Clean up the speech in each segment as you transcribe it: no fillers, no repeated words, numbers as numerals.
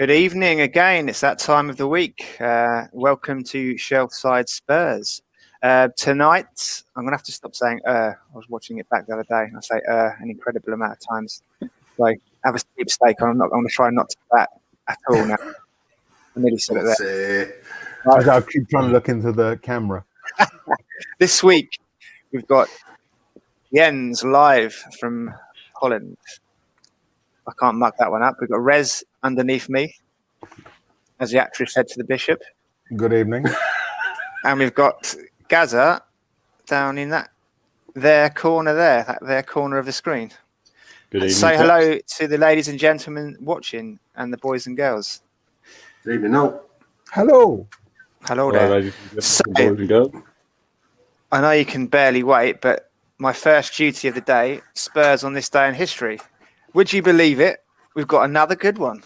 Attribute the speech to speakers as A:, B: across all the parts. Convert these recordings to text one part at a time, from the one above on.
A: Good evening again. It's that time of the week. Welcome to Shelfside Spurs. Tonight, I'm going to have to stop saying I was watching it back the other day and I say an incredible amount of times. So have a steep stake. I'm going to try not to do that at all now. I nearly said it there.
B: I'll keep trying to look into the camera.
A: This week, we've got Jens live from Holland. I can't muck that one up. We've got Rez underneath me, as the actress said to the bishop.
B: Good evening.
A: And we've got Gaza down in their corner of the screen.
C: Good evening.
A: Say hello to the ladies and gentlemen watching and the boys and girls.
D: Good evening, all.
B: Hello.
A: Hello there.
C: Ladies and gentlemen, boys and girls.
A: I know you can barely wait, but my first duty of the day, Spurs on this day in history. Would you believe it? We've got another good one.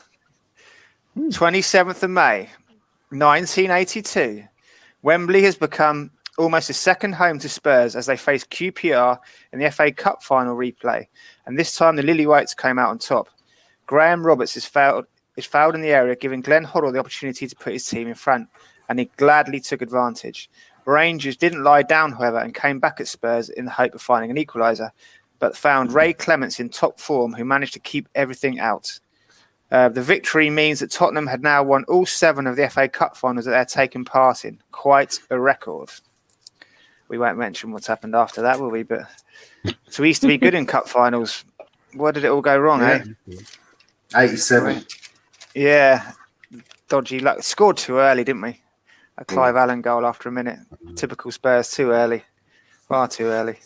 A: 27th of May, 1982. Wembley has become almost a second home to Spurs as they face QPR in the FA Cup final replay. And this time the Lily-Whites came out on top. Graham Roberts is fouled in the area, giving Glenn Hoddle the opportunity to put his team in front. And he gladly took advantage. Rangers didn't lie down, however, and came back at Spurs in the hope of finding an equaliser, but found Ray Clements in top form, who managed to keep everything out. The victory means that Tottenham had now won all 7 of the FA Cup finals that they're taking part in. Quite a record. We won't mention what's happened after that, will we? But so we used to be good in cup finals. Where did it all go wrong, eh?
D: 87.
A: Yeah. Dodgy luck. Scored too early, didn't we? A Clive Allen goal after a minute. Typical Spurs, too early. Far too early.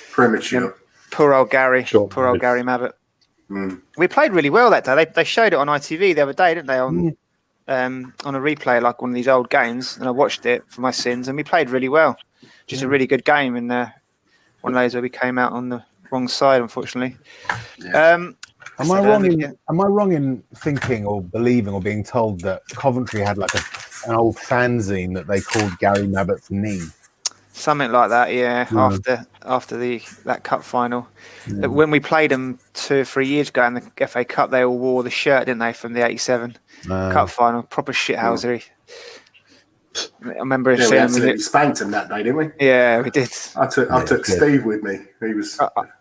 D: Premature.
A: Poor old Gary.
C: Sure.
A: Poor old Gary Mabbott. We played really well that day. They showed it on ITV the other day, didn't they? On a replay, like one of these old games. And I watched it for my sins, and we played really well. Just a really good game. And one of those where we came out on the wrong side, unfortunately.
D: Yeah.
B: Am I wrong in thinking or believing or being told that Coventry had like an old fanzine that they called Gary Mabbott's knee?
A: Something like that, yeah. After that cup final, when we played them 2 or 3 years ago in the FA Cup, they all wore the shirt, didn't they, from the '87 cup final? Proper shithousery. I remember
D: we absolutely spanked him that day, didn't we?
A: Yeah, we did.
D: I took Steve with me.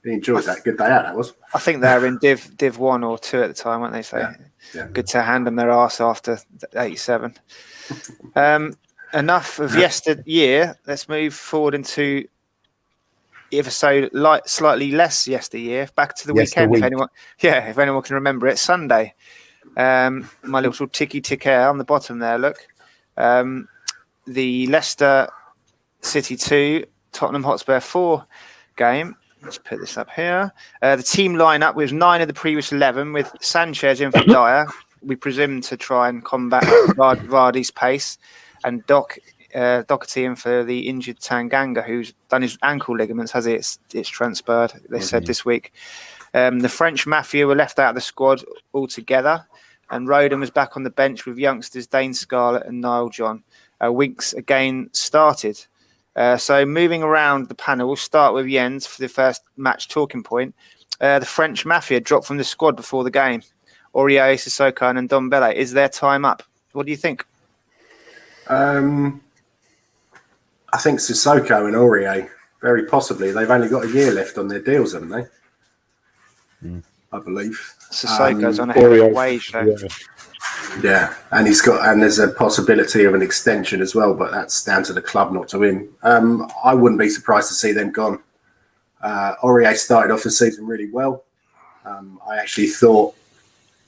D: He enjoyed that. Good day out, that was.
A: I think they were in Div 1 or 2 at the time, weren't they? So good to hand them their arse after '87. Enough of yesteryear. Let's move forward into slightly less yesteryear. Back to the weekend, if anyone can remember it. Sunday. My little ticky-tick on the bottom there. Look, the Leicester City 2, Tottenham Hotspur 4 game. Let's put this up here. The team lineup was 9 of the previous 11, with Sanchez in for Dyer. We presume to try and combat Vardy's pace. And Doherty in for the injured Tanganga, who's done his ankle ligaments, has it? It's transpired, they said this week. The French Mafia were left out of the squad altogether, and Rodon was back on the bench with youngsters Dane Scarlett and Niall John. Winks again started. So moving around the panel, we'll start with Jens for the first match talking point. The French Mafia dropped from the squad before the game. Aurier, Sissoko and Ndombele. Is their time up? What do you think?
D: I think Sissoko and Aurier, very possibly. They've only got a year left on their deals, haven't they? I believe.
A: Sissoko's on a heavy wage, though.
D: Yeah, and there's a possibility of an extension as well, but that's down to the club, not to him. I wouldn't be surprised to see them gone. Aurier started off the season really well. I actually thought,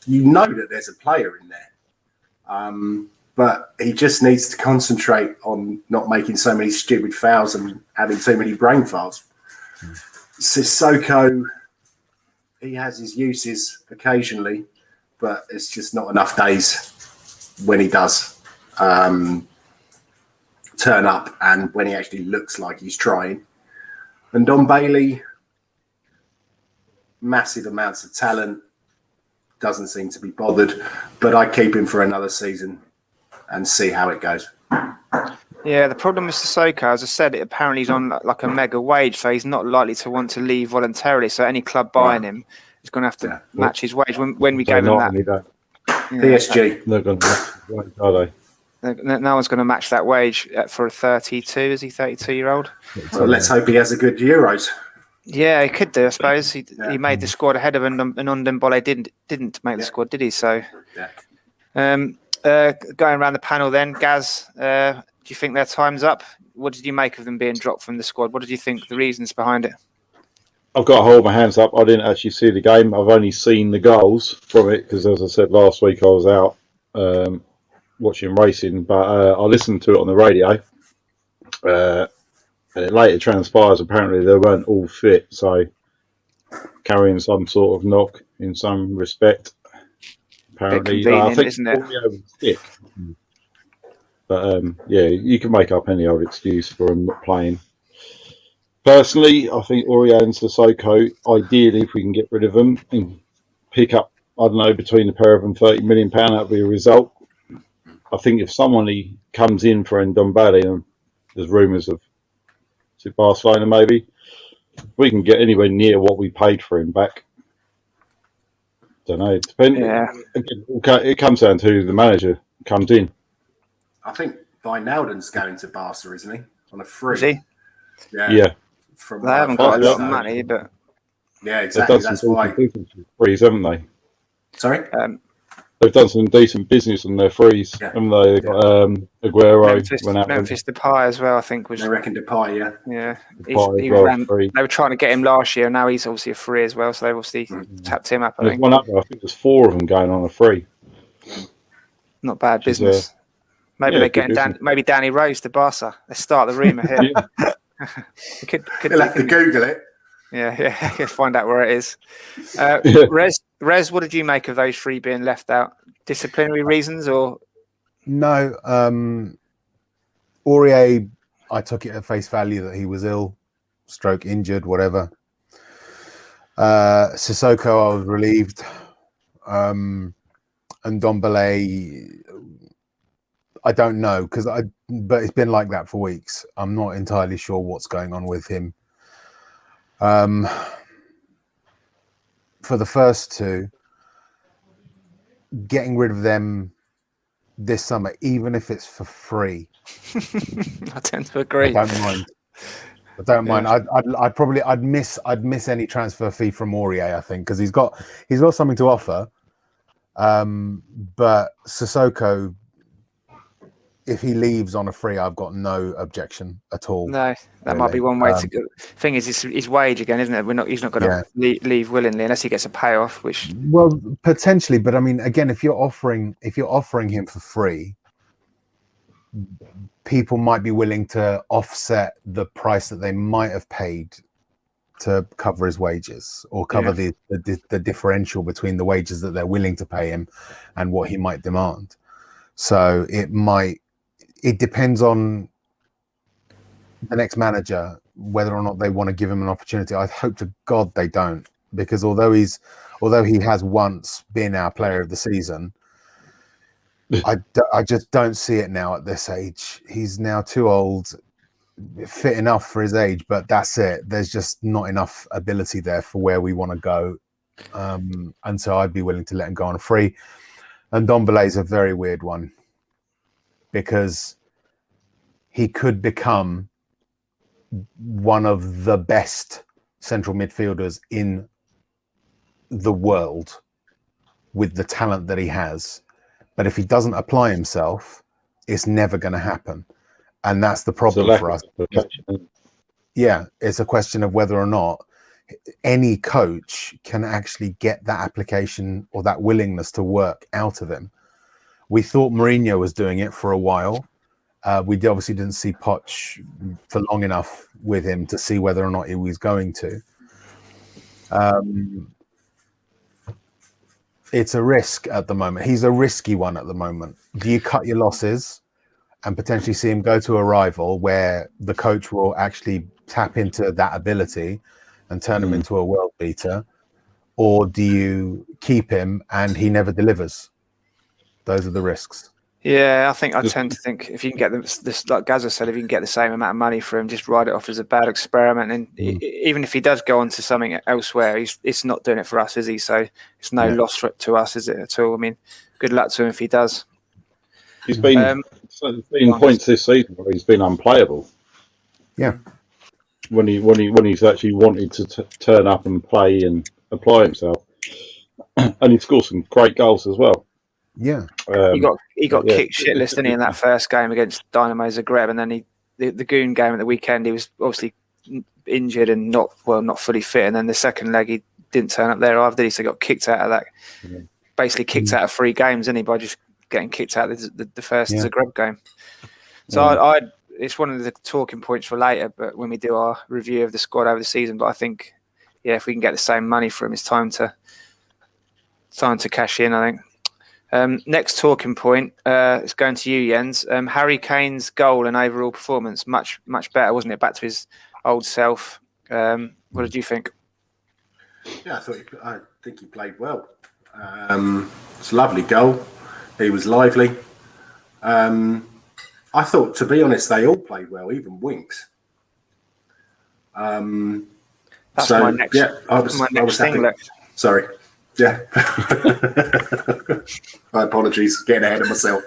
D: that there's a player in there. But he just needs to concentrate on not making so many stupid fouls and having too many brain files. Sissoko, he has his uses occasionally, but it's just not enough days when he does turn up and when he actually looks like he's trying. And Don Bailey, massive amounts of talent, doesn't seem to be bothered, but I keep him for another season and see how it goes.
A: Yeah, the problem with Sissoko, as I said, apparently he's on like a mega wage, so he's not likely to want to leave voluntarily. So any club buying him is going to have to match his wage. When we gave him that,
D: PSG.
C: They're going to, are they?
A: No one's going to match that wage for a 32. Is he 32-year-old?
D: Well, let's hope he has a good Euros.
A: Yeah, he could do. I suppose he made the squad ahead of Ndombele. Didn't make the squad, did he? So, going around the panel then, Gaz, do you think their time's up? What did you make of them being dropped from the squad? What did you think the reasons behind it?
C: I've got to hold my hands up. I didn't actually see the game. I've only seen the goals from it because, as I said last week, I was out watching racing. But I listened to it on the radio. And it later transpires apparently they weren't all fit, so carrying some sort of knock in some respect. Apparently, I think
A: isn't it?
C: was sick. But yeah, you can make up any old excuse for him not playing. Personally, I think Aurier and Sissoko, ideally, if we can get rid of them and pick up, I don't know, between the pair of them, £30 million, that would be a result. I think if somebody comes in for Ndombele, and there's rumours of Barcelona maybe, we can get anywhere near what we paid for him back. Don't know. It depends.
A: Yeah.
C: It comes down to who the manager comes in.
D: I think Wijnaldum's going to Barca, isn't he? On a free.
A: Is he?
C: Yeah.
A: They haven't got a lot of money, but
D: yeah, exactly. That's why.
C: Frees, haven't they?
D: Sorry.
C: They've done some decent business on their frees, haven't they? They've got Aguero,
A: Memphis Depay as well. I think was.
D: I reckon Depay,
A: yeah.
C: Free.
A: They were trying to get him last year, and now he's obviously a free as well. So they've obviously tapped him up. I think.
C: I think there's 4 of them going on a free.
A: Not bad business. Maybe they're getting maybe Danny Rose to Barca. Let's start the rumour here.
D: You'll have to Google it.
A: Yeah, find out where it is. Rez, what did you make of those 3 being left out? Disciplinary reasons or? No.
B: Aurier, I took it at face value that he was ill, stroke injured, whatever. Sissoko, I was relieved. And Ndombele, I don't know but it's been like that for weeks. I'm not entirely sure what's going on with him. For the first 2, getting rid of them this summer, even if it's for free,
A: I tend to agree.
B: I don't mind. I'd miss any transfer fee from Aurier, I think, because he's got something to offer. But Sissoko, if he leaves on a free, I've got no objection at all.
A: No, that might be one way to go. Thing is, it's his wage again, isn't it? He's not going to leave willingly unless he gets a payoff. Which
B: potentially, but I mean, again, if you're offering him for free, people might be willing to offset the price that they might have paid to cover his wages or cover the differential between the wages that they're willing to pay him and what he might demand. So it depends on the next manager whether or not they want to give him an opportunity. I hope to God they don't, because although he has once been our player of the season, I just don't see it now at this age. He's now too old, fit enough for his age, but that's it. There's just not enough ability there for where we want to go. And so I'd be willing to let him go on a free. And Ndombele is a very weird one, because he could become one of the best central midfielders in the world with the talent that he has. But if he doesn't apply himself, it's never going to happen. And that's the problem for us. Yeah, it's a question of whether or not any coach can actually get that application or that willingness to work out of him. We thought Mourinho was doing it for a while. We obviously didn't see Poch for long enough with him to see whether or not he was going to. It's a risk at the moment. He's a risky one at the moment. Do you cut your losses and potentially see him go to a rival where the coach will actually tap into that ability and turn him into a world beater? Or do you keep him and he never delivers? Those are the risks.
A: Yeah, I think I tend to think if you can get this, like Gazza said, if you can get the same amount of money for him, just write it off as a bad experiment. And even if he does go on to something elsewhere, it's not doing it for us, is he? So it's no loss to us, is it at all? I mean, good luck to him if he does.
C: He's been points this season where he's been unplayable.
B: Yeah,
C: when he's actually wanted to turn up and play and apply himself, and he scored some great goals as well.
B: Yeah,
A: he got kicked shitless, didn't he, in that first game against Dynamo Zagreb, and then the Goon game at the weekend, he was obviously injured and not fully fit, and then the second leg he didn't turn up there either, did he? So he got kicked out of that, basically kicked out of 3 games, didn't he, by just getting kicked out of the first Zagreb game. So it's one of the talking points for later, but when we do our review of the squad over the season, but I think if we can get the same money for him, it's time to cash in, I think. Next talking point is going to you, Jens. Harry Kane's goal and overall performance, much better, wasn't it? Back to his old self. What did you think?
D: Yeah, I think he played well. It's a lovely goal. He was lively. I thought, to be honest, they all played well, even Winks.
A: That's my next.
D: Yeah, I was happy.
A: Thing,
D: Sorry. Yeah. My apologies, getting ahead of myself.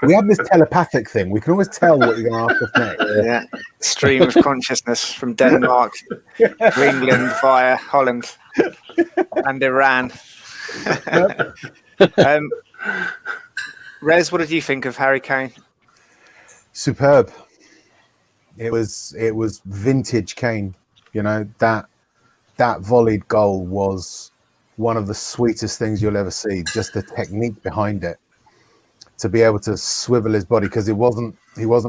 B: We have this telepathic thing. We can always tell what you're going to ask us next.
A: Yeah. Stream of consciousness from Denmark to England via Holland and Iran. Rez, what did you think of Harry Kane?
B: Superb. It was vintage Kane. You know, that volleyed goal was one of the sweetest things you'll ever see. Just the technique behind it, to be able to swivel his body, because he wasn't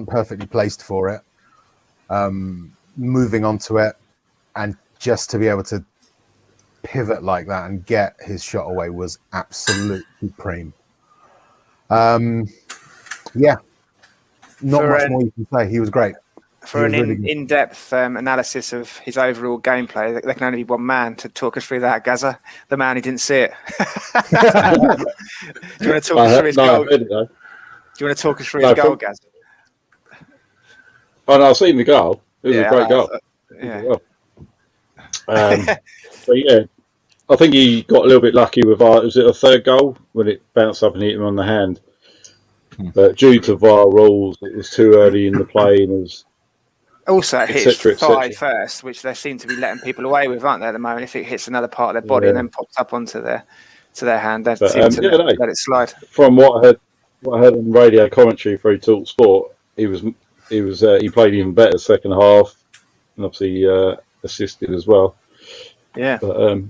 B: perfectly placed for it, moving onto it, and just to be able to pivot like that and get his shot away was absolutely supreme. Yeah, not much more you can say. He was great.
A: For an in-depth analysis of his overall gameplay, there can only be one man to talk us through that, Gazza, the man who didn't see it. Do you want to talk us through his goal? Do you want to talk us through his goal, Gazza?
C: Oh, no, I've seen the goal. It was a great goal. But yeah, I think he got a little bit lucky with was it a third goal when it bounced up and hit him on the hand? But due to VAR rules, it was too early in the play, and it was.
A: Also, it hits thigh first, which they seem to be letting people away with, aren't they, at the moment? If it hits another part of their body and then pops up onto their hand, they seem to let it slide.
C: From what I heard on radio commentary through Talk Sport, he played even better second half, and obviously assisted as well.
A: Yeah.
C: But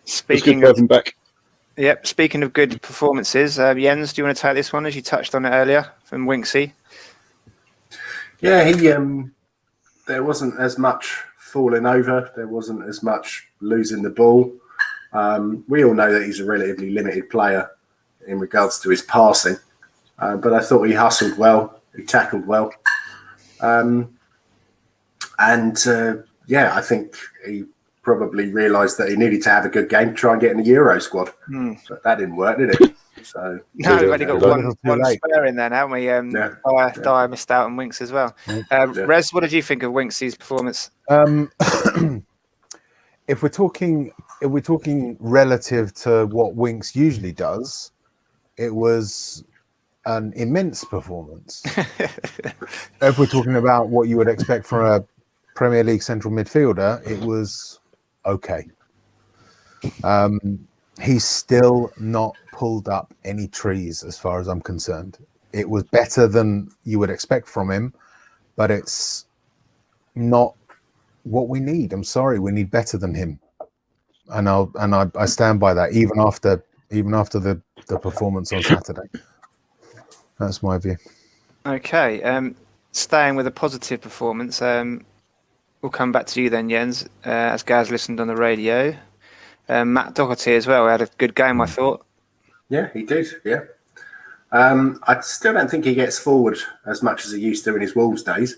A: speaking
C: it's good to have him back.
A: Yep. Speaking of good performances, Jens, do you want to take this one, as you touched on it earlier, from Winksy?
D: Yeah, there wasn't as much falling over. There wasn't as much losing the ball. We all know that he's a relatively limited player in regards to his passing, but I thought he hustled well. He tackled well. I think he probably realised that he needed to have a good game to try and get in the Euro squad. But that didn't work, did it? So
A: no, we've only got one spare in there now, haven't we? Dyer missed out on Winks as well. Rez, what did you think of Winksy's performance?
B: If we're talking relative to what Winks usually does, it was an immense performance. If we're talking about what you would expect from a Premier League central midfielder, it was okay. He's still not pulled up any trees as far as I'm concerned. It was better than you would expect from him, but it's not what we need. I'm sorry, we need better than him. And I stand by that, even after the performance on Saturday. That's my view.
A: Okay. Staying with a positive performance, we'll come back to you then, Jens, as Gaz listened on the radio. Matt Doherty as well had a good game, I thought.
D: Yeah, he did. Yeah, I still don't think he gets forward as much as he used to in his Wolves days,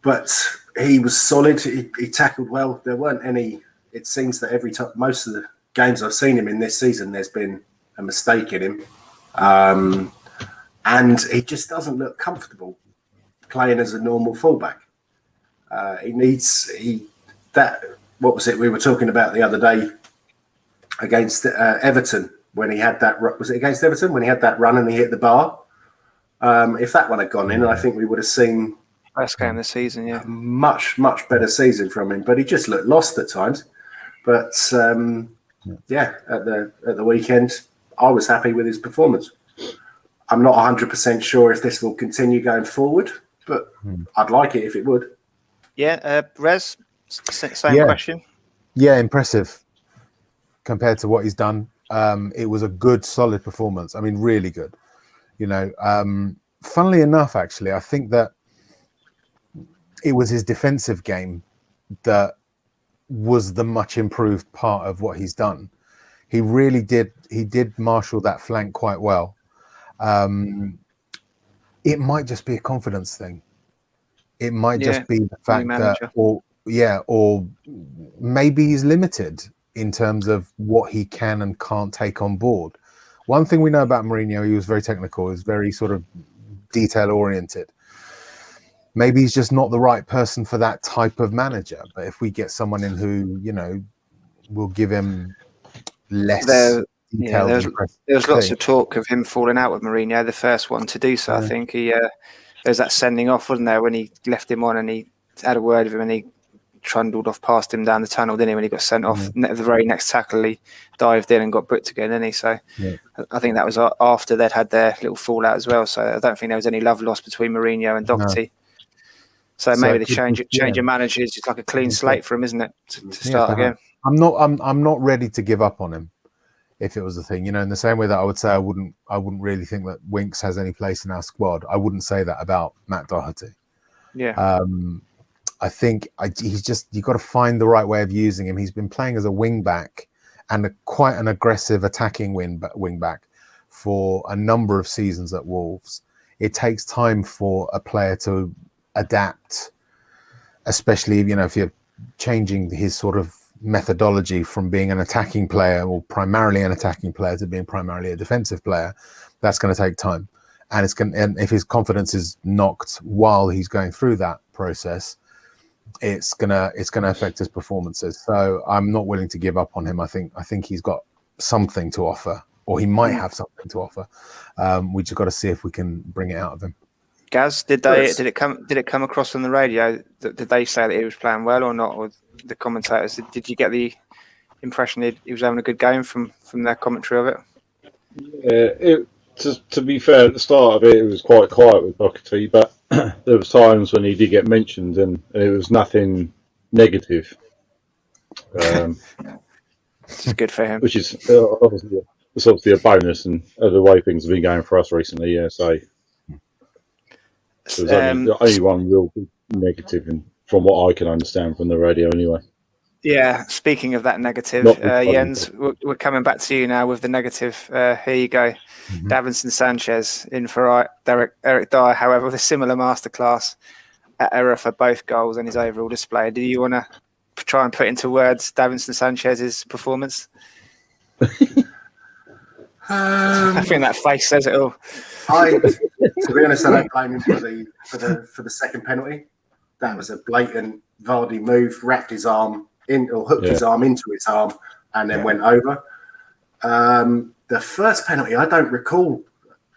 D: but he was solid. He tackled well. There weren't any. It seems that every time, most of the games I've seen him in this season, there's been a mistake in him. And he just doesn't look comfortable playing as a normal fullback. What was it we were talking about the other day against Everton when he had that? Was it against Everton when he had that run and he hit the bar? If that one had gone in, I think we would have seen
A: first game of the season. Yeah,
D: a much better season from him. But he just looked lost at times. But at the weekend, I was happy with his performance. I'm not 100% sure if this will continue going forward, but I'd like it if it would.
A: Yeah, Rez, same question.
B: Yeah, impressive compared to what he's done. It was a good, solid performance. I mean, really good. Funnily enough, actually, I think that it was his defensive game that was the much improved part of what he's done. He really did. He did marshal that flank quite well. It might just be a confidence thing. It might just be the fact that, or maybe he's limited in terms of what he can and can't take on board. One thing we know about Mourinho, he was very technical. He was very sort of detail oriented. Maybe he's just not the right person for that type of manager. But if we get someone in who, will give him less detailed.
A: There was lots of talk of him falling out with Mourinho, the first one to do so. I think there's that sending off, wasn't there, when he left him on and he had a word with him and he trundled off past him down the tunnel, didn't he, when he got sent off? The very next tackle, he dived in and got booked again, didn't he? So I think that was after they'd had their little fallout as well. So I don't think there was any love lost between Mourinho and Doherty. So maybe the change of managers is just like a clean slate for him, isn't it, to start again?
B: I'm not ready to give up on him. If it was a thing, in the same way that I would say I wouldn't really think that Winks has any place in our squad. I wouldn't say that about Matt Doherty.
A: Yeah.
B: I think you've got to find the right way of using him. He's been playing as a wing back and quite an aggressive attacking wing back for a number of seasons at Wolves. It takes time for a player to adapt, especially if you're changing his sort of methodology from being an attacking player or primarily an attacking player to being primarily a defensive player. That's going to take time, and and if his confidence is knocked while he's going through that process, it's gonna affect his performances. So I'm not willing to give up on him. I think he's got something to offer, or he might have something to offer. We just got to see if we can bring it out of him.
A: Gaz, did it come across on the radio? Did they say that he was playing well or not? Or the commentators, did you get the impression he was having a good game from their commentary of it?
C: Yeah, to be fair, at the start of it was quite quiet with Doherty, but there was times when he did get mentioned, and it was nothing negative.
A: It's good for him,
C: which is obviously a bonus, and the way things have been going for us recently. Yeah, so there was only one real negative, from what I can understand from the radio, anyway.
A: Yeah, speaking of that negative, Jens, we're coming back to you now with the negative. Here you go. Davinson Sanchez in for Eric Dyer, however, with a similar masterclass at error for both goals and his overall display. Do you want to try and put into words Davinson Sanchez's performance? I think that face says it all.
D: To be honest, I don't blame him for the second penalty. That was a blatant Vardy move, wrapped his arm in or hooked his arm into his arm and then went over. The first penalty, I don't recall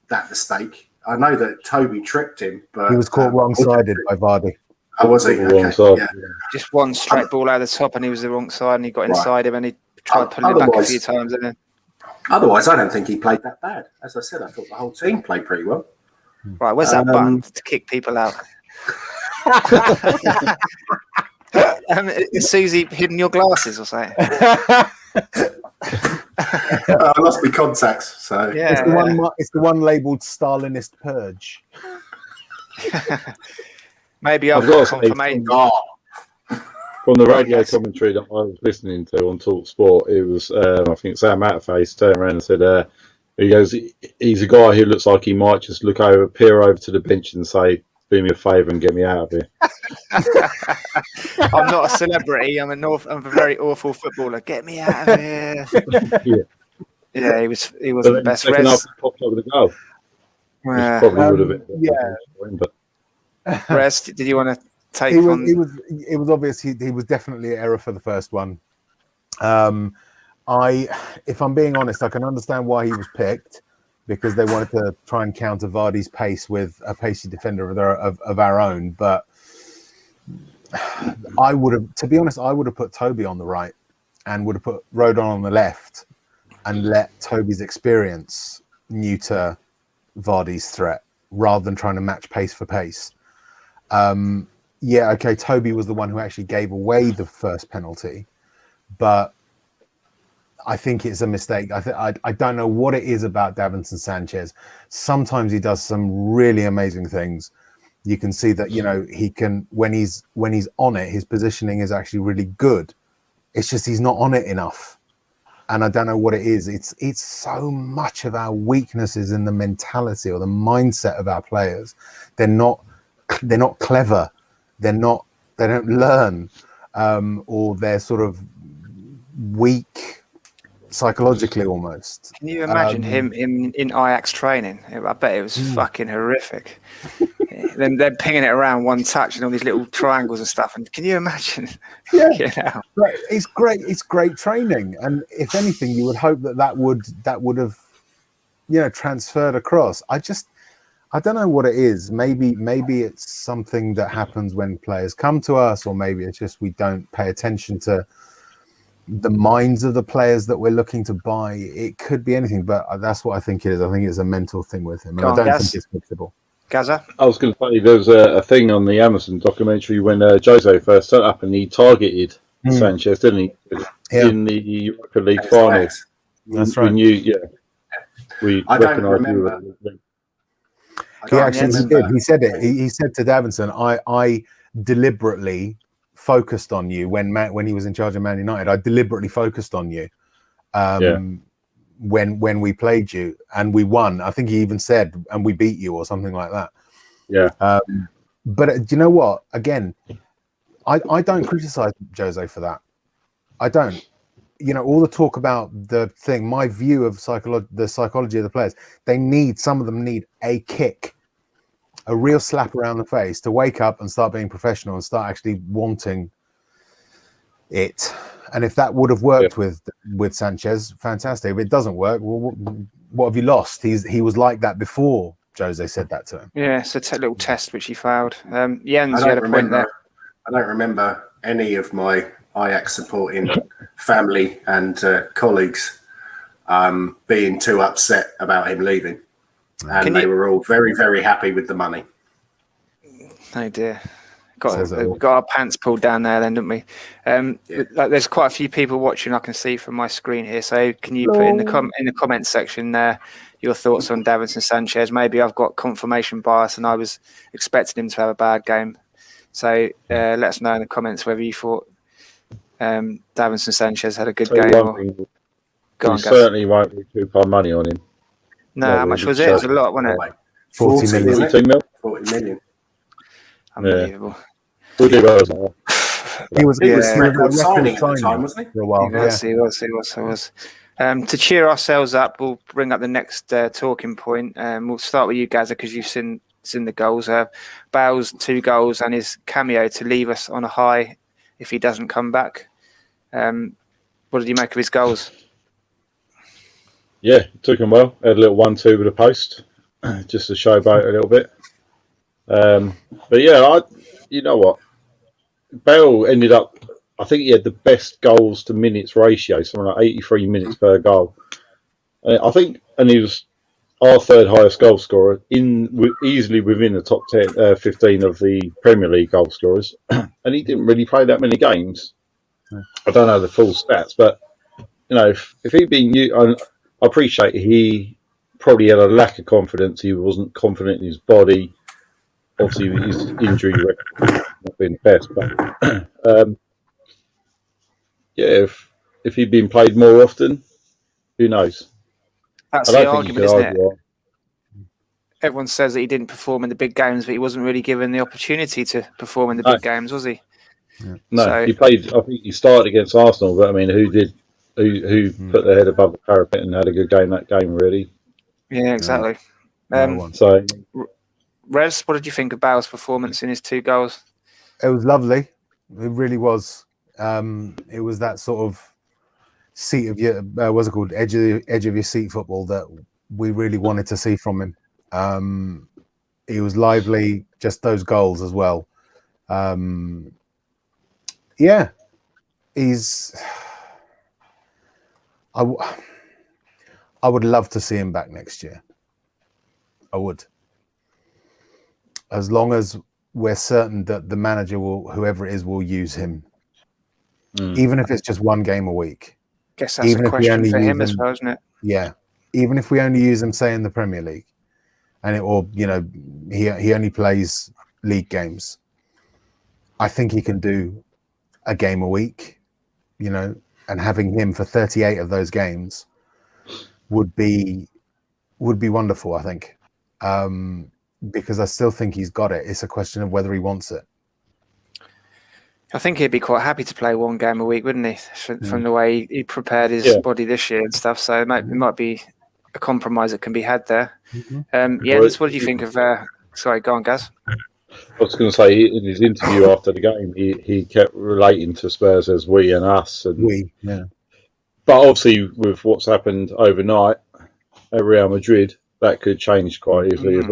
D: that mistake. I know that Toby tripped him, but
B: he was caught wrong-sided by Vardy.
D: Oh, was he?
C: Okay,
A: Just one straight ball out of the top, and he was the wrong side, and he got inside him, and he tried pulling it back a few times. And then,
D: otherwise, I don't think he played that bad. As I said, I thought the whole team played pretty well.
A: Right, where's that button to kick people out? Is Susie hidden your glasses or something?
D: I lost my contacts, so
A: yeah,
B: it's the one labelled Stalinist purge.
A: Maybe I've got confirmation.
C: From the radio commentary that I was listening to on Talk Sport, it was I think Sam Matterface turned around and said, he goes, he's a guy who looks like he might just peer over to the bench and say, do me a favour and get me out of here.
A: I'm not a celebrity. I'm a very awful footballer. Get me out of here. Yeah, he wasn't the best.
C: Second half, he popped over the goal. Probably would have been.
B: Yeah.
A: Rez, did you want to take on?
B: It was obvious he was definitely an error for the first one. If I'm being honest, I can understand why he was picked, because they wanted to try and counter Vardy's pace with a pacey defender of our own. But I would have, to be honest, I would have put Toby on the right and would have put Rodon on the left and let Toby's experience neuter Vardy's threat rather than trying to match pace for pace. Okay, Toby was the one who actually gave away the first penalty, but I think it's a mistake. I don't know what it is about Davinson Sanchez. Sometimes he does some really amazing things. You can see that, he can, when he's on it, his positioning is actually really good. It's just he's not on it enough. And I don't know what it is. It's so much of our weaknesses in the mentality or the mindset of our players. They're not clever. They don't learn, or they're sort of weak psychologically almost.
A: Can you imagine him in Ajax training? I bet it was fucking horrific. They're pinging it around one touch and all these little triangles and stuff. And can you imagine?
B: Yeah, it's great. It's great training, and if anything, you would hope that would have, transferred across. I don't know what it is. Maybe it's something that happens when players come to us, or maybe it's just we don't pay attention to the minds of the players that we're looking to buy. It could be anything, but that's what I think it is. I think it's a mental thing with him, and I don't think it's fixable.
A: Gaza?
C: I was going to say, there was a thing on the Amazon documentary when Jose first set up and he targeted Sanchez, didn't he? In the Europa League final.
B: That's right.
C: I
D: don't remember.
B: He actually did. He said it. He said to Davinson, I deliberately focused on you when he was in charge of Man United. I deliberately focused on you when we played you and we won. I think he even said, and we beat you or something like that.
C: Yeah.
B: But do you know what? Again, I don't criticize Jose for that. I don't. All the talk about the thing, my view of the psychology of the players, some of them need a kick, a real slap around the face to wake up and start being professional and start actually wanting it. And if that would have worked with Sanchez, fantastic. If it doesn't work, well, what have you lost? He was like that before Jose said that to him.
A: Yeah, it's a little test which he failed. Jens, you had a point there.
D: I don't remember any of my Ajax supporting family and colleagues being too upset about him leaving. And they were all very, very happy with the money.
A: Oh dear. Got our pants pulled down there then, didn't we? There's quite a few people watching I can see from my screen here. So can you put in the comments section there your thoughts on Davinson Sanchez? Maybe I've got confirmation bias and I was expecting him to have a bad game. So let us know in the comments whether you thought Davinson Sanchez had a good game.
C: We certainly won't recoup our money on him.
A: No, how much was it? It was a lot, wasn't it?
B: 40 million.
D: 40 million.
A: Unbelievable.
C: We'll do well as well.
B: He was
D: record signing at the time, wasn't he?
B: For a while.
A: He was. To cheer ourselves up, we'll bring up the next talking point. We'll start with you, Gaza, because you've seen the goals. Bale's 2 goals and his cameo to leave us on a high if he doesn't come back. What did you make of his goals?
C: Yeah, took him well. Had a little 1-2 with a post, just to showboat a little bit. But yeah, you know what? Bale ended up, I think he had the best goals to minutes ratio, something like 83 minutes per goal. I think, and he was our third highest goal scorer, easily within the top 15 of the Premier League goal scorers. And he didn't really play that many games. I don't know the full stats, but if he'd been I appreciate he probably had a lack of confidence. He wasn't confident in his body. Obviously, his injury record not been the best, but if he'd been played more often, who knows?
A: That's the argument, isn't it? Everyone says that he didn't perform in the big games, but he wasn't really given the opportunity to perform in the big games, was he?
C: Yeah. No, he played. I think he started against Arsenal, but I mean, who did who put their head above the parapet and had a good game that game already.
A: Yeah, exactly.
C: So,
A: Rez, what did you think of Bale's performance in his 2 goals?
B: It was lovely. It really was. It was that sort of seat of your what's it called, edge of your seat football that we really wanted to see from him. He was lively, just those goals as well. Yeah, he's. I would love to see him back next year. I would, as long as we're certain that the manager will, whoever it is, will use him, even if it's just 1 game a week.
A: Guess that's a question for him as well, isn't it?
B: Yeah, even if we only use him, say in the Premier League, and it, or he only plays league games. I think he can do a game a week, and having him for 38 of those games would be wonderful. I think, because I still think he's got it. It's a question of whether he wants it.
A: I think he'd be quite happy to play 1 game a week, wouldn't he? From the way he prepared his body this year and stuff. So it might be a compromise that can be had there. Jens, what did you think of? Sorry, go on, Gaz.
C: I was going to say, in his interview after the game, he kept relating to Spurs as we and us. And, but obviously, with what's happened overnight at Real Madrid, that could change quite easily.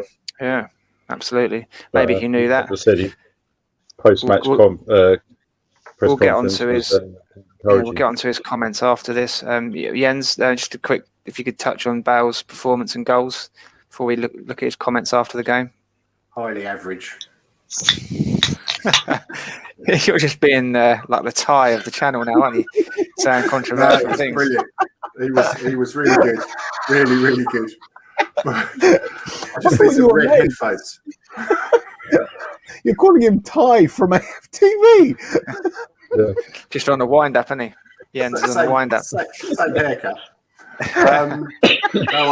A: Yeah, absolutely. Maybe he knew that.
C: As I said, post-match
A: we'll get onto his comments after this. Jens, just a quick, if you could touch on Bale's performance and goals before we look at his comments after the game.
D: Highly average.
A: You're just being like the tie of the channel now, aren't you? Saying controversial things.
D: Brilliant. He was really good. Really, really good. I just need some red headphones.
B: You're calling him Ty from AFTV.
A: Just on the wind-up, isn't he? Jens is on the wind-up.
D: Same haircut. No,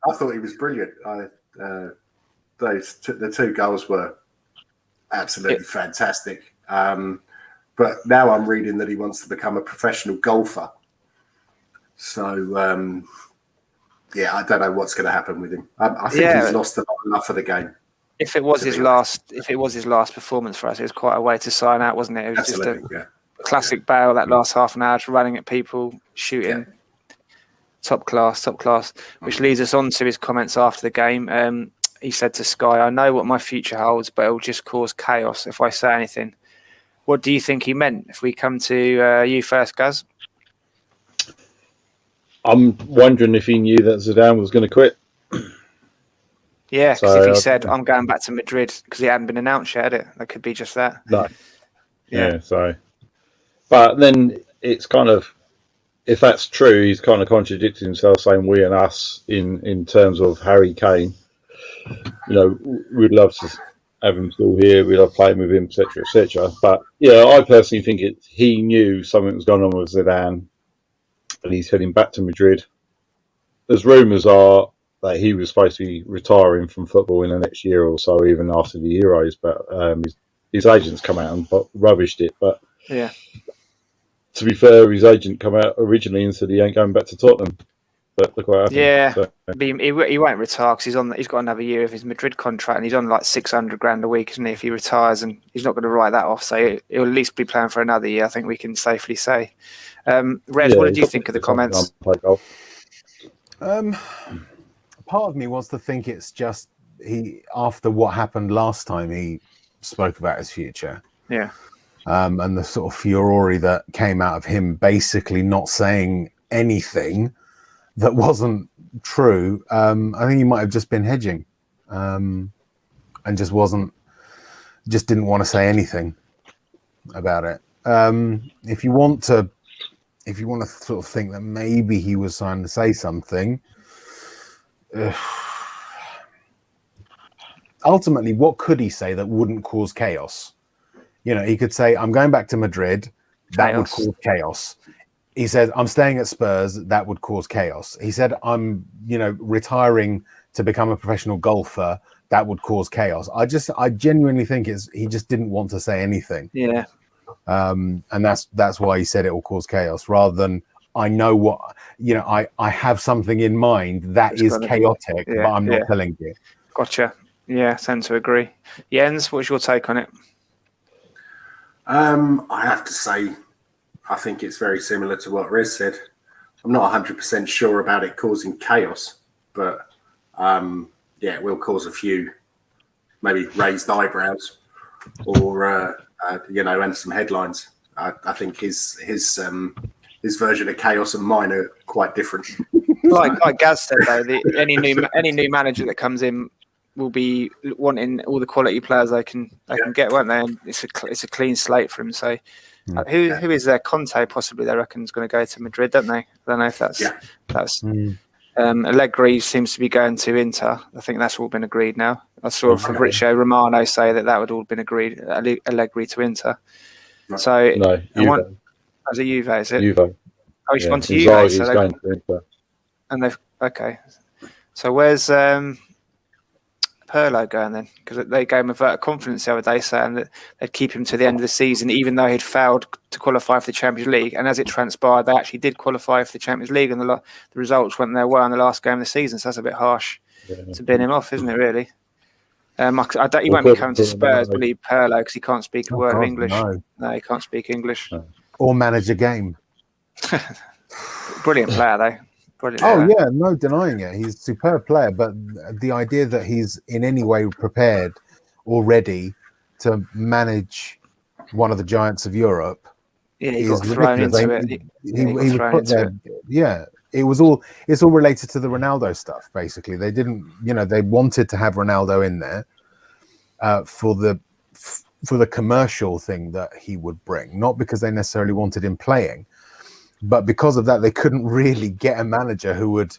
D: I thought he was brilliant. The 2 goals were absolutely fantastic. But now I'm reading that he wants to become a professional golfer. So, I don't know what's going to happen with him. I think he's lost enough of the game.
A: If it was his last performance for us, it was quite a way to sign out, wasn't it? It was
D: absolutely,
A: just a classic Bale. That last half an hour, just running at people, shooting, top class. Which leads us on to his comments after the game. He said to Sky, "I know what my future holds, but it will just cause chaos if I say anything." What do you think he meant? If we come to you first, Gaz.
C: I'm wondering if he knew that Zidane was going to quit.
A: Yeah, because if he said, "I'm going back to Madrid," because it hadn't been announced yet, had it? That could be just that.
C: No. Yeah, so. But then it's kind of, if that's true, he's kind of contradicting himself, saying we and us in terms of Harry Kane. We'd love to have him still here. We love playing with him, etc., etc. But I personally think he knew something was going on with Zidane, and he's heading back to Madrid. There's rumours are that he was supposed to be retiring from football in the next year or so, even after the Euros. But his agents come out and rubbished it. But to be fair, his agent come out originally and said he ain't going back to Tottenham. But look what happened.
A: Yeah, so, he won't retire because he's got another year of his Madrid contract, and he's on like $600,000 a week, isn't he? If he retires, and he's not going to write that off, so he'll at least be playing for another year. I think we can safely say. Rez, what did you think of the comments?
B: Part of me wants to think it's just after what happened last time he spoke about his future.
A: Yeah.
B: And the sort of furore that came out of him basically not saying anything that wasn't true. I think he might have just been hedging, and just didn't want to say anything about it. If you want to sort of think that maybe he was trying to say something, ultimately, what could he say that wouldn't cause chaos? He could say, "I'm going back to Madrid." That would cause chaos. He said, "I'm staying at Spurs." That would cause chaos. He said, "I'm, retiring to become a professional golfer." That would cause chaos. I genuinely think he just didn't want to say anything.
A: Yeah.
B: And that's why he said it will cause chaos, rather than I know what, I have something in mind that is chaotic, but I'm not telling you.
A: Gotcha. Yeah, tend to agree. Jens, what's your take on it?
D: I have to say, I think it's very similar to what Riz said. I'm not 100% sure about it causing chaos, but it will cause a few maybe raised eyebrows or and some headlines. I think his version of chaos and mine are quite different.
A: Like Gaz said though, any new manager that comes in will be wanting all the quality players they can get, won't they? And it's a clean slate for him. So who is there? Conte possibly they reckon is going to go to Madrid, don't they? I don't know if that's Allegri seems to be going to Inter. I think that's all been agreed now. I saw Fabrizio Romano say that would all been agreed. Allegri to Inter. So
C: no, Juve.
A: As a Juve, is it?
C: Juve.
A: Oh, he's gone to Juve.
C: He's going to Inter.
A: And they've So where's Pirlo going then? Because they gave him a vote of confidence the other day, saying that they'd keep him to the end of the season, even though he'd failed to qualify for the Champions League. And as it transpired, they actually did qualify for the Champions League, and the results went their way on the last game of the season. So that's a bit harsh to bin him off, isn't it? Really. He won't be coming to Spurs, will he, Pirlo, because he can't speak a word of English. No, he can't speak English.
B: No. Or manage a game.
A: Brilliant player, though. Brilliant.
B: Yeah, no denying it. He's a superb player, but the idea that he's in any way prepared or ready to manage one of the giants of Europe
A: he got thrown into it.
B: He was put there. Yeah, it's all related to the Ronaldo stuff. Basically, they didn't, they wanted to have Ronaldo in there for the commercial thing that he would bring, not because they necessarily wanted him playing. But because of that, they couldn't really get a manager who would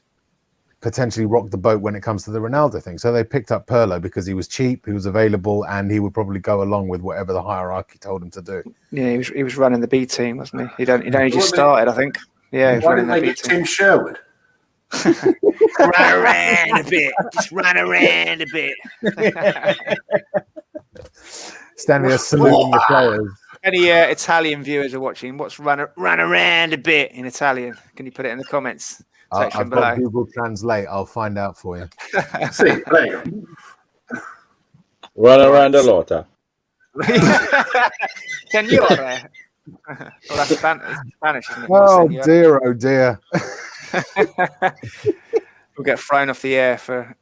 B: potentially rock the boat when it comes to the Ronaldo thing. So they picked up Pirlo because he was cheap, he was available, and he would probably go along with whatever the hierarchy told him to do.
A: Yeah, he was running the B team, wasn't he? He'd only just started, I think. Yeah, he was running the B team.
D: Tim Sherwood?
A: Run around a bit. Just run around a bit.
B: Standing there saluting the players.
A: Any Italian viewers are watching, what's run around a bit in Italian? Can you put it in the comments section
B: I've
A: below?
B: got Google Translate. I'll find out for you.
D: See, there you go.
C: Run around a lot.
A: Senora. Well, that's Spanish, isn't it?
B: Oh dear.
A: We'll get thrown off the air for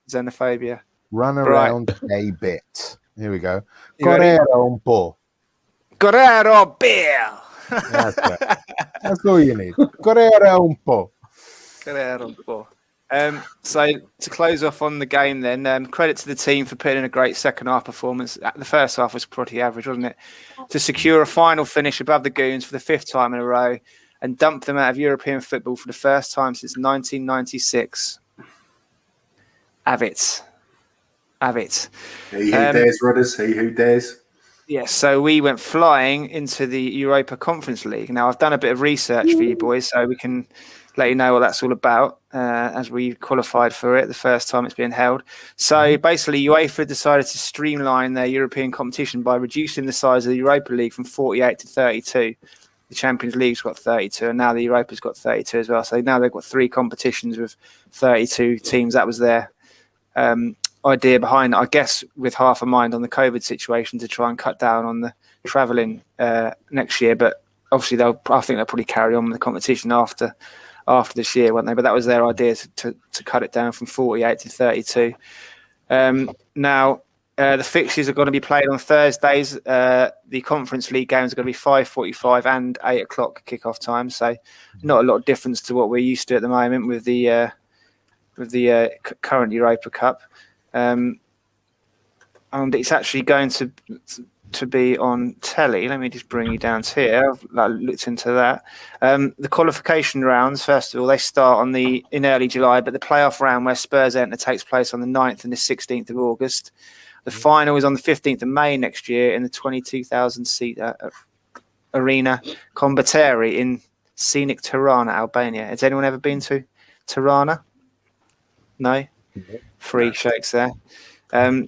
A: xenophobia.
B: Run around a bit. Here we go.
A: Correre
B: un po'.
A: Correro Bale.
B: That's right. That's all you need. Correre un po'.
A: Correre un po'. So to close off on the game then, credit to the team for putting in a great second half performance. The first half was pretty average, wasn't it? To secure a final finish above the Goons for the 5th time in a row and dump them out of European football for the first time since 1996. Have it.
D: He who dares, Rudders. He who dares.
A: Yes, so we went flying into the Europa Conference League. Now, I've done a bit of research for you boys, so we can let you know what that's all about as we qualified for it the first time it's been held. So basically, UEFA decided to streamline their European competition by reducing the size of the Europa League from 48 to 32. The Champions League's got 32, and now the Europa's got 32 as well. So now they've got 3 competitions with 32 teams. That was their idea behind it, I guess, with half a mind on the COVID situation to try and cut down on the travelling next year. But obviously, I think they'll probably carry on with the competition after this year, won't they? But that was their idea to cut it down from 48 to 32. Now, the fixtures are going to be played on Thursdays. The Conference League games are going to be 5:45 and 8 o'clock kickoff time. So not a lot of difference to what we're used to at the moment with the current Europa Cup. And it's actually going to be on telly. Let me just bring you down to here. I've looked into that. The qualification rounds, first of all, they start in early July, but the playoff round where Spurs enter takes place on the 9th and the 16th of August. The final is on the 15th of May next year in the 22,000-seat arena Combateri in scenic Tirana, Albania. Has anyone ever been to Tirana? No? 3 shakes there.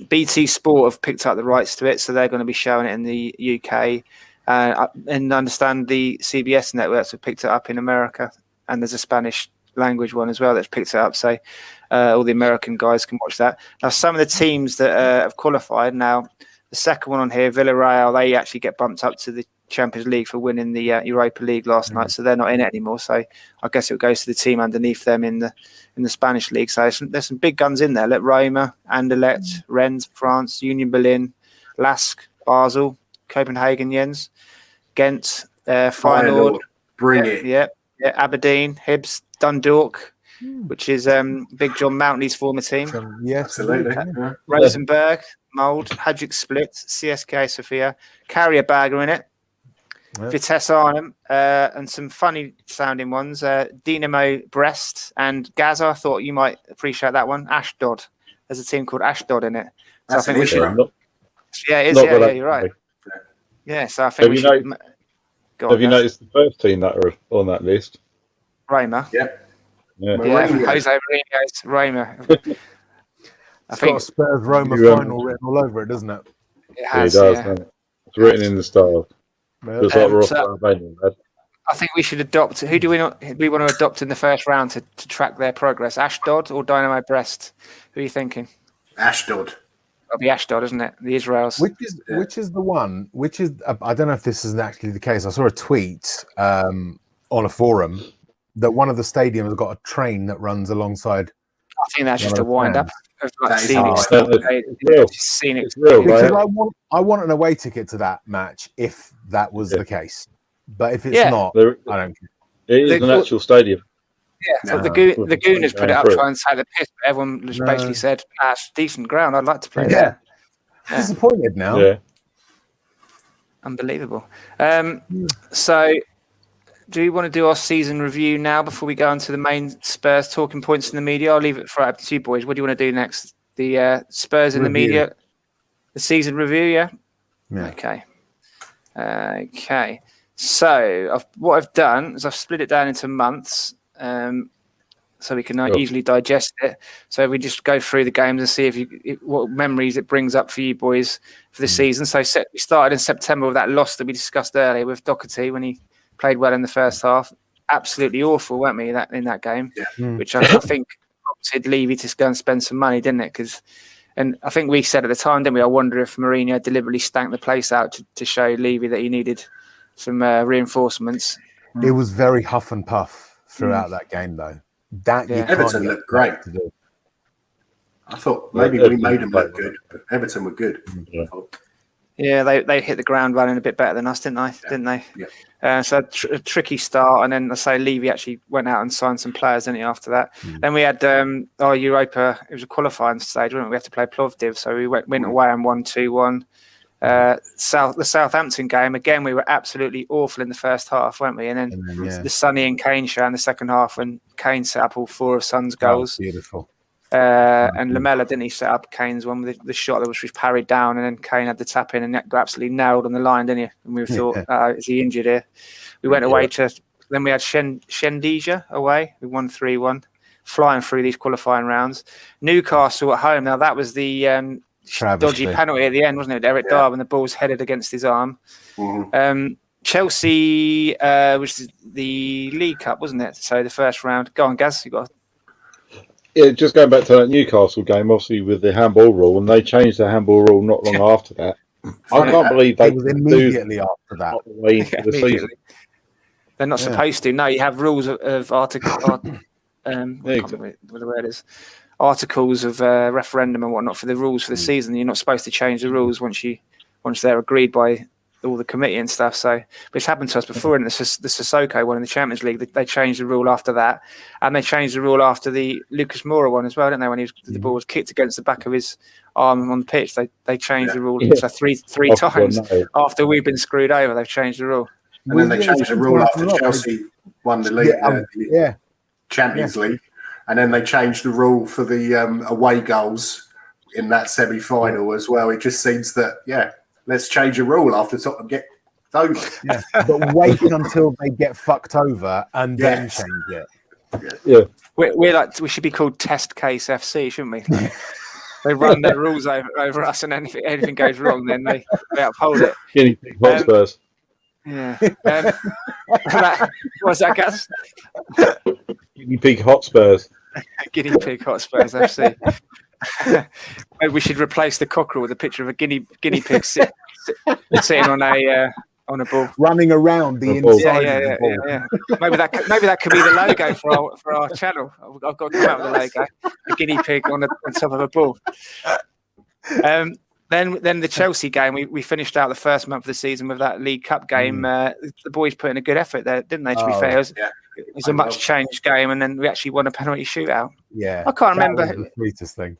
A: BT Sport have picked up the rights to it, so they're going to be showing it in the UK. And I understand the CBS networks have picked it up in America, and there's a Spanish language one as well that's picked it up. So all the American guys can watch that. Now, some of the teams that have qualified now, the second one on here, Villarreal, they actually get bumped up to the Champions League for winning the Europa League last night, so they're not in it anymore. So I guess it goes to the team underneath them in the Spanish league. So there's some big guns in there. Like Roma, Anderlecht, Rennes, France, Union Berlin, Lask, Basel, Copenhagen, Jens, Ghent, Feyenoord,
D: bring it.
A: Yeah, Aberdeen, Hibs, Dundalk, which is Big John Mountney's former team.
B: Yes,
D: Absolutely.
A: Rosenberg, Mold, Hajduk Split, CSKA Sofia, Carrier Bagger in it. Vitesse Arnhem, and some funny sounding ones. Dynamo Brest and Gaza. I thought you might appreciate that one. Ashdod. There's a team called Ashdod in it. So
D: That's
A: I think we should.
C: Yeah,
A: it is. Yeah, you're right. Yeah, so I think we should.
C: Have you noticed the first team that are on that list?
A: Roma.
D: Yeah.
A: Jose Mourinho's Roma. I think
B: got Spurs Roma final written all over it, doesn't it?
A: It has.
C: It does. It's written in the style. Just like we're off Albania, lad.
A: I think we should adopt. Who do we want to adopt in the first round to track their progress? Ashdod or Dynamo Brest? Who are you thinking?
D: Ashdod.
A: It'll be Ashdod, isn't it? The Israels.
B: Which is the one? Which is I don't know if this is actually the case. I saw a tweet on a forum that one of the stadiums got a train that runs alongside.
A: I think that's just a wind up.
C: It's real,
B: because I want an away ticket to that match if that was the case. But if it's not, I don't care.
C: It is an actual stadium.
A: Yeah, so the Gooners put it up trying to take the piss, but everyone just basically said, it's decent ground, I'd like to play there.
B: Disappointed now.
C: Yeah.
A: Unbelievable. So do we want to do our season review now before we go on to the main Spurs talking points in the media? I'll leave it for up to you boys. What do you want to do next? The Spurs in the media, the season review, yeah? Okay. So what I've done is I've split it down into months so we can easily digest it. So we just go through the games and see what memories it brings up for you boys for the season. So we started in September with that loss that we discussed earlier with Doherty when he played well in the first half. Absolutely awful, weren't we, in that game? Yeah. Which I think prompted Levy to go and spend some money, didn't it? And I think we said at the time, didn't we? I wonder if Mourinho deliberately stanked the place out to show Levy that he needed some reinforcements.
B: It was very huff and puff throughout that game, though.
D: Everton looked great. I thought maybe we made them look good, but Everton were good.
A: Yeah, they hit the ground running a bit better than us, didn't they? Yeah. So a tricky start, and then I say Levy actually went out and signed some players, didn't he, after that? Then we had our Europa. It was a qualifying stage, wasn't it? We had to play Plovdiv, so we went away and won 2-1. The Southampton game, again, we were absolutely awful in the first half, weren't we? And then the Sonny and Kane show in the second half when Kane set up all 4 of Son's goals.
B: Beautiful.
A: And Lamella, didn't he, set up Kane's one with the shot that was parried down, and then Kane had the tap in and got absolutely nailed on the line, didn't he? And we thought, is he injured here? We went away then we had Shendija away. We won 3-1, flying through these qualifying rounds. Newcastle at home. Now, that was the dodgy penalty at the end, wasn't it? Eric Dyer, when the ball was headed against his arm. Chelsea was the League Cup, wasn't it? So the first round. Go on, Gaz, you got.
C: Yeah, just going back to that Newcastle game, obviously with the handball rule, and they changed the handball rule not long after that. I can't believe they
B: was immediately after that.
C: Season.
A: They're not supposed to. No, you have rules of article. What the word is. Articles of referendum and whatnot for the rules for the season. You're not supposed to change the rules once they're agreed by all the committee and stuff. So, but it's happened to us before in the Sissoko one in the Champions League. They changed the rule after that, and they changed the rule after the Lucas Moura one as well, didn't they? When the ball was kicked against the back of his arm on the pitch, they changed the rule. So three times after we've been screwed over, they've changed the rule.
D: And then they changed the rule after Chelsea won the league, Champions League. And then they changed the rule for the away goals in that semi-final as well. It just seems that, let's change a rule after Tottenham get over.
B: Yeah, but wait until they get fucked over and then change it.
C: Yeah,
A: we should be called Test Case FC, shouldn't we? They run their rules over us, and anything goes wrong, then they uphold it. Yeah. What was that, Gaz?
C: Guinea Pig Hotspurs.
A: Guinea Pig Hotspurs FC. Maybe we should replace the cockerel with a picture of a guinea pig sitting on a ball,
B: running around the inside of the ball.
A: Yeah. Maybe that could be the logo for our channel. I've got to come out with a logo: a guinea pig on top of a ball. Then the Chelsea game, we finished out the first month of the season with that League Cup game. The boys put in a good effort there, didn't they? To be fair, it was a much changed game, and then we actually won a penalty shootout.
B: Yeah,
A: I can't remember
B: the sweetest thing.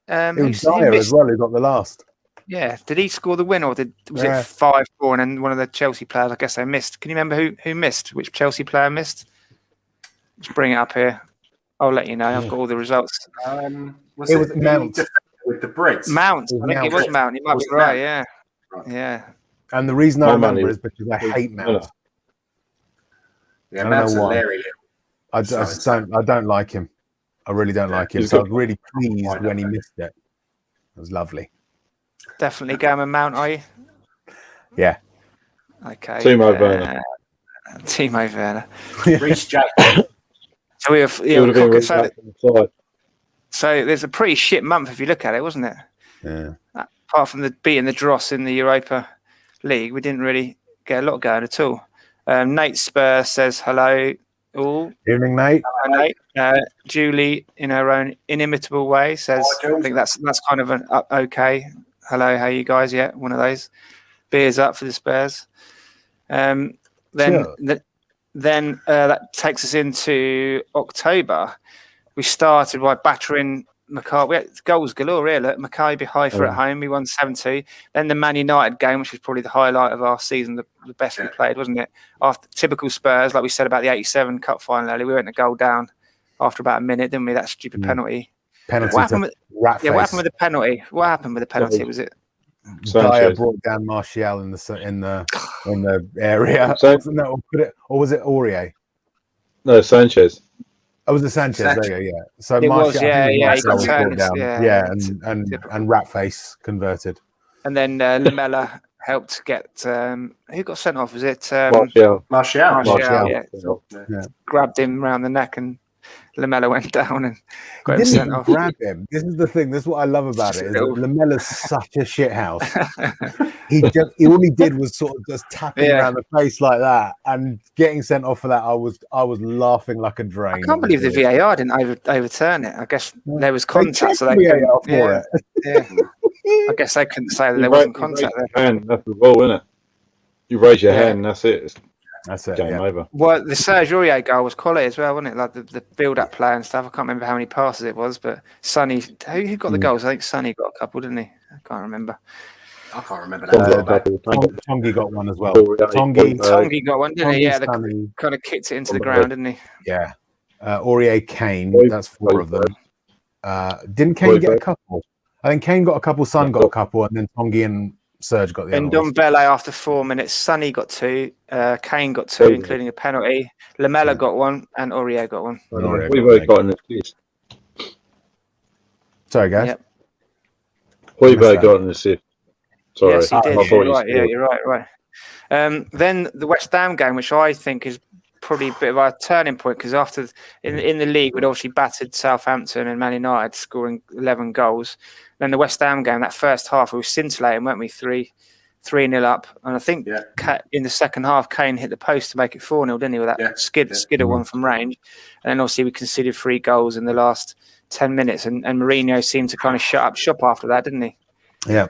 A: It
B: was Dyer as well who got the last.
A: Yeah, did he score the win, or was it 5-4? And then one of the Chelsea players, I guess they missed. Can you remember who missed? Which Chelsea player missed? Let's bring it up here. I'll let you know. I've got all the results.
D: Was it Mount with the Brits?
A: Mount. I think it was Mount. You might be right. Yeah, yeah.
B: And the reason I remember is because I hate Mount.
D: Yeah, Mount's hilarious.
B: I don't like him. I really don't like him. So I was really pleased when he missed it. It was lovely.
A: Definitely going with Mount, are you?
B: Yeah.
A: Okay.
C: Timo Werner.
A: Timo Werner.
D: Reece James.
A: So we have. So there's a pretty shit month if you look at it, wasn't it?
B: Yeah.
A: Apart from beating the Dross in the Europa League, we didn't really get a lot going at all. Nate Spur says hello. All
B: evening, Nate.
A: Nate. Julie, in her own inimitable way, says, "I think that's kind of an okay. Hello, how you guys? Yeah, one of those beers up for the Spurs." Then that takes us into October. We started by battering Maccabi. We had goals galore, really. Maccabi Haifa at home. We won 7-2. Then the Man United game, which was probably the highlight of our season, the best we played, wasn't it? After typical Spurs, like we said about the 87 Cup final earlier, we went a goal down after about a minute, didn't we? That stupid penalty.
B: What
A: happened with the penalty? What happened with the penalty? Was it
B: Dyer brought down Martial in the area? Or was it Aurier?
C: No, Sanchez.
B: Oh, was it Sanchez? There you go, yeah. So
A: it
B: Martial,
A: was, he got turned
B: down. And Ratface converted.
A: And then Lamella helped get who got sent off? Was it
D: Martial?
A: Yeah. Grabbed him around the neck and Lamella went down and got him sent off.
B: Grab him. This is the thing. This is what I love about it. Is that Lamella's such a shithouse. All he did was sort of just tapping around the face like that and getting sent off for that. I was laughing like a drain.
A: I can't believe the VAR didn't overturn it. I guess there was contact, so they
B: VAR for it.
A: Yeah. I guess they couldn't say that there wasn't contact there.
C: Hand, that's the ball, isn't it? You raise your hand, that's it.
B: That's it.
C: Game over.
A: Well, the Serge Aurier goal was quality as well, wasn't it? Like the build-up play and stuff. I can't remember how many passes it was, but Sonny, who got the goals? I think Sonny got a couple, didn't he? I can't remember.
D: I can't remember that.
B: Tongi got one as well.
A: Tongi got one, didn't he? Yeah, they kind of kicked it into the ground, didn't he?
B: Yeah. Aurier, Kane, that's 4 of them. Didn't Kane get a couple? I think Kane got a couple, Son got a couple, and then Tongi and Serge got the other ones.
A: Bale after 4 minutes. Sonny got 2. Kane got 2, including a penalty. Lamella got 1, and Aurier got 1.
C: We've both got an assist.
B: Sorry, guys.
A: Yep.
C: We've both got an assist. Sorry.
A: Yes, he did. You're right. Then the West Ham game, which I think is probably a bit of a turning point, because after in the league, we'd obviously battered Southampton and Man United, scoring 11 goals. Then the West Ham game, that first half, we were scintillating, weren't we? 3-0 up. And I think in the second half, Kane hit the post to make it 4-0, didn't he? With that skidder one from range. And then obviously we conceded 3 goals in the last 10 minutes. And Mourinho seemed to kind of shut up shop after that, didn't he?
B: Yeah.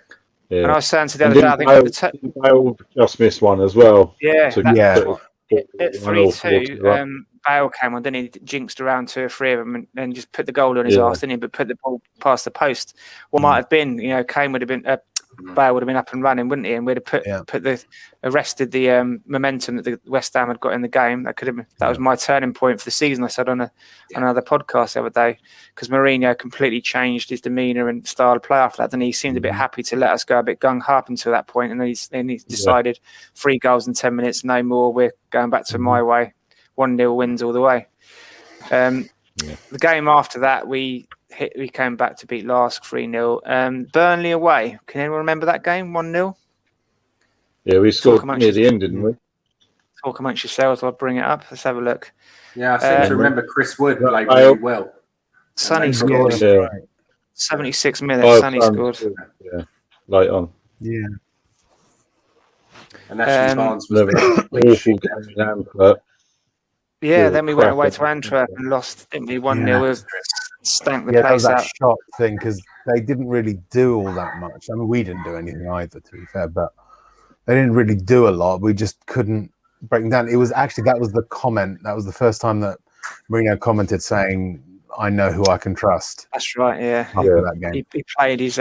A: And I was saying to the other day, I think
C: Bale just missed one as well.
A: Yeah. At 3-2, Bale came on, then he jinxed around 2 or 3 of them and just put the goal on his arse, didn't he? But put the ball past the post. What might have been, Kane would have been, Bale would have been up and running, wouldn't he? And we'd have arrested the momentum that the West Ham had got in the game. That was my turning point for the season. I said on another podcast the other day, because Mourinho completely changed his demeanour and style of play after that. Then he seemed a bit happy to let us go a bit gung ho up until that point, and then he decided 3 goals in 10 minutes, no more. We're going back to my way. 1-0 wins all the way. The game after that, we came back to beat Lask 3-0. Burnley away. Can anyone remember that game? 1-0.
C: Yeah, we scored near the end, didn't we?
A: Talk amongst yourselves. I'll bring it up. Let's have a look.
D: Yeah, I seem to remember Chris Wood played really well.
A: Sonny scored.
B: Yeah.
A: 76 minutes. Sonny scored.
C: Yeah, late on.
B: Yeah.
D: And Ashley Barnes was
C: awful game in Antwerp.
A: Yeah, then we went away to Antwerp and lost, didn't we? 1-0. Stank the place
B: that
A: out.
B: was that shock thing because they didn't really do all that much. I mean, we didn't do anything either, to be fair, but they didn't really do a lot. We just couldn't break them down. It was actually, that was the comment. That was the first time that Mourinho commented saying, I know who I can trust.
A: That's right, yeah.
B: After that game.
A: He played his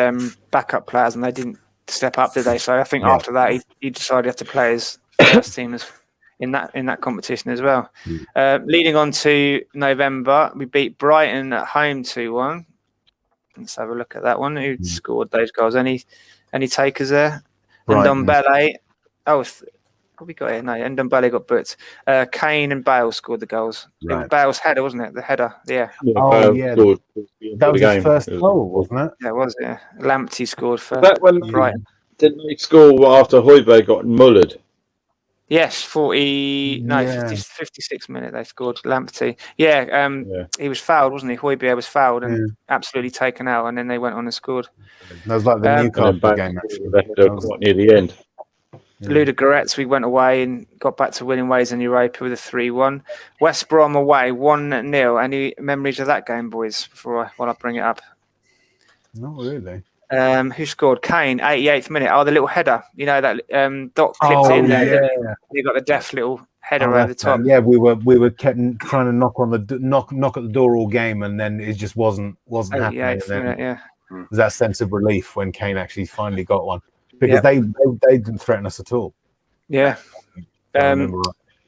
A: backup players and they didn't step up, did they? So I think after that, he decided to play his first team in that competition as well. Leading on to November, we beat Brighton at home 2-1. Let's have a look at that one. Who scored those goals? Any takers there? Ndombele. What we got here? No, Ndombele got booked. Kane and Bale scored the goals. Right. It was Bale's header, wasn't it? The header, yeah.
B: That was his first goal, wasn't it?
A: Yeah, it was, yeah. Lamptey scored for
C: Brighton. Didn't they score after Højbjerg got mullered?
A: Yes, 56 minutes they scored. Lamptey. He was fouled, wasn't he? Højbjerg was fouled and absolutely taken out, and then they went on and scored.
B: That was like the Newcastle game, actually.
C: Near the end.
A: Ludogorets, we went away and got back to winning ways in Europa with a 3-1. West Brom away, 1-0. Any memories of that game, boys, while I bring it up?
B: Not really.
A: Who scored? Kane, 88th minute. Oh, the little header. You know, that Dot clipped in there. Yeah. You got the deft little header over the top.
B: Yeah, we were kept trying to knock on the knock at the door all game, and then it just wasn't happening.
A: Minute,
B: There's that sense of relief when Kane actually finally got one. Because they didn't threaten us at all.
A: Yeah. The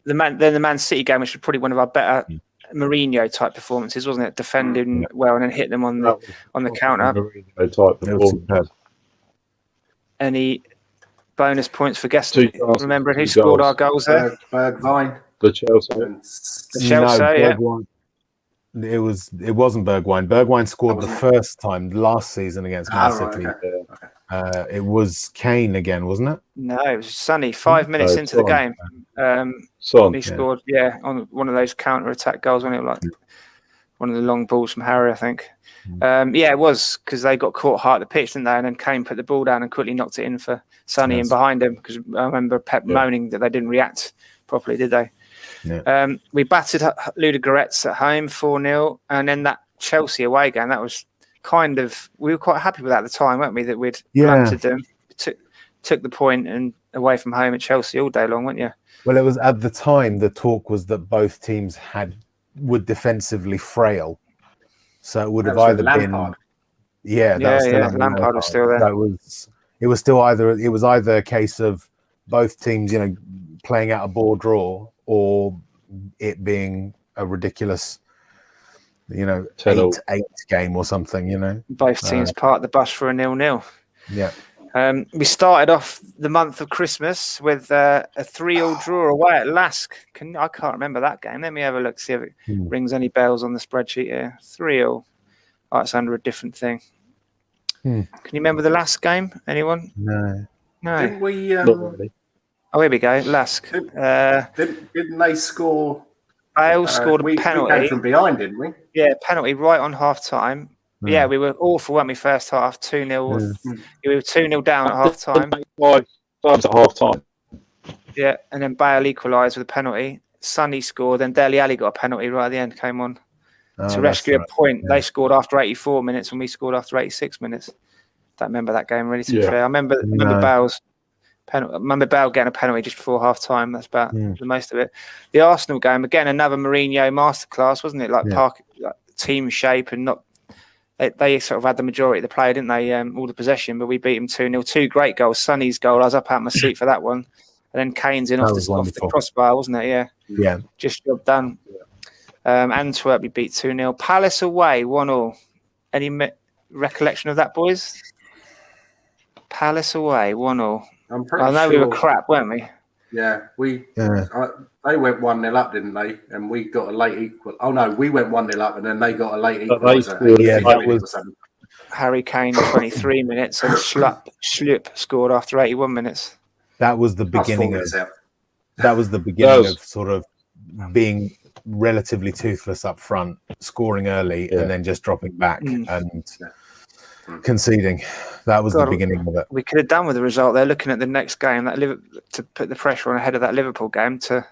A: Man City game, which was probably one of our better Mourinho type performances, wasn't it? Defending well and then hit them on the counter.
C: Mourinho type performance.
A: Any bonus points for guests? Remember who scored our goals there?
D: Bergwijn.
C: The Chelsea.
B: It wasn't Bergwijn. Bergwijn scored the first time last season against Man City. It was Kane again, wasn't it?
A: No, it was Sonny. 5 minutes into the game, he scored. On one of those counter-attack goals, wasn't it? Like one of the long balls from Harry, I think. It was because they got caught hard at the pitch, didn't they? And then Kane put the ball down and quickly knocked it in for Sonny and behind him. Because I remember Pep moaning that they didn't react properly, did they? Yeah. We battered Ludogorets at home 4-0, and then that Chelsea away game, that was we were quite happy with that at the time, weren't we? That we'd planted them, took the point and away from home at Chelsea all day long, weren't you?
B: Well, it was at the time the talk was that both teams would defensively frail, so it would have either been Lampard was still there. It was either a case of both teams, playing out a ball draw, or it being a ridiculous 8-8 game or something,
A: Both teams part the bus for a 0-0.
B: Yeah.
A: We started off the month of Christmas with a 3-3 draw away at Lask. I can't remember that game. Let me have a look, see if it rings any bells on the spreadsheet here. 3-3. Oh, it's under a different thing. Can you remember the last game? Anyone?
B: No.
D: Didn't we?
C: Not really.
A: Oh, here we go. Lask.
D: Didn't they score?
A: Bale scored a penalty.
D: We came from behind, didn't we?
A: Yeah, penalty right on half time. Yeah, we were awful, weren't we? First half, 2-0. We were 2-0 down at half time.
C: 5 times at half time.
A: Yeah, and then Bale equalised with a penalty. Sonny scored, then Dele Alli got a penalty right at the end, came on to rescue a point. They scored after 84 minutes and we scored after 86 minutes. Don't remember that game really, to be fair. I remember Bale's penalty. I remember Bale getting a penalty just before half time. That's about the most of it. The Arsenal game, again, another Mourinho masterclass, wasn't it? Like team shape and not. They sort of had the majority of the play, didn't they? All the possession, but we beat them 2-0. 2 great goals. Sonny's goal, I was up out of my seat for that one. And then Kane's in off the crossbar, wasn't it? Yeah. Just job done. Antwerp, we beat 2-0. Palace away, 1-1. Any recollection of that, boys? Palace away, 1-1.
D: I'm pretty sure.
A: We were crap, weren't we?
D: Yeah, they went 1-0 up, didn't they? And we got a late equal. Oh no, we went 1-0 up, and then they got a late equaliser.
A: That was Harry Kane 23 minutes, and Schlupp scored after 81 minutes.
B: That was the beginning of sort of being relatively toothless up front, scoring early, and then just dropping back and conceding. That was the beginning of it.
A: We could have done with the result. They're looking at the next game to put the pressure on ahead of that Liverpool game to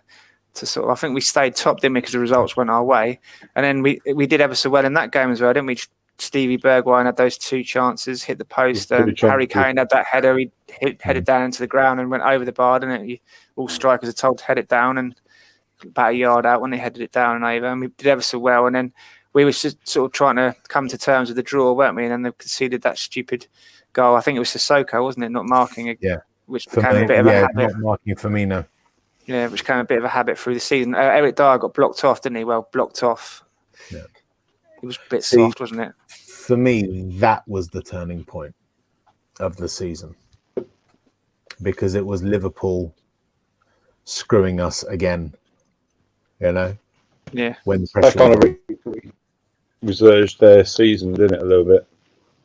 A: sort of. I think we stayed top, didn't we? Because the results went our way, and then we did ever so well in that game as well, didn't we? Stevie Bergwijn had those 2 chances, hit the post, and Harry Kane had that header. He headed down into the ground and went over the bar, didn't it? All strikers are told to head it down, and about a yard out when they headed it down and over, and we did ever so well. And then we were just sort of trying to come to terms with the draw, weren't we? And then they conceded that stupid goal. I think it was Sissoko, wasn't it? Not marking, which became a bit of a habit.
B: Not marking Firmino.
A: Yeah, which became a bit of a habit through the season. Eric Dyer got blocked off, didn't he? Well, blocked off. Yeah. It was a bit soft, wasn't it?
B: For me, that was the turning point of the season, because it was Liverpool screwing us again. You know, when the pressure
C: that kind of resurged their season, didn't it, a little bit?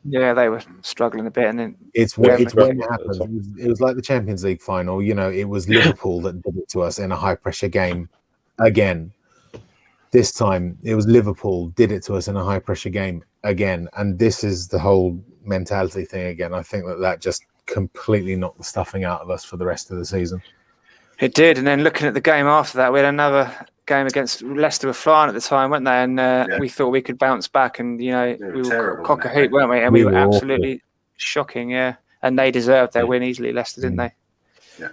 A: Yeah, they were struggling a bit, and then
B: it's when it happened. It was like the Champions League final. You know, it was Liverpool that did it to us in a high pressure game again. This time, it was Liverpool did it to us in a high pressure game again, and this is the whole mentality thing again. I think that just completely knocked the stuffing out of us for the rest of the season.
A: It did, and then looking at the game after that, we had another game against Leicester were flying at the time, weren't they? And we thought we could bounce back, and we were cock a hoop, weren't we? And we were absolutely shocking, and they deserved their win easily, Leicester, didn't they? Yeah.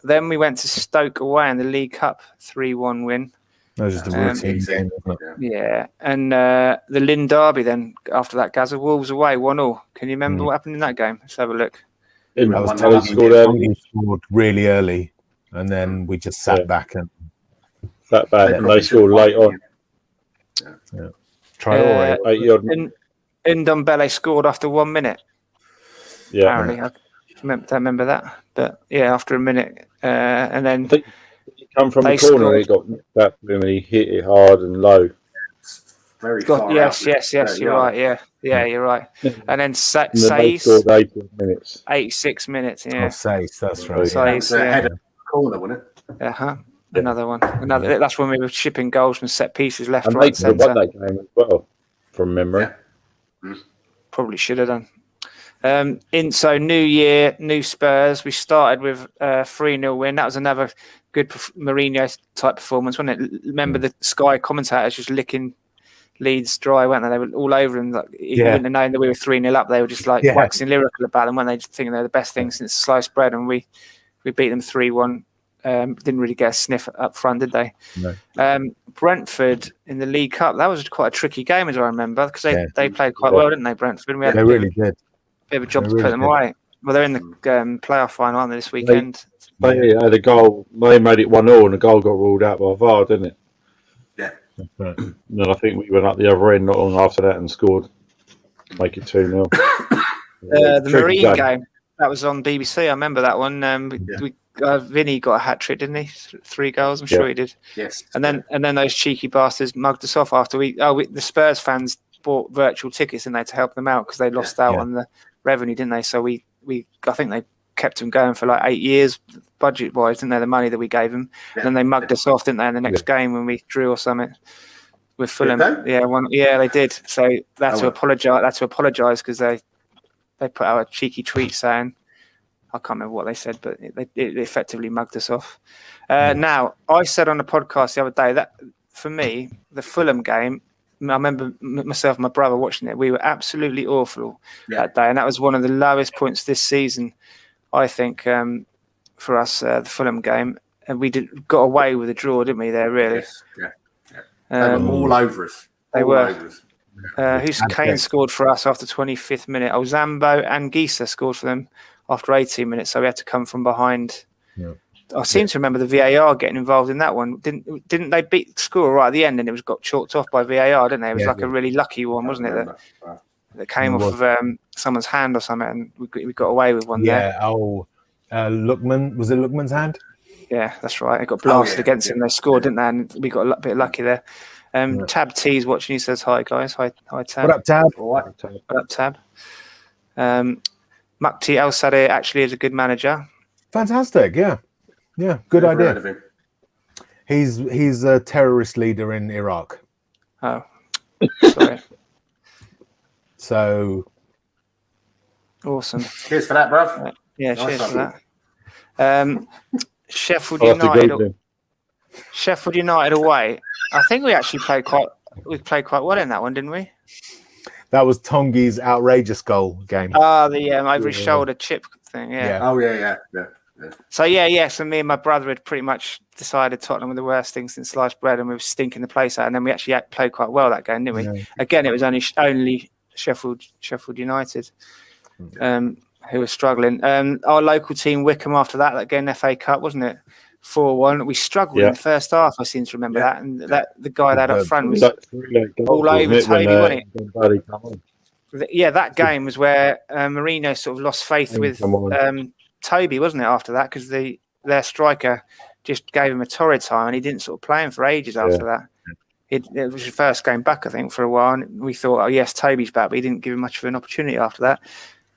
A: Then we went to Stoke away in the League Cup, 3-1 win.
B: That was just a routine game, wasn't it?
A: Yeah, and the Lynn Derby then after that, Gaza, Wolves away, 1-1. Can you remember what happened in that game? Let's have a look.
B: Scored really early, and then we just sat back and
C: they scored late on.
A: Traore. Ndombele scored after 1 minute.
C: Yeah,
A: apparently I don't remember that, but after a minute, and then.
C: He come from the corner and he got that and he hit it hard and low.
D: Very far
A: yes, you're right. Yeah, you're right. And then Saïs, 86 minutes. Yeah,
B: Saïs, that's right.
A: Saïs,
D: head of the corner, wasn't it?
A: Another one. That's when we were shipping goals from set pieces left,
C: and
A: right, centre.
C: Won that game as well, from memory.
D: Yeah.
A: Probably should have done. So new year, new Spurs. We started with 3-0 win. That was another good Mourinho type performance, wasn't it? Remember the Sky commentators just licking Leeds dry, weren't they? They were all over him. Like, you wouldn't have known that we were 3-0 up. They were just like waxing lyrical about them, weren't they? Just thinking they're the best thing since sliced bread, and we beat them 3-1. Didn't really get a sniff up front, did they? No. Brentford in the League Cup, that was quite a tricky game, as I remember, because they played quite well, didn't they, Brentford?
B: They really did.
A: Bit of a job to put them away. Well, they're in the playoff final, aren't they, this weekend?
C: They had a goal. They made it 1-0, and the goal got ruled out by VAR, didn't it?
D: Yeah.
B: Right.
C: And then I think we went up the other end not long after that and scored, make it 2-0.
A: The Marine game, that was on BBC. I remember that one. Vinny got a hat trick, didn't he? 3 goals, I'm sure he did.
D: Yes.
A: And then those cheeky bastards mugged us off after the Spurs fans bought virtual tickets in there to help them out because they lost out on the revenue, didn't they? So I think they kept them going for like 8 years, budget wise, didn't they? The money that we gave them, and then they mugged us off, didn't they? In the next game when we drew or something with Fulham, they did. So that's to apologise because they put out a cheeky tweet saying, I can't remember what they said, but it effectively mugged us off. Now, I said on the podcast the other day that for me, the Fulham game, I remember myself and my brother watching it. We were absolutely awful that day, and that was one of the lowest points this season, I think, for us, the Fulham game. And we got away with a draw, didn't we? There, really.
D: Yes. They were all over us.
A: They were. Who's Kane scored for us after 25th minute? Zambo and Gisa scored for them after 18 minutes, so we had to come from behind. Yeah. I seem to remember the VAR getting involved in that one. Didn't they beat the score right at the end, and it got chalked off by VAR, didn't they? It was a really lucky one, wasn't it? That came off of someone's hand or something, and we got away with one there.
B: Lookman, was it Lookman's hand?
A: Yeah, that's right. It got blasted against him. They scored, didn't they? And we got a bit lucky there. Tab T's watching. He says hi, guys. Hi, Tab.
B: What up, Tab?
A: What up, Tab? Mukti El Sadeh actually is a good manager.
B: Fantastic. Yeah. Good
D: Never heard
B: idea.
D: of him.
B: He's a terrorist leader in Iraq.
A: Oh, sorry.
B: So
A: Awesome.
D: Cheers for that, bruv.
A: Yeah,
D: Nice
A: cheers
D: one.
A: for that. Sheffield
C: I'll have to
A: United.
C: Google him.
A: Sheffield United away. I think we actually played quite well in that one, didn't we?
B: that was Tongi's outrageous goal game.
A: The over his shoulder chip thing.
B: Yeah.
D: Oh yeah.
A: So so me and my brother had pretty much decided Tottenham were the worst thing since sliced bread, and we were stinking the place out. And then we actually played quite well that game, didn't we?
B: Yeah.
A: Again, it was only Sheffield United who were struggling. Our local team, Wickham, after that game, FA Cup, wasn't it? 4-1. We struggled in the first half. I seem to remember that, and that the guy that up front was all over Toby, wasn't it? Yeah, that game was where Mourinho sort of lost faith with Toby, wasn't it? After that, because their striker just gave him a torrid time, and he didn't sort of play him for ages after that. It was his first game back, I think, for a while, and we thought, oh yes, Toby's back, but he didn't give him much of an opportunity after that.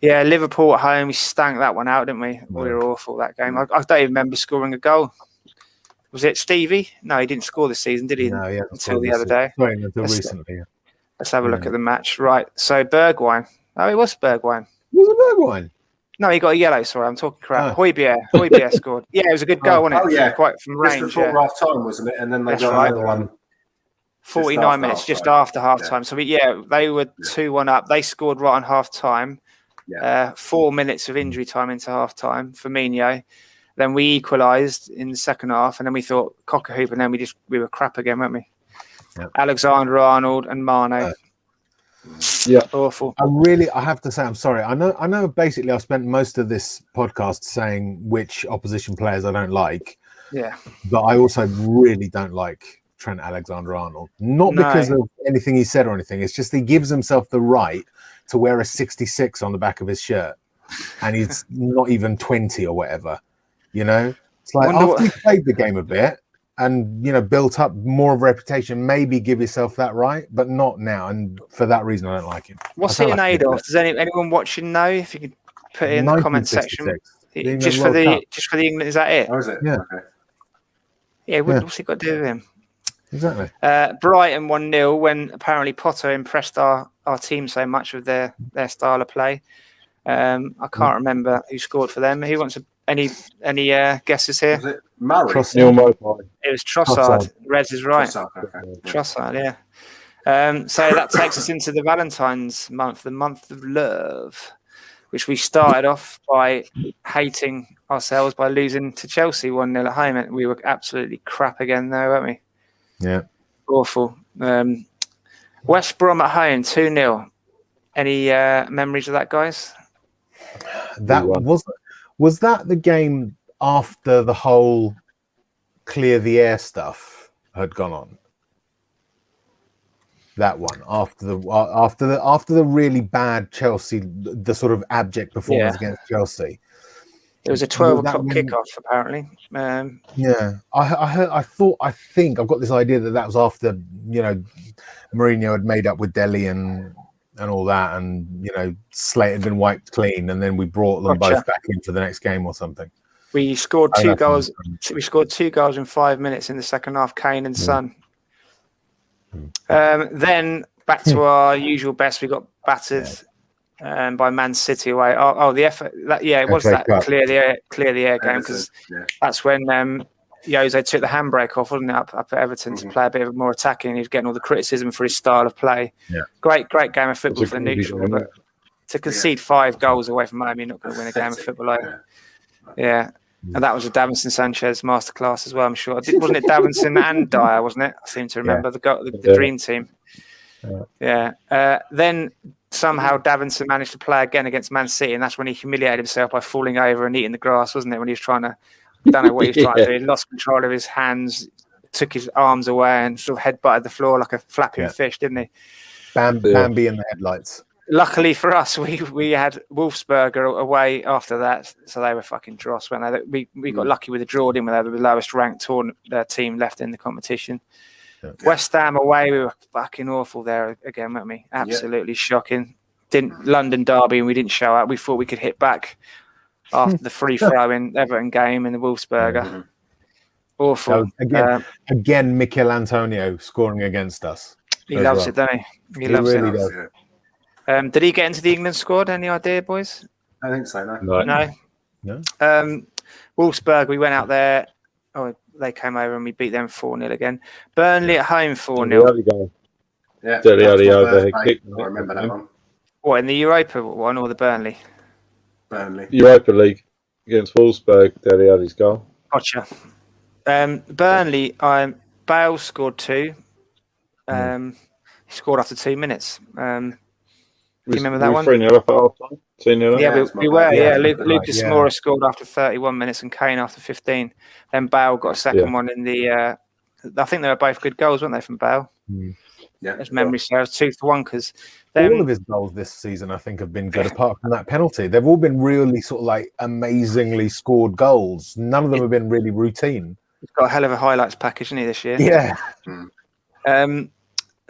A: Yeah, Liverpool at home, we stank that one out, didn't we? We were awful that game. I don't even remember scoring a goal. Was it Stevie? No, he didn't score this season, did he?
B: No, yeah,
A: until the other day.
B: Sorry, until recently.
A: Let's have a look at the match. Right, so Bergwijn. Oh, it was Bergwijn.
B: Was it Bergwijn?
A: No, he got a yellow. Sorry, I'm talking crap. Højbjerg scored. Yeah, it was a good goal, wasn't it?
D: Oh, yeah.
A: Quite from range.
D: Just before half time, wasn't it? And then they got another one.
A: 49 minutes just after half time. So, they were 2-1 up. They scored right on half time. 4 minutes of injury time into half time. Firmino. Then we equalised in the second half, and then we thought cock a hoop, and then we were crap again, weren't we?
B: Yep.
A: Alexander-Arnold and Mane. Awful.
B: I have to say, I'm sorry. I know. Basically, I've spent most of this podcast saying which opposition players I don't like.
A: Yeah.
B: But I also really don't like Trent Alexander-Arnold. Not because of anything he said or anything. It's just he gives himself the right to wear a 66 on the back of his shirt, and he's not even 20 or whatever. You know, it's like after you played the game a bit and built up more of a reputation, maybe give yourself that right, but not now. And for that reason, I don't like him.
A: What's it in aid of? Does anyone watching know? If you could put it in the comment section, just for the England, is that it?
D: Oh, is it?
B: Yeah.
D: Okay.
A: Yeah. What's it got to do with him?
B: Exactly.
A: Brighton 1-0 when apparently Potter impressed our team so much with their style of play. I can't remember who scored for them. Who wants any guesses here?
D: Was it Murray?
A: It was Trossard. Rez is right. Trossard, yeah. So that takes us into the Valentine's month, the month of love, which we started off by hating ourselves by losing to Chelsea 1-0 at home. And we were absolutely crap again there, weren't we?
B: Yeah.
A: Awful. West Brom at home, 2-0. Any memories of that, guys?
B: That was that the game after the whole clear the air stuff had gone on? That one after the really bad Chelsea, the sort of abject performance against Chelsea.
A: It was a 12 o'clock kickoff, apparently.
B: I think I've got this idea that was after Mourinho had made up with Dele and all that, and Slate had been wiped clean, and then we brought them both back in for the next game or something.
A: We scored 2 goals. We scored 2 goals in 5 minutes in the second half. Kane and Son. Then back to our usual best. We got battered by Man City away. The effort. It was that clear the air game, because that's when Jose took the handbrake off, wasn't it? Up at Everton to play a bit more attacking. He was getting all the criticism for his style of play. Yeah. Great game of football for the neutral, but to concede 5 goals away from home, you're not going to win a game of football. Yeah. And that was a Davinson Sanchez masterclass as well, I'm sure. Wasn't it Davinson and Dyer, wasn't it? I seem to remember the dream team. Then somehow Davinson managed to play again against Man City, and that's when he humiliated himself by falling over and eating the grass, wasn't it? When he was trying to, I don't know what he was trying to do. He lost control of his hands, took his arms away, and sort of headbutted the floor like a flapping fish, didn't he?
B: Bambi in the headlights.
A: Luckily for us, we had Wolfsberger away after that, so they were fucking dross, weren't they? We got lucky with the draw, didn't we? They were the lowest ranked team left in the competition. Yeah. West Ham away, we were fucking awful there again, weren't we? Absolutely shocking. London derby, and we didn't show up. We thought we could hit back after the free throw in Everton game in the Wolfsburger. Awful.
B: Again, Mikel Antonio scoring against us.
A: He loves it, doesn't he? He loves
B: really
A: it.
B: does.
D: Yeah.
A: Did he get into the England squad? Any idea, boys?
D: I think so. No.
A: No. Wolfsburg, we went out there. Oh, they came over and we beat them 4-0 again. Burnley at home 4-0.
D: Yeah,
C: overhead kick.
D: I remember that one.
A: What, in the Europa one or the Burnley?
D: Burnley.
C: Europa League against Wolfsburg. Dele Alli's goal.
A: Gotcha. Burnley, Bale scored 2. He scored after 2 minutes. Do you remember that one?
C: 3-0 up at half time. 2-0.
A: Yeah, we were.
B: Yeah,
A: Lucas Moura scored after 31 minutes and Kane after 15. Then Bale got a second one in the. I think they were both good goals, weren't they, from Bale?
D: Yeah,
A: as memory serves, 2-1. Because
B: all of his goals this season, I think, have been good. Apart from that penalty, they've all been really sort of like amazingly scored goals. None of them have been really routine.
A: He's got a hell of a highlights package, isn't he, this year?
B: Yeah.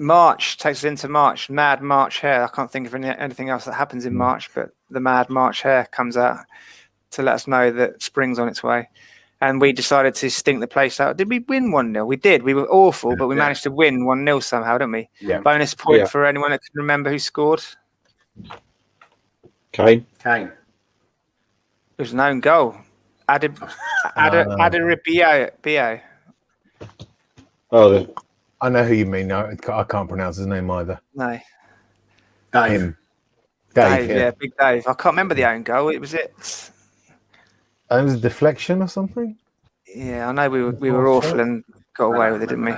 A: March takes us into March. Mad March Hare. I can't think of anything else that happens in March, but the Mad March Hare comes out to let us know that spring's on its way. And we decided to stink the place out. Did we win 1-0? We did. We were awful, but we managed to win 1-0 somehow, didn't we?
B: Yeah.
A: Bonus point for anyone that can remember who scored.
C: Kane.
A: It was an own goal. Adarabioyo.
C: Oh,
B: I know who you mean. No, I can't pronounce his name either.
A: No.
D: Dave.
A: Dave, yeah, Big Dave. I can't remember the own goal. It was it.
B: It was a deflection or something?
A: Yeah, I know we were awful and got away with it, didn't we?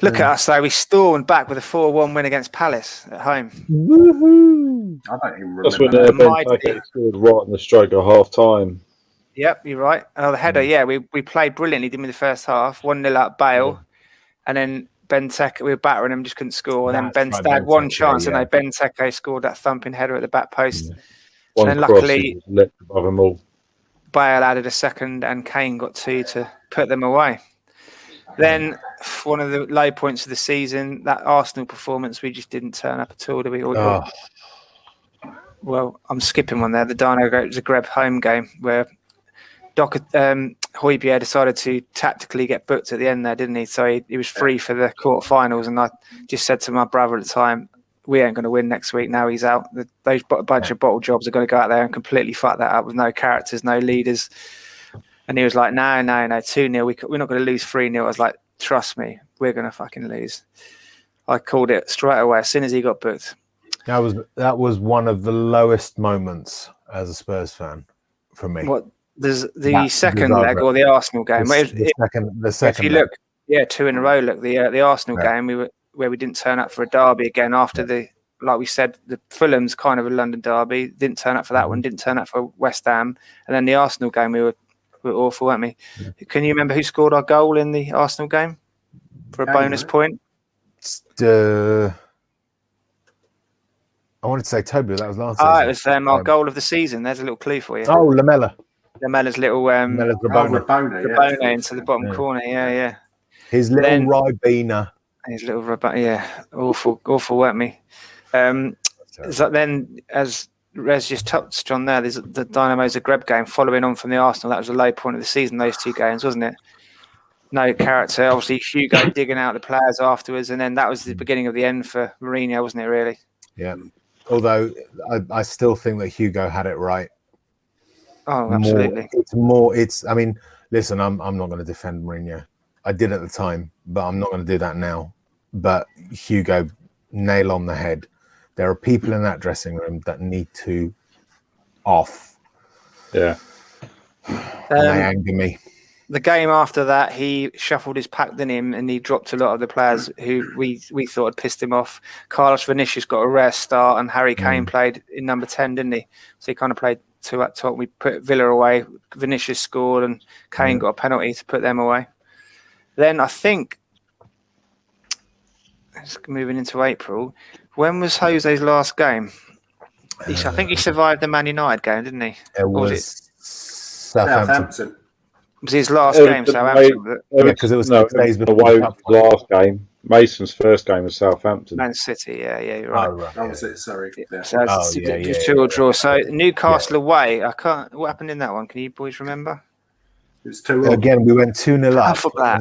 A: Look at us, though. We stormed back with a 4-1 win against Palace at home.
B: Woohoo!
D: I don't even remember.
C: that's when Ben scored right on the stroke of half time.
A: Yep, you're right. Oh, the header, we played brilliantly, didn't we, the first half? 1-0 up Bale. And then Benteke, we were battering him, just couldn't score. And then Ben had one chance, and Benteke scored that thumping header at the back post.
C: One
A: and then
C: cross
A: luckily,
C: leapt above them all.
A: Bale added a second, and Kane got 2 to put them away. Then one of the low points of the season, that Arsenal performance, we just didn't turn up at all, did we? Well, I'm skipping one there. The Dino Zagreb home game where Højbjerg decided to tactically get booked at the end there, didn't he? So he was free for the quarterfinals, and I just said to my brother at the time, we ain't going to win next week. Now he's out. Those bunch of bottle jobs are going to go out there and completely fuck that up with no characters, no leaders. And he was like, no, 2-0. We're not going to lose 3-0. I was like, trust me, we're going to fucking lose. I called it straight away as soon as he got booked.
B: That was one of the lowest moments as a Spurs fan for me.
A: What? There's the second leg or the Arsenal game.
B: The second.
A: If you look, 2 in a row. Look, the Arsenal game where we didn't turn up for a derby again after like we said, the Fulham's kind of a London derby. Didn't turn up for that one. Didn't turn up for West Ham, and then the Arsenal game we were awful, weren't we? Can you remember who scored our goal in the Arsenal game for a bonus point?
B: I wanted to say Toby. That was last season.
A: It was our goal of the season. There's a little clue for you.
B: Oh, Lamella.
A: Lamella's little
D: Rabona
A: into the bottom corner. Yeah.
B: His little Ribena.
A: His little Rabona. Yeah, awful, weren't we? So then, as Rez just touched on there, there's the Dynamo Zagreb game following on from the Arsenal. That was a low point of the season. Those 2 games, wasn't it? No character. Obviously, Hugo digging out the players afterwards, and then that was the beginning of the end for Mourinho, wasn't it? Really?
B: Yeah. Although I still think that Hugo had it right.
A: Oh, absolutely.
B: I mean, listen, I'm not going to defend Mourinho. I did at the time, but I'm not going to do that now. But Hugo, nail on the head. There are people in that dressing room that need to off.
C: Yeah.
B: They anger me.
A: The game after that, he shuffled his pack, didn't he? And he dropped a lot of the players who we thought had pissed him off. Carlos Vinicius got a rare start, and Harry Kane played in number 10, didn't he? So he kind of played 2 at top. We put Villa away. Vinicius scored, and Kane got a penalty to put them away. Then I think, moving into April, when was Jose's last game? I think he survived the Man United game, didn't he?
B: It was Southampton.
A: It was his last game, Southampton.
B: Because it was 6 days before
C: away last game. Mason's first game was Southampton.
A: Man City, yeah, you're right.
B: Oh, right.
D: That was it. Sorry. Yeah.
A: So it's just 2-2 draw. So Newcastle away. I can't. What happened in that one? Can you boys remember?
D: It was 2-1.
B: Again, we went 2-0 up.
A: Half of that.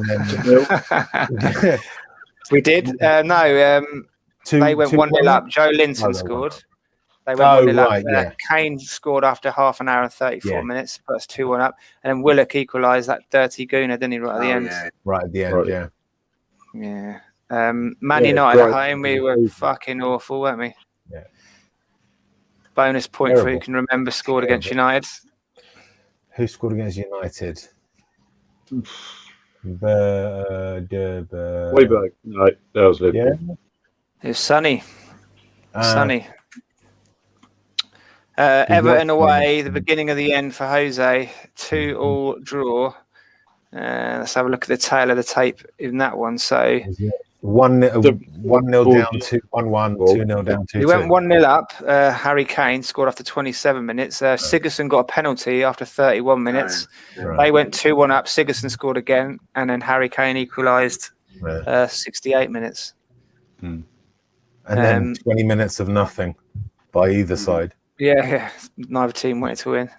A: We did. No. They went 1-0 up. Joe Linton scored. They went 1-0 up.
B: Yeah.
A: Kane scored after half an hour and 34 minutes. Put us 2-1 up. And then Willock equalised that dirty Gooner, didn't he? Right at the end.
D: Yeah.
B: Right at the end.
C: Right.
B: Yeah.
A: Man United at home, we were fucking awful, weren't we?
B: Yeah.
A: Bonus point for who can remember scored against United.
B: Who scored against United?
C: Hoiberg. No, that was Liverpool.
B: Yeah.
A: It was Sonny. Everton away, the beginning of the end for Jose. 2-2 draw. Let's have a look at the tail of the tape in that one. So
B: 1-0 down, 2-1, 2-0 down, 2-2.
A: We went 1-0 up. Harry Kane scored after 27 minutes. Sigurdsson got a penalty after 31 minutes.
B: Right.
A: They went 2-1 up. Sigurdsson scored again, and then Harry Kane equalised 68 minutes.
B: And then 20 minutes of nothing by either side.
A: Yeah, neither team wanted to win.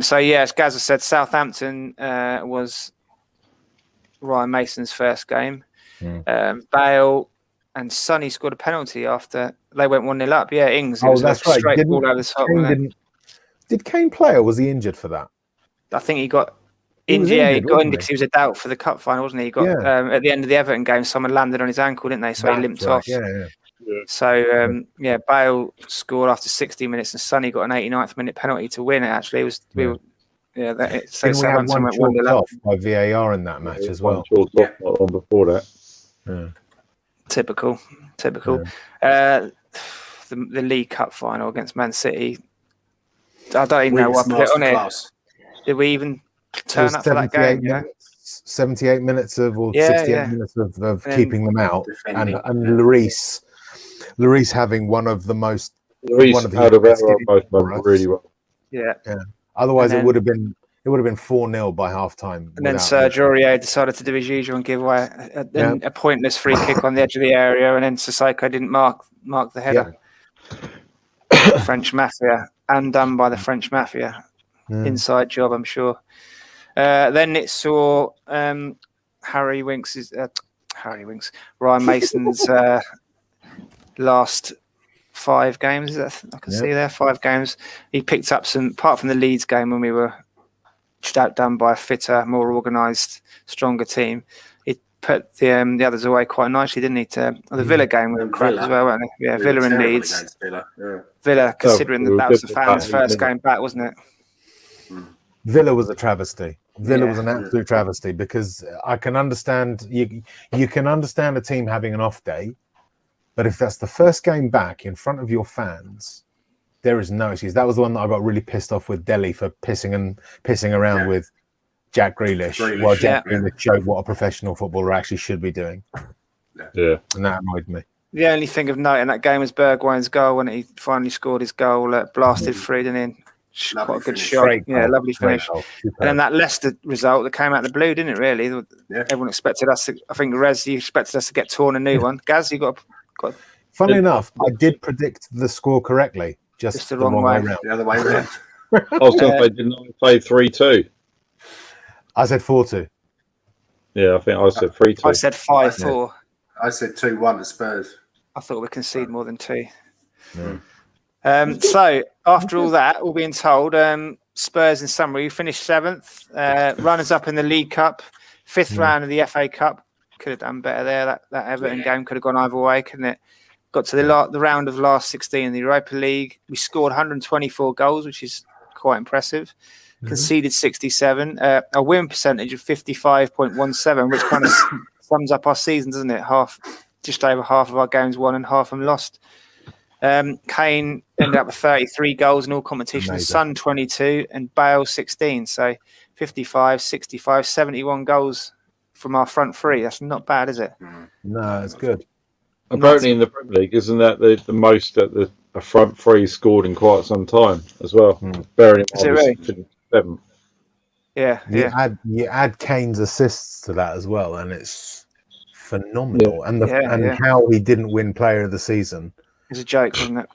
A: So, as Gazza said, Southampton was Ryan Mason's first game. Bale and Sonny scored a penalty after they went 1-0 up. Yeah, Ings.
B: That's right.
A: Straight ball over the top.
B: Did Kane play or was he injured for that?
A: I think he got injured. Yeah, he got injured because he was a doubt for the cup final, wasn't he? He got at the end of the Everton game, someone landed on his ankle, didn't they? So he limped off.
B: Yeah.
A: So Bale scored after 60 minutes, and Sonny got an 89th minute penalty to win it. Actually, it was
B: we had
A: Southampton
B: one
A: went 1-0
B: off by VAR in that match as well.
C: One before that.
B: Yeah.
A: Typical. The League Cup final against Man City. I don't even know what I put on it. Did we even turn up for that game?
B: 78 minutes of 68 minutes of keeping them out, and Lloris having one of the most.
C: Lloris out of both really well.
A: Yeah.
B: Otherwise, it would have been 4-0 by half time.
A: And then Serge Aurier decided to do his usual and give away a pointless free kick on the edge of the area, and then Sissoko didn't mark the header. The French Mafia, undone by the French Mafia. Inside job, I'm sure. Then it saw Ryan Mason's last 5 games. I can see there 5 games. He picked up some, apart from the Leeds game when we were just outdone by a fitter, more organised, stronger team. He put the others away quite nicely, didn't he? The Villa game was crap as well, weren't they? Yeah, Villa and Leeds. Villa, considering that was the fans' first game back, wasn't it?
B: Villa was a travesty. Villa was an absolute travesty, because I can understand you can understand a team having an off day, but if that's the first game back in front of your fans, there is no excuse. That was the one that I got really pissed off with Delhi for pissing around with Jack Grealish while Jack Grealish showed what a professional footballer actually should be doing.
C: Yeah,
B: and that annoyed me.
A: The only thing of note in that game was Bergwijn's goal when he finally scored his goal, blasted through and in. Quite a good shot. Lovely finish. And then that Leicester result that came out of the blue, didn't it, really? Everyone expected us to, I think, Rez, you expected us to get torn a new one. Gaz, you got.
B: Funnily enough, I did predict the score correctly, just the wrong way around.
D: The other way around.
C: I was going to say, didn't I say 3-2?
B: I said 4-2.
C: Yeah, I think I said 3-2.
A: I said 5-4.
D: I said 2-1 to Spurs.
A: I thought we'd concede more than 2. So after all that, all being told, Spurs in summary finished 7th, runners up in the League Cup, 5th round of the FA Cup. Could have done better there. That Everton game could have gone either way, couldn't it? Got to the round of last 16 in the Europa League. We scored 124 goals, which is quite impressive. Conceded 67, a win percentage of 55.17, which kind of sums up our season, doesn't it? Just over half of our games won and half of them lost. Kane ended up with 33 goals in all competitions, Son 22 and Bale 16. So 55, 65, 71 goals from our front three. That's not bad, is it?
B: No, it's good.
C: Apparently in the Premier League, isn't that the most that the front three scored in quite some time as well? Bearing in mind 7.
A: Yeah.
B: You add Kane's assists to that as well, and it's phenomenal, and how he didn't win Player of the Season
A: is a joke, wasn't it?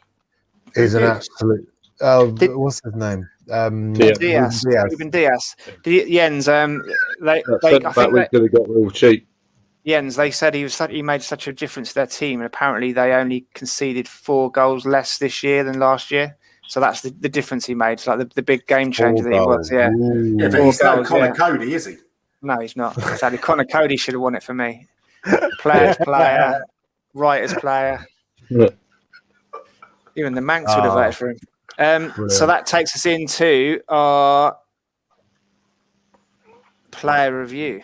B: Is an absolute. What's his name?
A: Diaz. Ruben Diaz. Jens. I think
C: we're going to get real cheap.
A: Jens. They said he made such a difference to their team, and apparently they only conceded 4 goals less this year than last year. So that's the difference he made. It's like the big game changer that he was. Yeah.
D: Yeah, but he's not Connor Cody, is he?
A: No, he's not. Sadly, Connor Cody should have won it for me. Players player, writers player.
C: Yeah.
A: Even the Manx would have voted for him. So that takes us into our player review.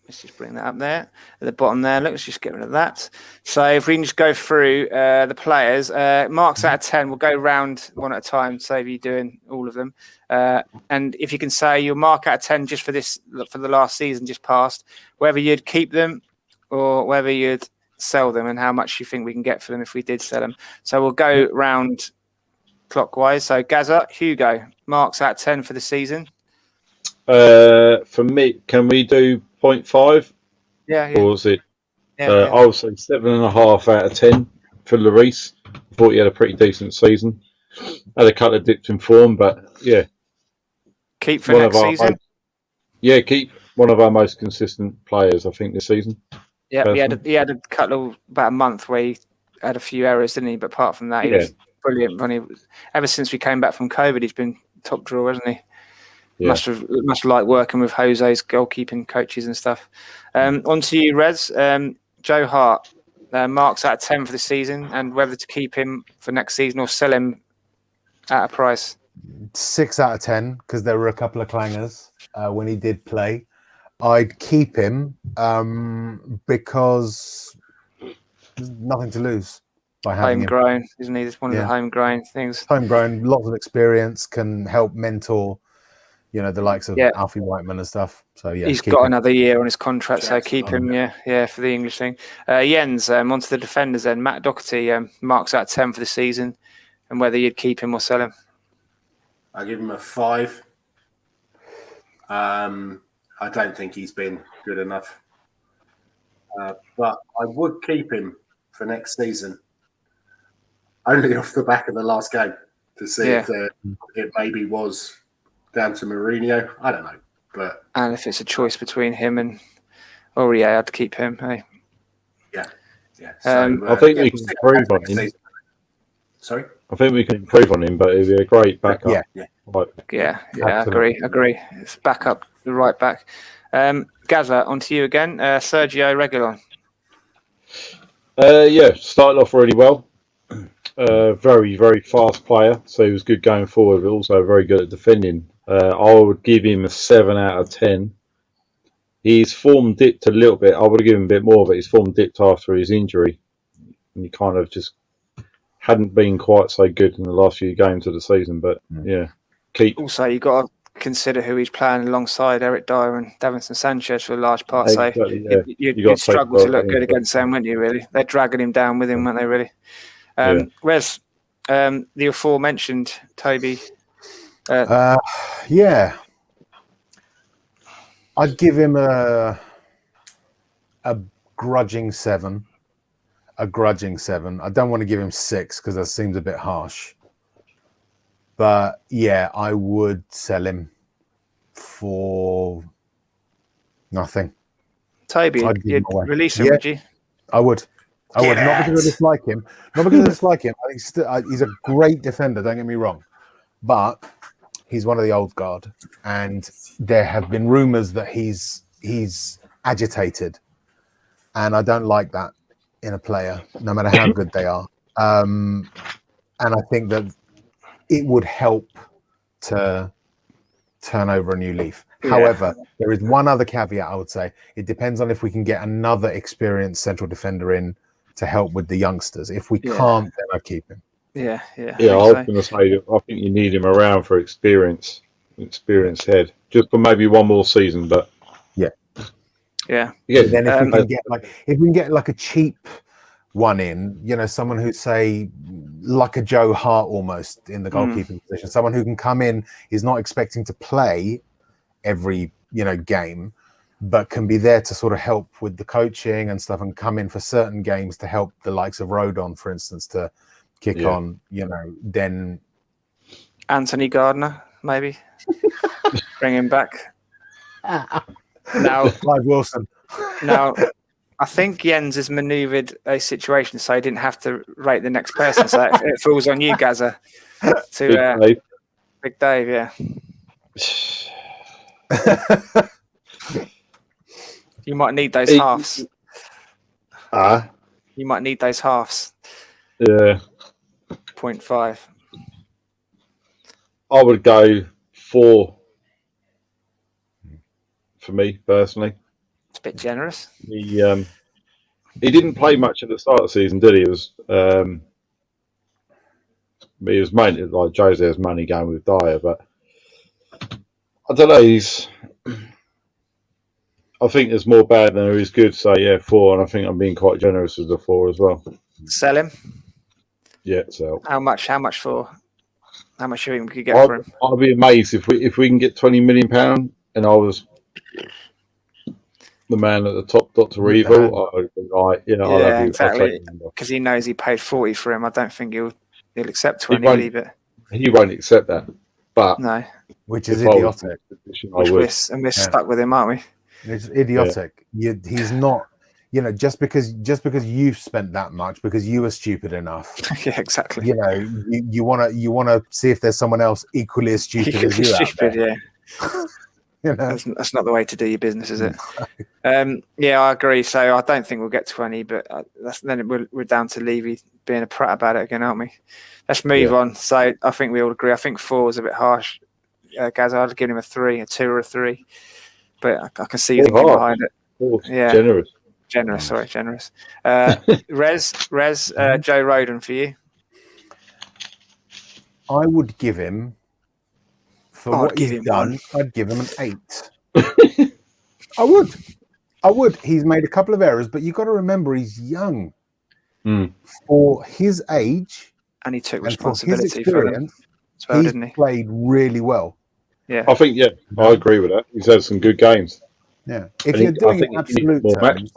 A: Let's just bring that up there at the bottom there. Let's just get rid of that. So if we can just go through the players, marks out of 10, we'll go round one at a time, save you doing all of them. And if you can say your mark out of 10 just for the last season just passed, whether you'd keep them or whether you'd sell them and how much you think we can get for them if we did sell them. So we'll go round clockwise. So Gaza, Hugo, marks out of 10 for the season.
C: For me, can we do 0.5?
A: Yeah.
C: Or was it? I would say 7.5 out of 10 for Lloris. I thought he had a pretty decent season. Had a couple of dips in form, but yeah.
A: Keep for next season?
C: Keep one of our most consistent players, I think, this season.
A: Yeah, he had a couple about a month where he had a few errors, didn't he? But apart from that, he was brilliant. Ever since we came back from COVID, he's been top drawer, hasn't he? Yeah. Must have liked working with Jose's goalkeeping coaches and stuff. On to you, Rez. Joe Hart, marks out of 10 for the season, and whether to keep him for next season or sell him at a price.
B: 6 out of 10, because there were a couple of clangers when he did play. I'd keep him because there's nothing to lose by having
A: homegrown, isn't he? It's one of the homegrown things.
B: Homegrown, lots of experience, can help mentor, the likes of Alfie Whiteman and stuff. So
A: he's got another year on his contract, so keep him. For the English thing. Jens, onto the defenders then. Matt Doherty, marks out of 10 for the season, and whether you'd keep him or sell him.
D: I give him a 5. I don't think he's been good enough, but I would keep him for next season, only off the back of the last game to see if it maybe was down to Mourinho. I don't know,
A: and if it's a choice between him and I'd keep him. Hey.
D: Yeah. So,
C: I think we can improve on him.
D: Sorry,
C: I think we can improve on him, but it'd be a great backup.
A: I agree. It's backup, the right back. Gaza, on to you again. Sergio Reguilon.
C: Started off really well. Very, very fast player, so he was good going forward, but also very good at defending. I would give him a 7 out of 10. His form dipped a little bit. I would have given him a bit more, but his form dipped after his injury. And he kind of just hadn't been quite so good in the last few games of the season. But keep.
A: Also, you've got to consider who he's playing alongside Eric Dyer and Davinson Sanchez for a large part.
C: Exactly,
A: so you'd struggle to look good against them, wouldn't you, really? They're dragging him down with him, weren't they, really? Whereas the aforementioned Toby.
B: I'd give him a grudging 7. I don't want to give him 6 because that seems a bit harsh. But I would sell him for nothing.
A: Toby, you'd release him, would you?
B: I would. Not because I dislike him. I think he's a great defender, don't get me wrong. But he's one of the old guard. And there have been rumours that he's agitated. And I don't like that in a player, no matter how good they are. And I think that it would help to turn over a new leaf. However, there is one other caveat I would say. It depends on if we can get another experienced central defender in to help with the youngsters. If we can't, then I'd keep him.
C: I was going to say, I think you need him around for experienced head, just for maybe one more season. But
A: then
B: if we can get like a cheap one in, someone who's say like a Joe Hart almost in the goalkeeping position, someone who can come in, is not expecting to play every game, but can be there to sort of help with the coaching and stuff, and come in for certain games to help the likes of Rodon, for instance, to kick on. Then
A: Anthony Gardner, maybe bring him back. Now,
B: Clive Wilson.
A: Now, I think Jens has manoeuvred a situation so he didn't have to rate the next person. So it falls on you, Gazza, to Big Dave. Yeah. You might need those halves. You might need those halves.
C: Yeah.
A: 0.5.
C: I would go 4 for me personally.
A: It's a bit generous.
C: He didn't play much at the start of the season, did he? It was mainly like Jose's money going with Dyer, but I don't know. I think there's more bad than there is good. So yeah, 4, and I think I'm being quite generous with the 4 as well.
A: Sell him.
C: Yeah, sell.
A: How much for? How much do you think we could get for him?
C: I'd be amazed if we can get £20 million, and I was the man at the top, Dr. Evil.
A: Yeah, exactly. Because he knows he paid 40 for him. I don't think he'll accept 20, will he? But
C: he won't accept that. But
A: no,
B: which is idiotic.
A: We're stuck with him, aren't we?
B: It's idiotic. Yeah. He's not. Just because you've spent that much because you were stupid enough.
A: Yeah, exactly.
B: You want to see if there's someone else equally as stupid as you.
A: Stupid, yeah. That's not the way to do your business, is it? Yeah, I agree. So I don't think we'll get 20, but then we're down to Levy being a prat about it again, aren't we? Let's move on. So I think we all agree. I think 4 is a bit harsh. Gaz, I'd give him a 3, a 2 or a 3, but I can see you thinking behind it. Yeah, generous. Rez, Joe Rodon for you.
B: I would give him. For what he's done, I'd give him an 8. I would. He's made a couple of errors, but you've got to remember he's young. For his age,
A: and he took responsibility for them as well, didn't he?
B: Played really well.
A: Yeah,
C: I think I agree with that. He's had some good games.
B: Yeah, if you're doing absolute terms,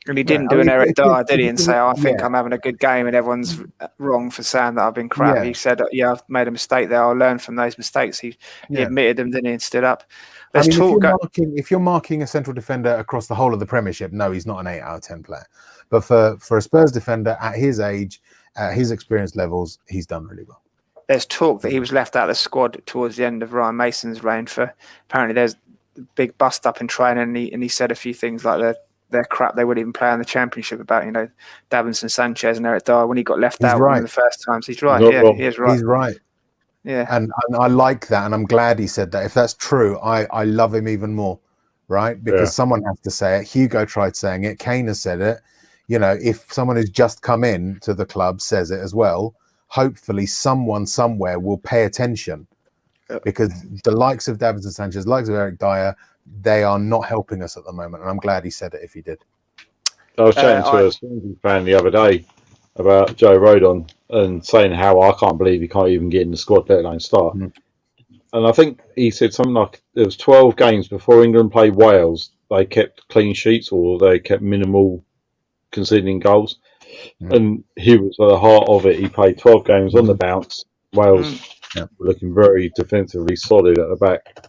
A: and he didn't do an Eric Dyer, did he? And say, "I think I'm having a good game," and everyone's wrong for saying that I've been crap. He said, "I've made a mistake there. I'll learn from those mistakes." He admitted them, didn't he? And stood up.
B: If you're marking a central defender across the whole of the Premiership, no, he's not an 8 out of 10 player. But for a Spurs defender at his age, at his experience levels, he's done really well.
A: There's talk that he was left out of the squad towards the end of Ryan Mason's reign. Apparently there's a big bust up in training, and he said a few things like they're crap. They wouldn't even play in the Championship about Davinson Sanchez and Eric Dyer when he got left out one of the first times. He's right. He is right.
B: He's right.
A: Yeah,
B: and I like that, and I'm glad he said that. If that's true, I love him even more, right? Because someone has to say it. Hugo tried saying it. Kane has said it. If someone who's just come in to the club says it as well, hopefully someone somewhere will pay attention, because the likes of Davinson Sanchez, the likes of Eric Dyer, they are not helping us at the moment, and I'm glad he said it if he did.
C: I was chatting to a Swansea fan the other day about Joe Rodon and saying how I can't believe he can't even get in the squad, let alone start. And I think he said something like there was 12 games before England played Wales. They kept clean sheets, or they kept minimal conceding goals. And he was at the heart of it. He played 12 games on the bounce. Wales were looking very defensively solid at the back.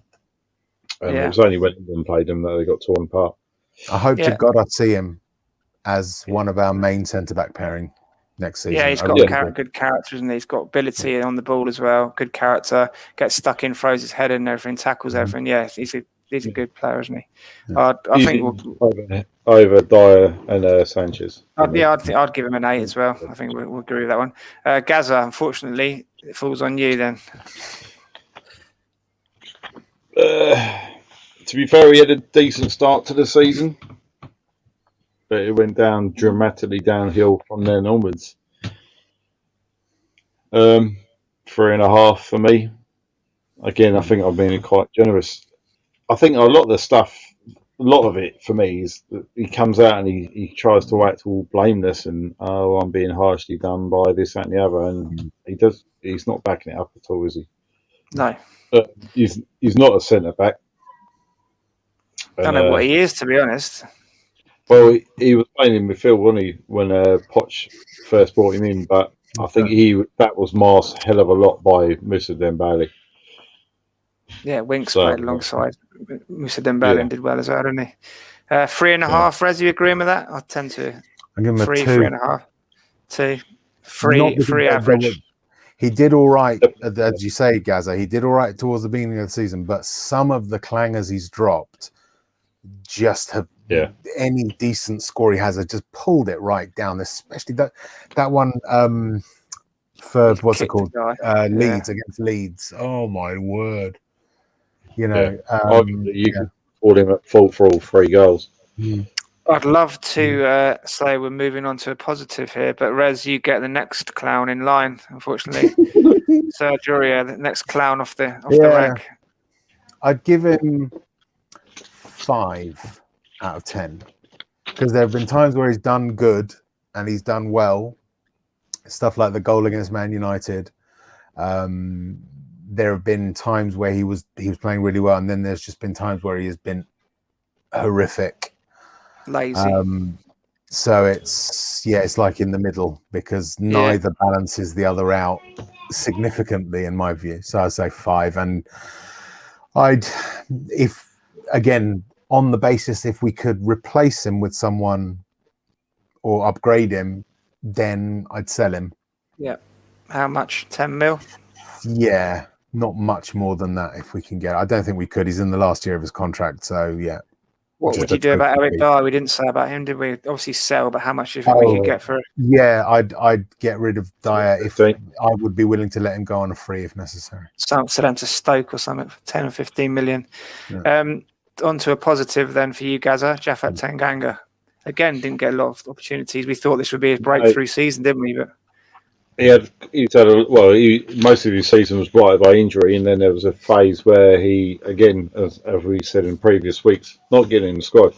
C: And it was only when England played them that they got torn apart.
B: I hope to God I see him as one of our main centre-back pairing next season.
A: Yeah, he's got good character, and he's got ability on the ball as well. Good character, gets stuck in, throws his head in and everything, tackles everything. Yeah, he's a good player, isn't he? I think
C: over Dyer and Sanchez.
A: I'd give him an 8 as well. I think we'll agree with that one. Gazza, unfortunately, it falls on you then.
C: To be fair, he had a decent start to the season, but it went down dramatically downhill from then onwards. 3.5 for me. Again, I think I've been quite generous. I think a lot of it for me is that he comes out and he tries to act all blameless and I'm being harshly done by this, that, and the other, and he's not backing it up at all, is he?
A: No.
C: But he's not a centre back.
A: I don't know what he is, to be honest.
C: Well, he was playing in midfield, wasn't he, when Poch first brought him in? But I think that was masked a hell of a lot by Mr. Dembele.
A: Yeah, Winks played alongside Mr. Dembele and did well as well, didn't he? 3.5, Rez, you agreeing with that? I tend to.
B: I'll give him a 2.
A: 3.5. 2. 3 average.
B: He did all right, as you say, Gaza. He did all right towards the beginning of the season, but some of the clangers he's dropped just have any decent score he has just pulled it right down. Especially that one for what's it called? Leeds against Leeds. Oh my word! You know,
C: you can call him at fault for all 3 goals.
A: I'd love to say we're moving on to a positive here, but Rez, you get the next clown in line, unfortunately. Sergio Aurier, the next clown off the rank.
B: I'd give him 5 out of 10 because there have been times where he's done good and he's done well. Stuff like the goal against Man United. There have been times where he was playing really well, and then there's just been times where he has been horrific.
A: Lazy.
B: So it's like in the middle because neither balances the other out significantly in my view. So I'd say 5, and if on the basis if we could replace him with someone or upgrade him, then I'd sell him.
A: Yeah. How much? 10 mil?
B: Yeah, not much more than that if we can get. I don't think we could. He's in the last year of his contract, so yeah.
A: What would you do about Eric Dyer? We didn't say about him, did we? Obviously sell, but how much do you think we could get for it?
B: Yeah, I'd get rid of Dyer if I would be willing to let him go on a free if necessary.
A: Sell him to Stoke or something for 10 or 15 million.
B: Yeah.
A: On to a positive then for you, Gaza. Japhet Tanganga. Again, didn't get a lot of opportunities. We thought this would be his breakthrough season, didn't we? But
C: most of his season was blighted by injury, and then there was a phase where he, again, as we said in previous weeks, not getting in the squad.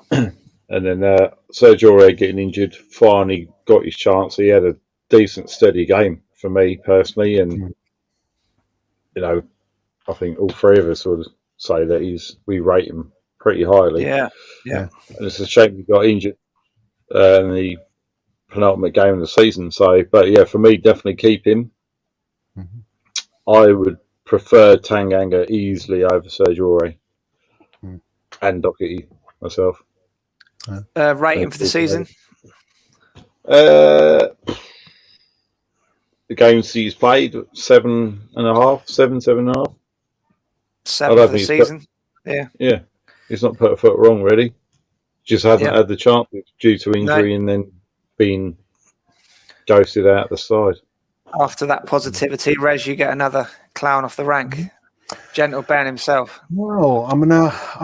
C: And then Sergio Aurier getting injured, finally got his chance. He had a decent, steady game for me personally, and I think all 3 of us would say that we rate him pretty highly.
A: Yeah.
C: And it's a shame he got injured in the penultimate game of the season. So, but yeah, for me, definitely keep him. I would prefer Tanganga easily over Sergio Aurier and Doherty myself.
A: Rating for the season?
C: The games he's played, 7.5, 7.5.
A: 7 for the season.
C: Yeah. He's not put a foot wrong, really. Just hasn't had the chance due to injury and then been ghosted out of the side.
A: After that positivity, Rez, you get another clown off the rank. Gentle Ben himself.
B: Well, I'm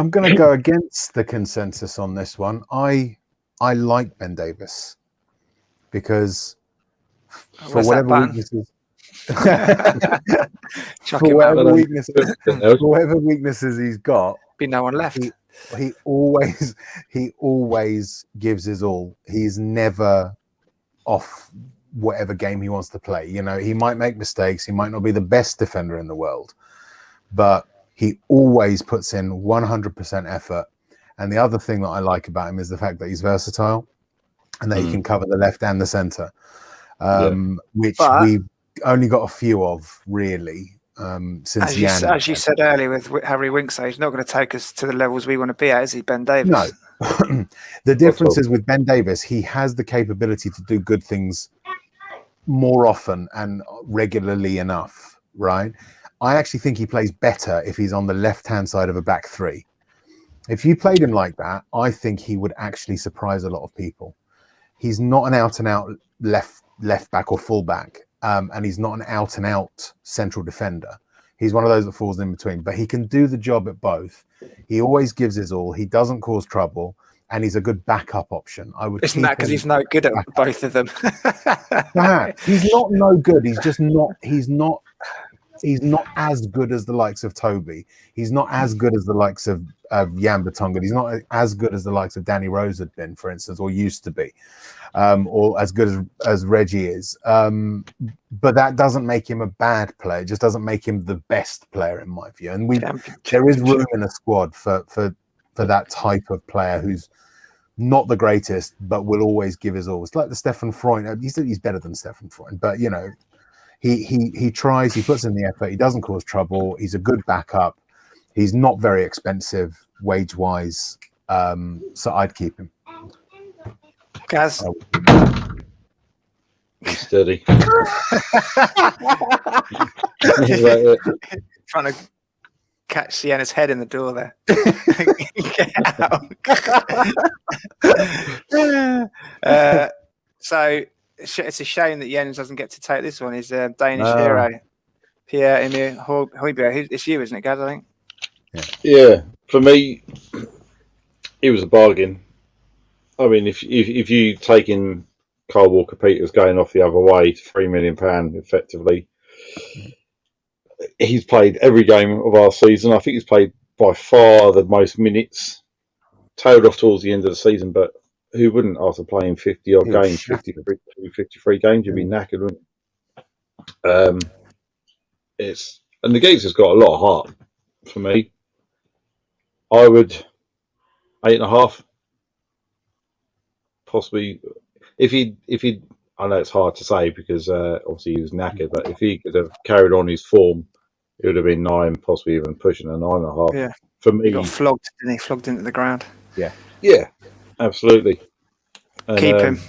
B: gonna go against the consensus on this one. I like Ben Davies because for whatever weaknesses he's got,
A: be no one left.
B: He always gives his all. He's never off whatever game he wants to play. He might make mistakes. He might not be the best defender in the world, but he always puts in 100% effort. And the other thing that I like about him is the fact that he's versatile and that he can cover the left and the centre, which we've only got a few of, really. Since
A: as you said earlier with Harry Winks, he's not going to take us to the levels we want to be at, is he, Ben Davies?
B: No. The difference is with Ben Davies, he has the capability to do good things more often and regularly enough, right? I actually think he plays better if he's on the left-hand side of a back 3. If you played him like that, I think he would actually surprise a lot of people. He's not an out-and-out left back or full back. And he's not an out-and-out central defender. He's one of those that falls in between. But he can do the job at both. He always gives his all. He doesn't cause trouble. And he's a good backup option.
A: Isn't that because he's no good at both of them?
B: He's not no good. He's just not... He's not as good as the likes of Toby. He's not as good as the likes of Jan Vertonghen. He's not as good as the likes of Danny Rose had been, for instance, or used to be. Or as good as Reggie is. But that doesn't make him a bad player. It just doesn't make him the best player in my view. And there is room in a squad for for that type of player who's not the greatest, but will always give his all. It's like the Stefan Freund. He's better than Stefan Freund, but you know, he tries, he puts in the effort, he doesn't cause trouble, he's a good backup, he's not very expensive wage wise, so I'd keep him.
A: Gaz,
C: He's steady.
A: trying to catch Sienna's head in the door there. Get out. So it's a shame that Jens doesn't get to take this one. He's a Danish hero, Pierre-Emile Højbjerg. It's you, isn't it, Gaz? I think.
C: Yeah, for me, it was a bargain. I mean, if you take in Kyle Walker-Peters going off the other way, £3 million effectively. He's played every game of our season. I think he's played by far the most minutes. Tailed off towards the end of the season, but who wouldn't after playing 50-odd games, 53 games? You'd be knackered, wouldn't you? And the game's has got a lot of heart for me. I would 8.5, possibly. If he, I know it's hard to say because obviously he was knackered, but if he could have carried on his form, it would have been 9, possibly even pushing a 9.5.
A: Yeah,
C: for me,
A: he got flogged, didn't he? Flogged into the ground.
C: Yeah, absolutely. And,
A: keep him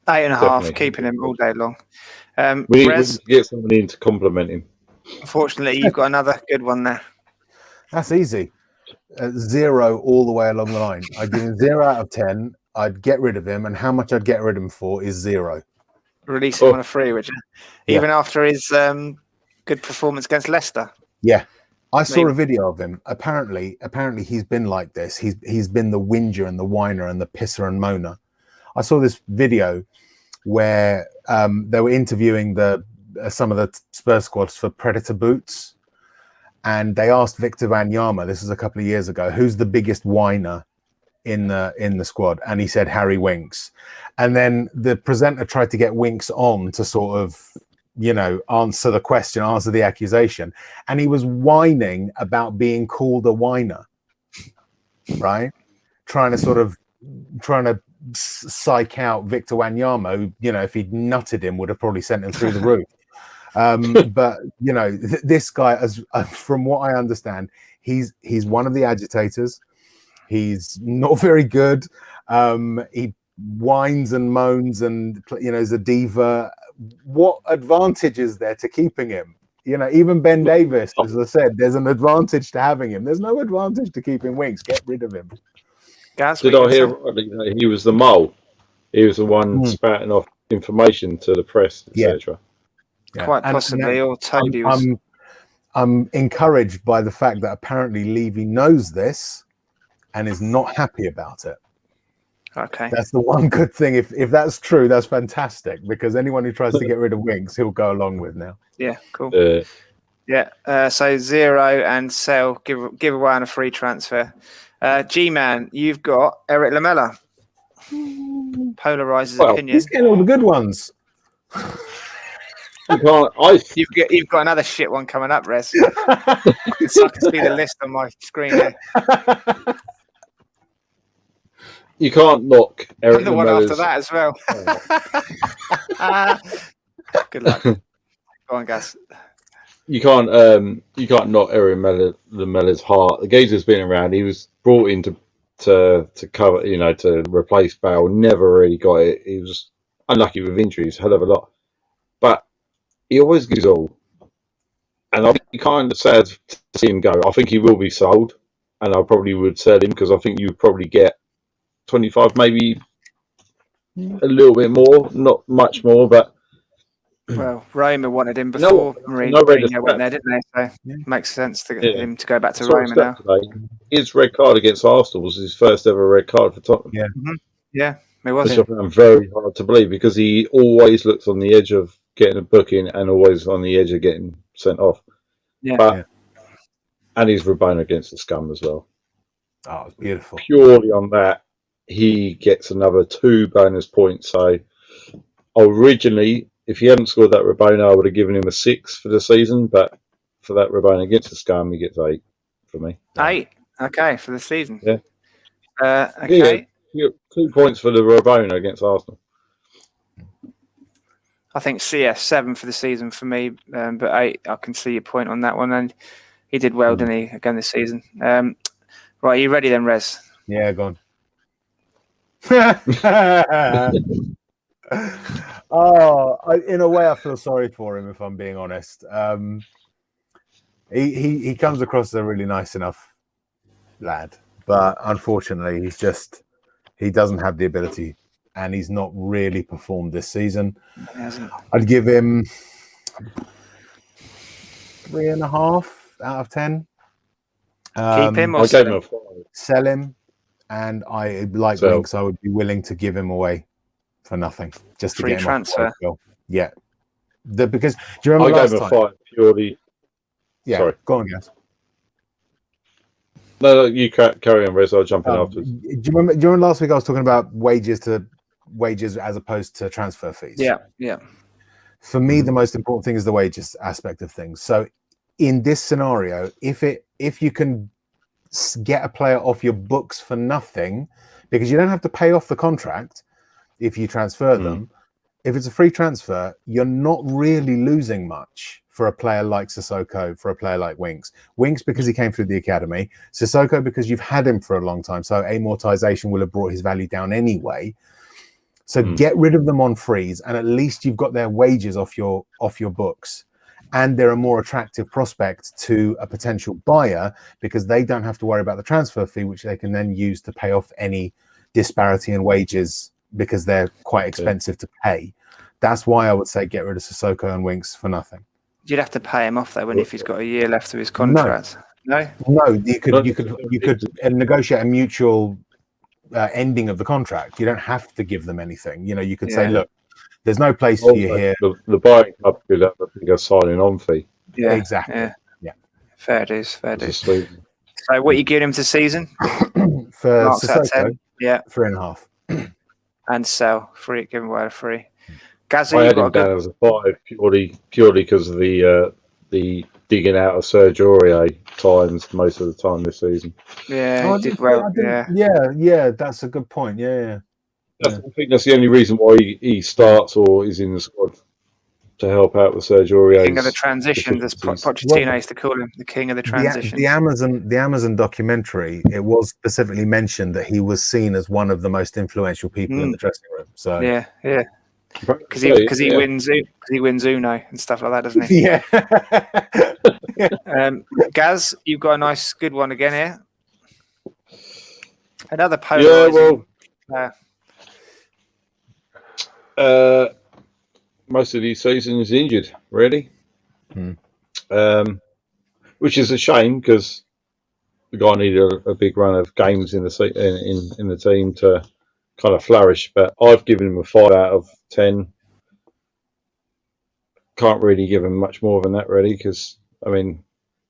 A: 8.5.
C: definitely.
A: Keeping him all day long.
C: We need
A: Rez,
C: to get someone in to compliment him.
A: unfortunately, you've got another good one there.
B: That's easy. 0 all the way along the line. I'd give him 0 out of 10. I'd get rid of him, and how much I'd get rid of him for is 0.
A: Release him on a free, would you? Even after his good performance against Leicester.
B: Yeah, I saw a video of him. Apparently he's been like this. He's been the whinger and the whiner and the pisser and moaner. I saw this video where they were interviewing some of the Spurs squads for Predator boots, and they asked Victor Wanyama, this was a couple of years ago, who's the biggest whiner in the squad, and he said Harry Winks. And then the presenter tried to get Winks on to sort of, you know, answer the question, answer the accusation, and he was whining about being called a whiner, right? Trying to psych out Victor Wanyama, who, you know, if he'd nutted him would have probably sent him through the roof. But you know, this guy, as from what I understand, he's one of the agitators. He's not very good. He whines and moans and, you know, is a diva. What advantage is there to keeping him? You know, even Ben Davis, as I said, there's an advantage to having him. There's no advantage to keeping Winks. Get rid of him.
A: Gaz,
C: Did I hear rightly that he was the mole? He was the one spouting off information to the press, etc.
B: Yeah.
A: Quite possibly, or Toby was.
B: I'm encouraged by the fact that apparently Levy knows this and is not happy about it.
A: Okay.
B: That's the one good thing. If that's true, that's fantastic, because anyone who tries to get rid of Winks, he'll go along with now.
A: Yeah, cool. So 0 and sell, give away on a free transfer. G-Man, you've got Eric Lamela. Polarizes opinion.
B: He's getting all the good ones.
A: You've got another shit one coming up, Rez. I can see the list on my screen here.
C: You can't knock Eric
A: And the one
C: Lamela's...
A: after that as well. Good luck. Go on, Gaz.
C: You can't knock Eric Lamela's heart. The geezer's been around. He was brought in to cover, you know, to replace Bale. Never really got it. He was unlucky with injuries, hell of a lot. But he always gives all. And I'll be kind of sad to see him go. I think he will be sold, and I probably would sell him because I think you probably get 25, maybe a little bit more, not much more, but
A: well, Roma wanted him before Mourinho went there, didn't they? So it makes sense to get him to go back to Roma now.
C: Today, his red card against Arsenal was his first ever red card for Tottenham.
B: Yeah,
A: yeah, it was.
C: Which I found very hard to believe because he always looks on the edge of getting a booking and always on the edge of getting sent off.
A: Yeah,
C: and he's Rabona against the Scum as well.
B: Oh, it's beautiful.
C: Purely on that, he gets another 2 bonus points. So originally, if he hadn't scored that Rabona, I would have given him a 6 for the season. But for that Rabona against the Scum, he gets 8 for me.
A: 8. Okay, for the season.
C: Yeah.
A: Okay.
C: Yeah, 2 points for the Rabona against Arsenal.
A: I think CS 7 for the season for me, but 8. I can see your point on that one, and he did well, didn't he, again this season? Right, are you ready then, Rez?
B: Yeah, go on. In a way, I feel sorry for him, if I'm being honest. He comes across as a really nice enough lad, but unfortunately, he doesn't have the ability, and he's not really performed this season.
A: He hasn't.
B: I'd give him 3.5 out of 10.
A: Keep him or
C: I gave him a 5.
B: Sell him, and I like Winks. I would be willing to give him away for nothing, just to
A: free
B: get him
A: transfer.
B: Off the wage. Yeah, because do you remember
C: I
B: last
C: gave him a
B: time?
C: 5 purely.
B: Yeah,
C: sorry.
B: Go on, guys.
C: No, you carry on, Rez. I'll jump in afterwards.
B: Do you remember last week I was talking about wages as opposed to transfer fees?
A: Yeah.
B: For me, the most important thing is the wages aspect of things. So in this scenario, if you can get a player off your books for nothing, because you don't have to pay off the contract if you transfer them. If it's a free transfer, you're not really losing much for a player like Sissoko, for a player like Winks. Winks because he came through the academy. Sissoko because you've had him for a long time, so amortization will have brought his value down anyway. So get rid of them on freeze, and at least you've got their wages off your books. And they're a more attractive prospect to a potential buyer because they don't have to worry about the transfer fee, which they can then use to pay off any disparity in wages because they're quite expensive to pay. That's why I would say get rid of Sissoko and Winks for nothing.
A: You'd have to pay him off though, if he's got a year left of his contract. No,
B: you could negotiate a mutual ending of the contract. You don't have to give them anything. You could say, look, there's no place for you here.
C: The buying club could have a bigger signing on fee.
B: Yeah, exactly.
A: Yeah. Fair dues.
C: So
A: what are you giving him to season?
B: For
A: Marks out of 10.
B: Sissoko,
A: Yeah.
B: 3.5.
A: And sell free, give him away a free. Gazza,
C: I
A: you
C: had
A: got
C: him down as a 5 purely because of the digging out of Serge Aurier times most of the time this season.
A: Yeah, he did well.
B: Yeah, that's a good point. Yeah.
C: I think that's the only reason why he starts or is in the squad, to help out with Serge Aurier.
A: King of the transitions, as Pochettino used to call him, the king of the transitions.
B: The Amazon documentary, it was specifically mentioned that he was seen as one of the most influential people in the dressing room. So
A: yeah, because he wins Uno and stuff like that, doesn't he?
B: Yeah.
A: Gaz, you've got a nice, good one again here. Another polarizing.
C: Most of these seasons is injured, really, which is a shame because the guy needed a big run of games in the team to kind of flourish. But I've given him a 5 out of 10. Can't really give him much more than that, really, because all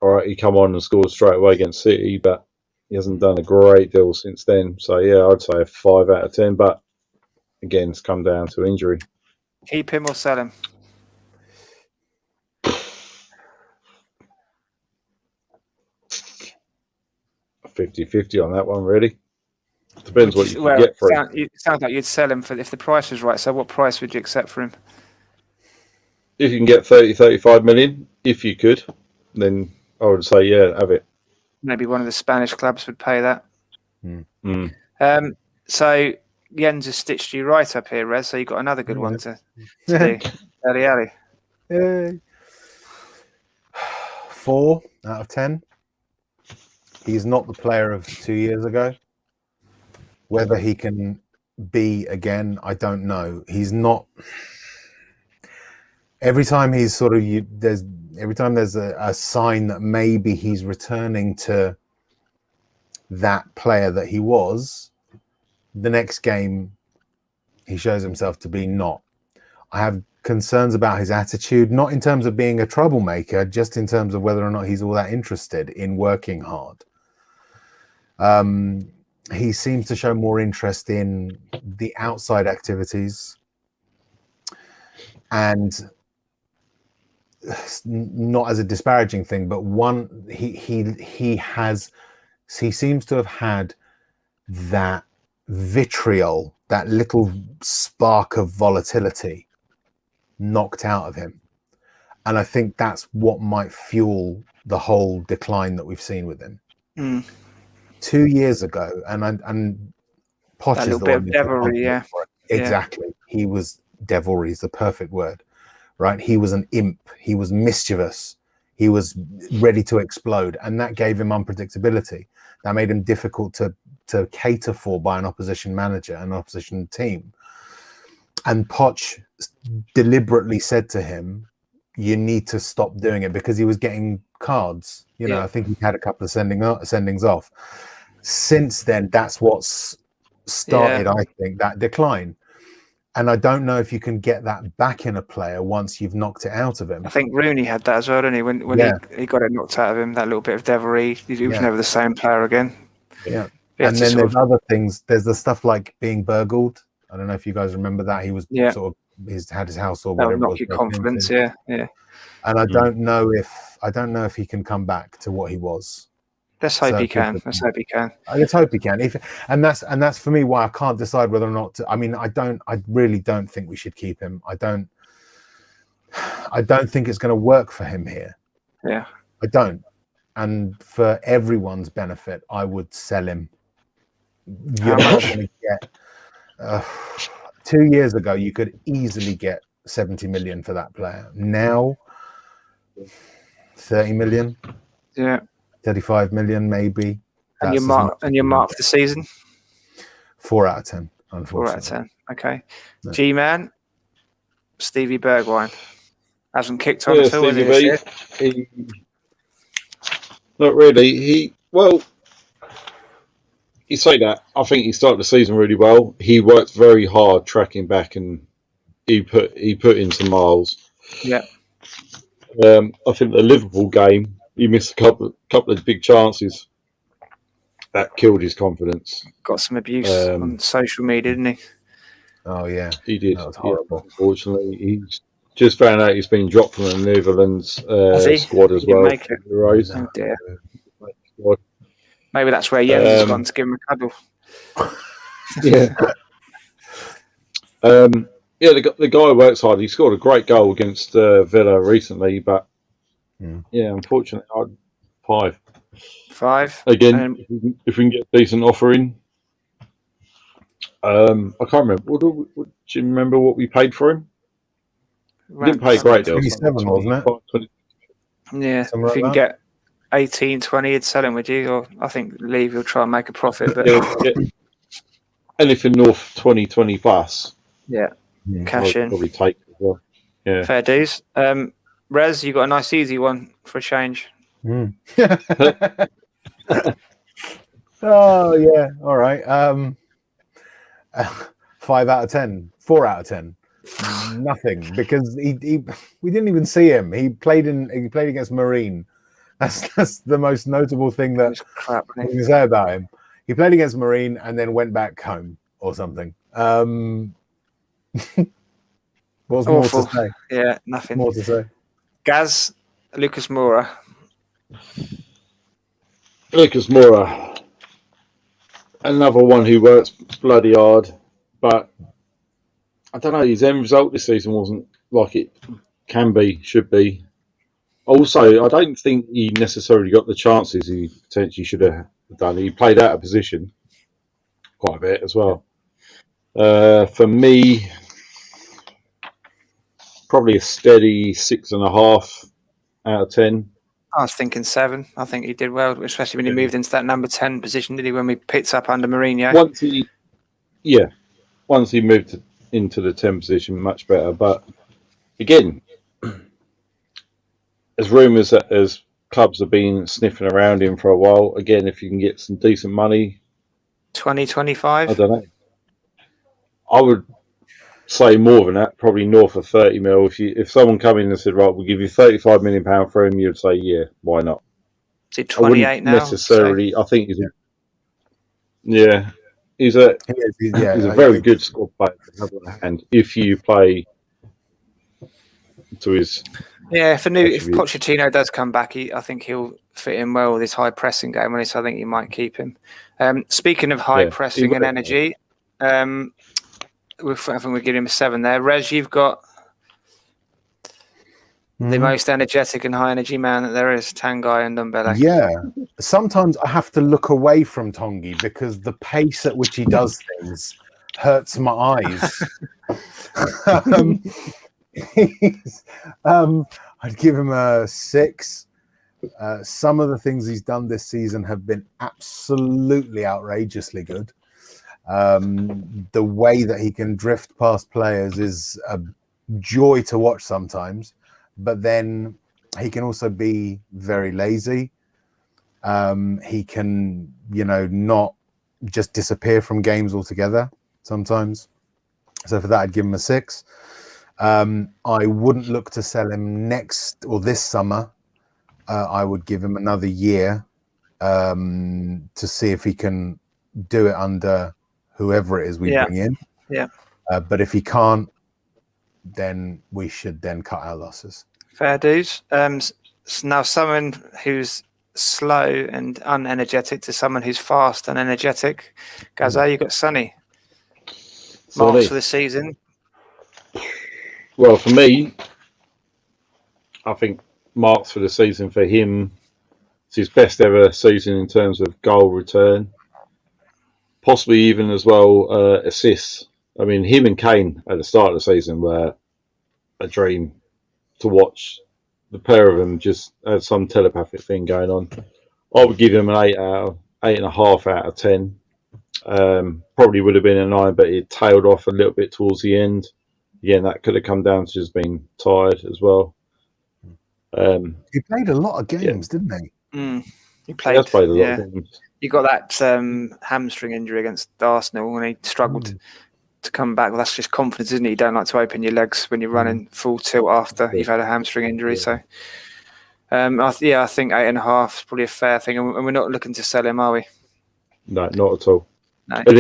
C: right, he come on and scored straight away against City, but he hasn't done a great deal since then. So yeah, I'd say a 5 out of 10. But again, it's come down to injury.
A: Keep him or sell him?
C: A 50-50 on that one, really. Depends what you can get for him.
A: It sounds like you'd sell him if the price was right. So what price would you accept for him?
C: If you can get 30-35 million, if you could, then I would say, yeah, have it.
A: Maybe one of the Spanish clubs would pay that. So Jens has stitched you right up here, Rez. So you've got another good one to do. Ali.
B: 4 out of 10. He's not the player of 2 years ago. Whether he can be again, I don't know. He's not. Every time he's there's a sign that maybe he's returning to that player that he was, the next game he shows himself to be not. I have concerns about his attitude, not in terms of being a troublemaker, just in terms of whether or not he's all that interested in working hard. He seems to show more interest in the outside activities, and not as a disparaging thing, but he has he seems to have had that vitriol, that little spark of volatility knocked out of him. And I think that's what might fuel the whole decline that we've seen with him. 2 years ago, and Poch
A: That
B: is
A: little
B: the
A: bit
B: one
A: of devilry, yeah.
B: Exactly. Yeah. He was devilry is the perfect word, right? He was an imp. He was mischievous. He was ready to explode, and that gave him unpredictability. That made him difficult to cater for by an opposition manager, an opposition team. And Poch deliberately said to him, you need to stop doing it, because he was getting cards. You know, I think he had a couple of sendings off. Since then, that's what's started, I think, that decline. And I don't know if you can get that back in a player once you've knocked it out of him.
A: I think Rooney had that as well, didn't he? When he got it knocked out of him, that little bit of devilry, he was never the same player again.
B: Yeah. And then there's other things. There's the stuff like being burgled. I don't know if you guys remember that. He was sort of had his house or whatever.
A: That would knock your confidence, yeah.
B: And I don't know if he can come back to what he was.
A: Let's hope he can. Let's hope he can.
B: Let's hope he can. And that's for me why I can't decide whether or not to. I mean, I really don't think we should keep him. I don't think it's going to work for him here.
A: Yeah.
B: I don't. And for everyone's benefit, I would sell him. You're not going to get 2 years ago, you could easily get 70 million for that player. Now 30 million.
A: Yeah.
B: 35 million, maybe.
A: And your mark for the season?
B: 4 out of 10, unfortunately.
A: 4 out of 10. Okay. No. G-Man, Stevie Bergwijn. Hasn't kicked on at all, has he?
C: Not really. You say that. I think he started the season really well. He worked very hard tracking back, and he put in some miles.
A: Yeah.
C: I think the Liverpool game, he missed a couple of big chances that killed his confidence.
A: Got some abuse on social media, didn't he?
B: Oh yeah,
C: he did.
B: That was horrible.
C: Yeah, unfortunately, he's just found out he's been dropped from the Netherlands squad as well.
A: Make it. Oh dear. Maybe that's where Jens has gone to give him a cuddle.
C: Yeah. The guy works hard. He scored a great goal against Villa recently, but unfortunately, 5.
A: 5
C: again. If we can get a decent offer in, I can't remember. Do you remember what we paid for him? We didn't pay a great deal.
B: 27, wasn't it?
A: Yeah, something if you can get 18, 20, you'd sell him, would you? Or I think Levy will try and make a profit. But
C: anything north 20 plus.
A: Yeah. Cash in.
C: Probably take it as well. Yeah.
A: Fair dues. Rez, you got a nice easy one for a change.
B: Oh yeah, all right. 5 out of 10, 4 out of 10. Nothing, because we didn't even see him. He played against Marine. That's the most notable thing that we can say about him. He played against Marine and then went back home or something. What's more to say?
A: Yeah, nothing
B: more to say.
A: Gaz, Lucas Moura.
C: Lucas Moura, another one who works bloody hard, but I don't know, his end result this season wasn't like it should be. Also, I don't think he necessarily got the chances he potentially should have done. He played out of position quite a bit as well. For me, probably a steady 6.5 out of 10.
A: I was thinking 7. I think he did well, especially when he moved into that number 10 position, did he, when we picked up under Mourinho?
C: Once he moved into the 10 position, much better. But again, as rumours as clubs have been sniffing around him for a while, again, if you can get some decent money,
A: 20-25.
C: I don't know. I would say more than that, probably north of 30 mil. If someone come in and said, right, we'll give you £35 million for him, you'd say, yeah, why not?
A: Is he 28 now?
C: Necessarily, I think he's a very good squad player to have on hand if you play to his.
A: Yeah, if Pochettino does come back, I think he'll fit in well with his high pressing game, so I think you might keep him. Speaking of high pressing and energy, I think we're giving him a 7 there. Rez, you've got the most energetic and high energy man that there is, Tanguy and Ndombele.
B: Yeah. Sometimes I have to look away from Tongi because the pace at which he does things hurts my eyes. I'd give him a 6. Some of the things he's done this season have been absolutely outrageously good. The way that he can drift past players is a joy to watch sometimes, but then he can also be very lazy. He can, not just disappear from games altogether sometimes. So for that, I'd give him a 6. I wouldn't look to sell him next or this summer. I would give him another year to see if he can do it under whoever it is we bring in.
A: Yeah.
B: But if he can't, then we should then cut our losses.
A: Fair dues. Now someone who's slow and unenergetic to someone who's fast and energetic. Gaza, you got Sonny. Marks for the season.
C: Well, for me, I think marks for the season for him, it's his best ever season in terms of goal return, possibly even as well assists. I mean, him and Kane at the start of the season were a dream to watch. The pair of them just had some telepathic thing going on. I would give him an 8.5 out of 10. Probably would have been a 9, but it tailed off a little bit towards the end. Again, that could have come down to just being tired as well.
B: He played a lot of games, didn't he?
A: He played a lot of games. He got that hamstring injury against Arsenal when he struggled to come back. Well, that's just confidence, isn't it? You don't like to open your legs when you're running full tilt after you've had a hamstring injury. So, I think 8.5 is probably a fair thing. And we're not looking to sell him, are we?
C: No, not at all.
A: No.
C: And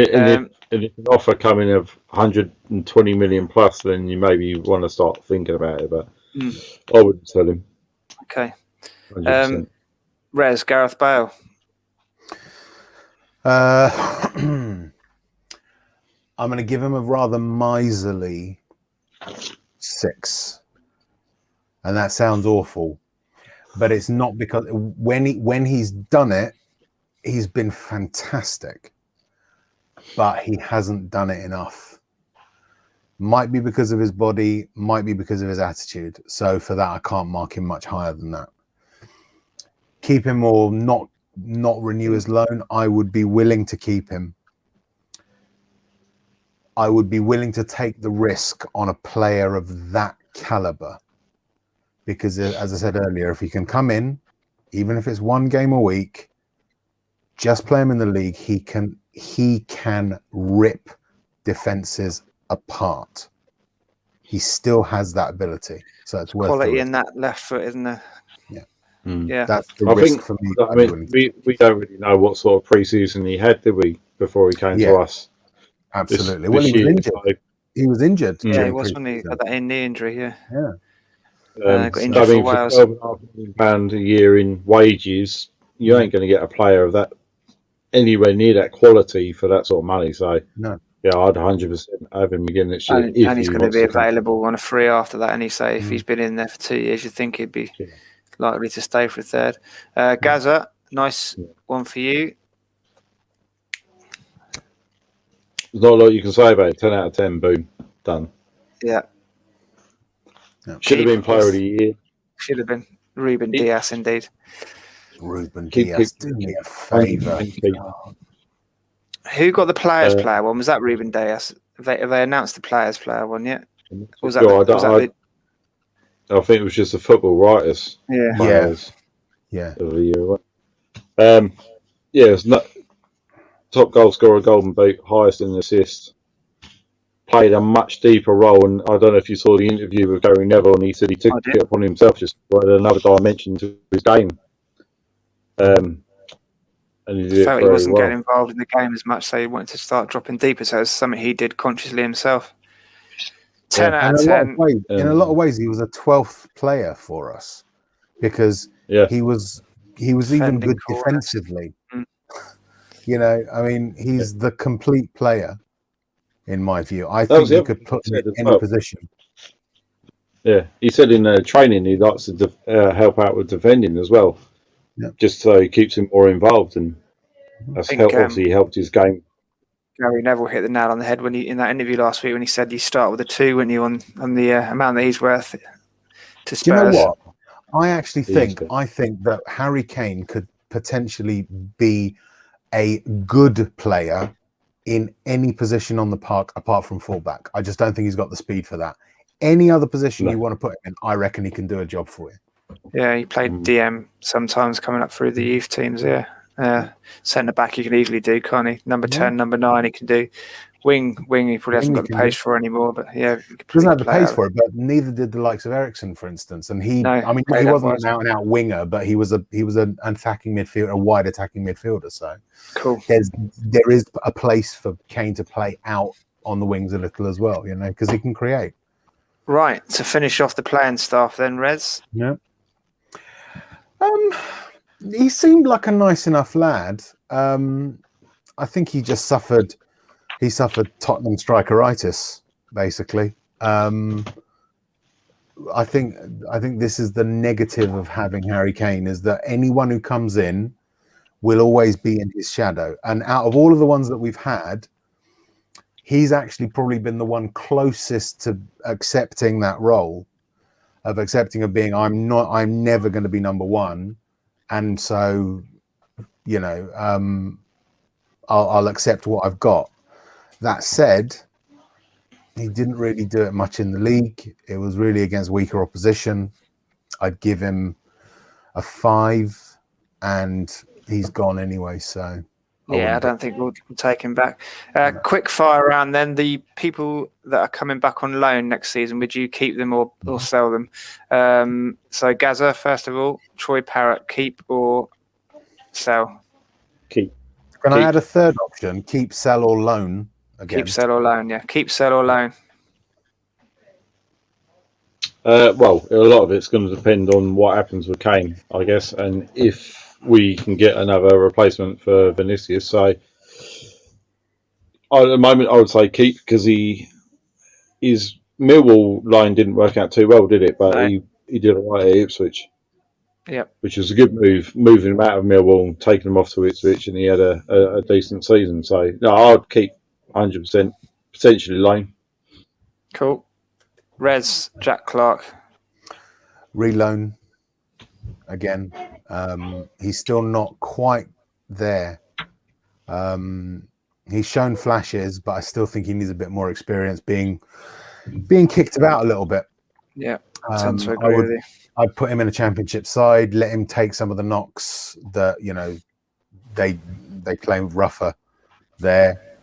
C: if an offer coming of 120 million plus, then you maybe want to start thinking about it. But I wouldn't sell him.
A: Okay. Rez, Gareth Bale.
B: I'm going to give him a rather miserly 6, and that sounds awful, but it's not, because when he's done it, he's been fantastic, but he hasn't done it enough. Might be because of his body, might be because of his attitude. So for that, I can't mark him much higher than that. Keep him or not renew his loan. I would be willing to keep him. I would be willing to take the risk on a player of that caliber, because as I said earlier, if he can come in, even if it's one game a week, just play him in the league, he can rip defenses apart. He still has that ability, so it's worth
A: quality in that left foot, isn't there? Yeah.
B: That's the risk for me.
C: I mean, we don't really know what sort of pre-season he had, did we, before he came to us?
B: Absolutely. Well, he was injured. He was injured.
A: Yeah, he was when he got that knee injury. Yeah.
B: Got
A: injured for a while.
C: For £12.5 million a year in wages, you ain't going to get a player of that anywhere near that quality for that sort of money. So
B: no.
C: Yeah, I'd 100% have him again next year.
A: And he's going to be available on a free after that. And if he's been in there for 2 years, you'd think he'd be likely to stay for a third. Gaza, nice one for you.
C: There's not a lot you can say about it. 10 out of 10, boom, done.
A: Yeah.
C: Should have been player of the year.
A: Should have been. Ruben Dias, indeed.
B: Ruben Dias, do me a favour.
A: Who got the players' player one? Was that Ruben Dias? Have they announced the players' player one yet?
C: I think it was just the football writers.
B: Yeah.
C: Of the year. It's not top goal scorer, golden boot, highest in assists. Played a much deeper role, and I don't know if you saw the interview with Gary Neville, and he said he took it upon himself, just added another dimension to his game. And he
A: felt he wasn't getting involved in the game as much, so he wanted to start dropping deeper. So it's something he did consciously himself. 10 out of 10.
B: In a lot of ways, he was a 12th player for us, because he was He was even
A: Defending
B: good
A: corners.
B: defensively. You know, I mean, he's the complete player, in my view. I think you could put him in any position.
C: Yeah, he said in training he likes to help out with defending as well, just so he keeps him more involved, and that's obviously helped his game.
A: Gary Neville hit the nail on the head when in that interview last week when he said you start with a 2, wouldn't you, on the amount that he's worth to Spurs.
B: Do you know what? I actually think that Harry Kane could potentially be a good player in any position on the park apart from fullback. I just don't think he's got the speed for that. Any other position you want to put him in, I reckon he can do a job for you.
A: Yeah, he played DM sometimes coming up through the youth teams. Centre back he can easily do, can't he? Number 10, number 9 he can do. Wing he probably hasn't got the pace for anymore, but yeah,
B: he doesn't have the pace for it. But neither did the likes of Eriksen, for instance. And he wasn't an out-and-out winger, but he was an attacking midfielder, a wide attacking midfielder. So
A: cool.
B: There is a place for Kane to play out on the wings a little as well, you know, because he can create.
A: Right, to finish off the playing staff then, Rez.
B: Yeah. He seemed like a nice enough lad. I think he just suffered Tottenham strikeritis, basically. I think this is the negative of having Harry Kane, is that anyone who comes in will always be in his shadow. And out of all of the ones that we've had, he's actually probably been the one closest to accepting that role, of being, I'm never going to be number one. And so, you know, I'll accept what I've got. That said, he didn't really do it much in the league. It was really against weaker opposition. I'd give him a 5, and he's gone anyway. So
A: I don't think we'll take him back. Quick fire around then. The people that are coming back on loan next season, would you keep them or sell them? So Gaza, first of all, Troy Parrott, keep or sell?
C: Keep.
B: Can I add a third option? Keep, sell, or loan again?
A: Keep, sell, or loan, yeah. Keep, sell, or loan.
C: Well, a lot of it's going to depend on what happens with Kane, I guess, and if we can get another replacement for Vinicius. So at the moment, I would say keep, because his Millwall line didn't work out too well, did it? But he did all right at Ipswich.
A: Yep.
C: Which was a good move, moving him out of Millwall and taking him off to Ipswich, and he had a decent season. So no, I'd keep 100%, potentially loan.
A: Cool. Rez, Jack Clark.
B: Reloan again. He's still not quite there. He's shown flashes, but I still think he needs a bit more experience being kicked about a little bit.
A: Yeah, I tend to agree with you.
B: I'd put him in a championship side, let him take some of the knocks that, you know, they play rougher there,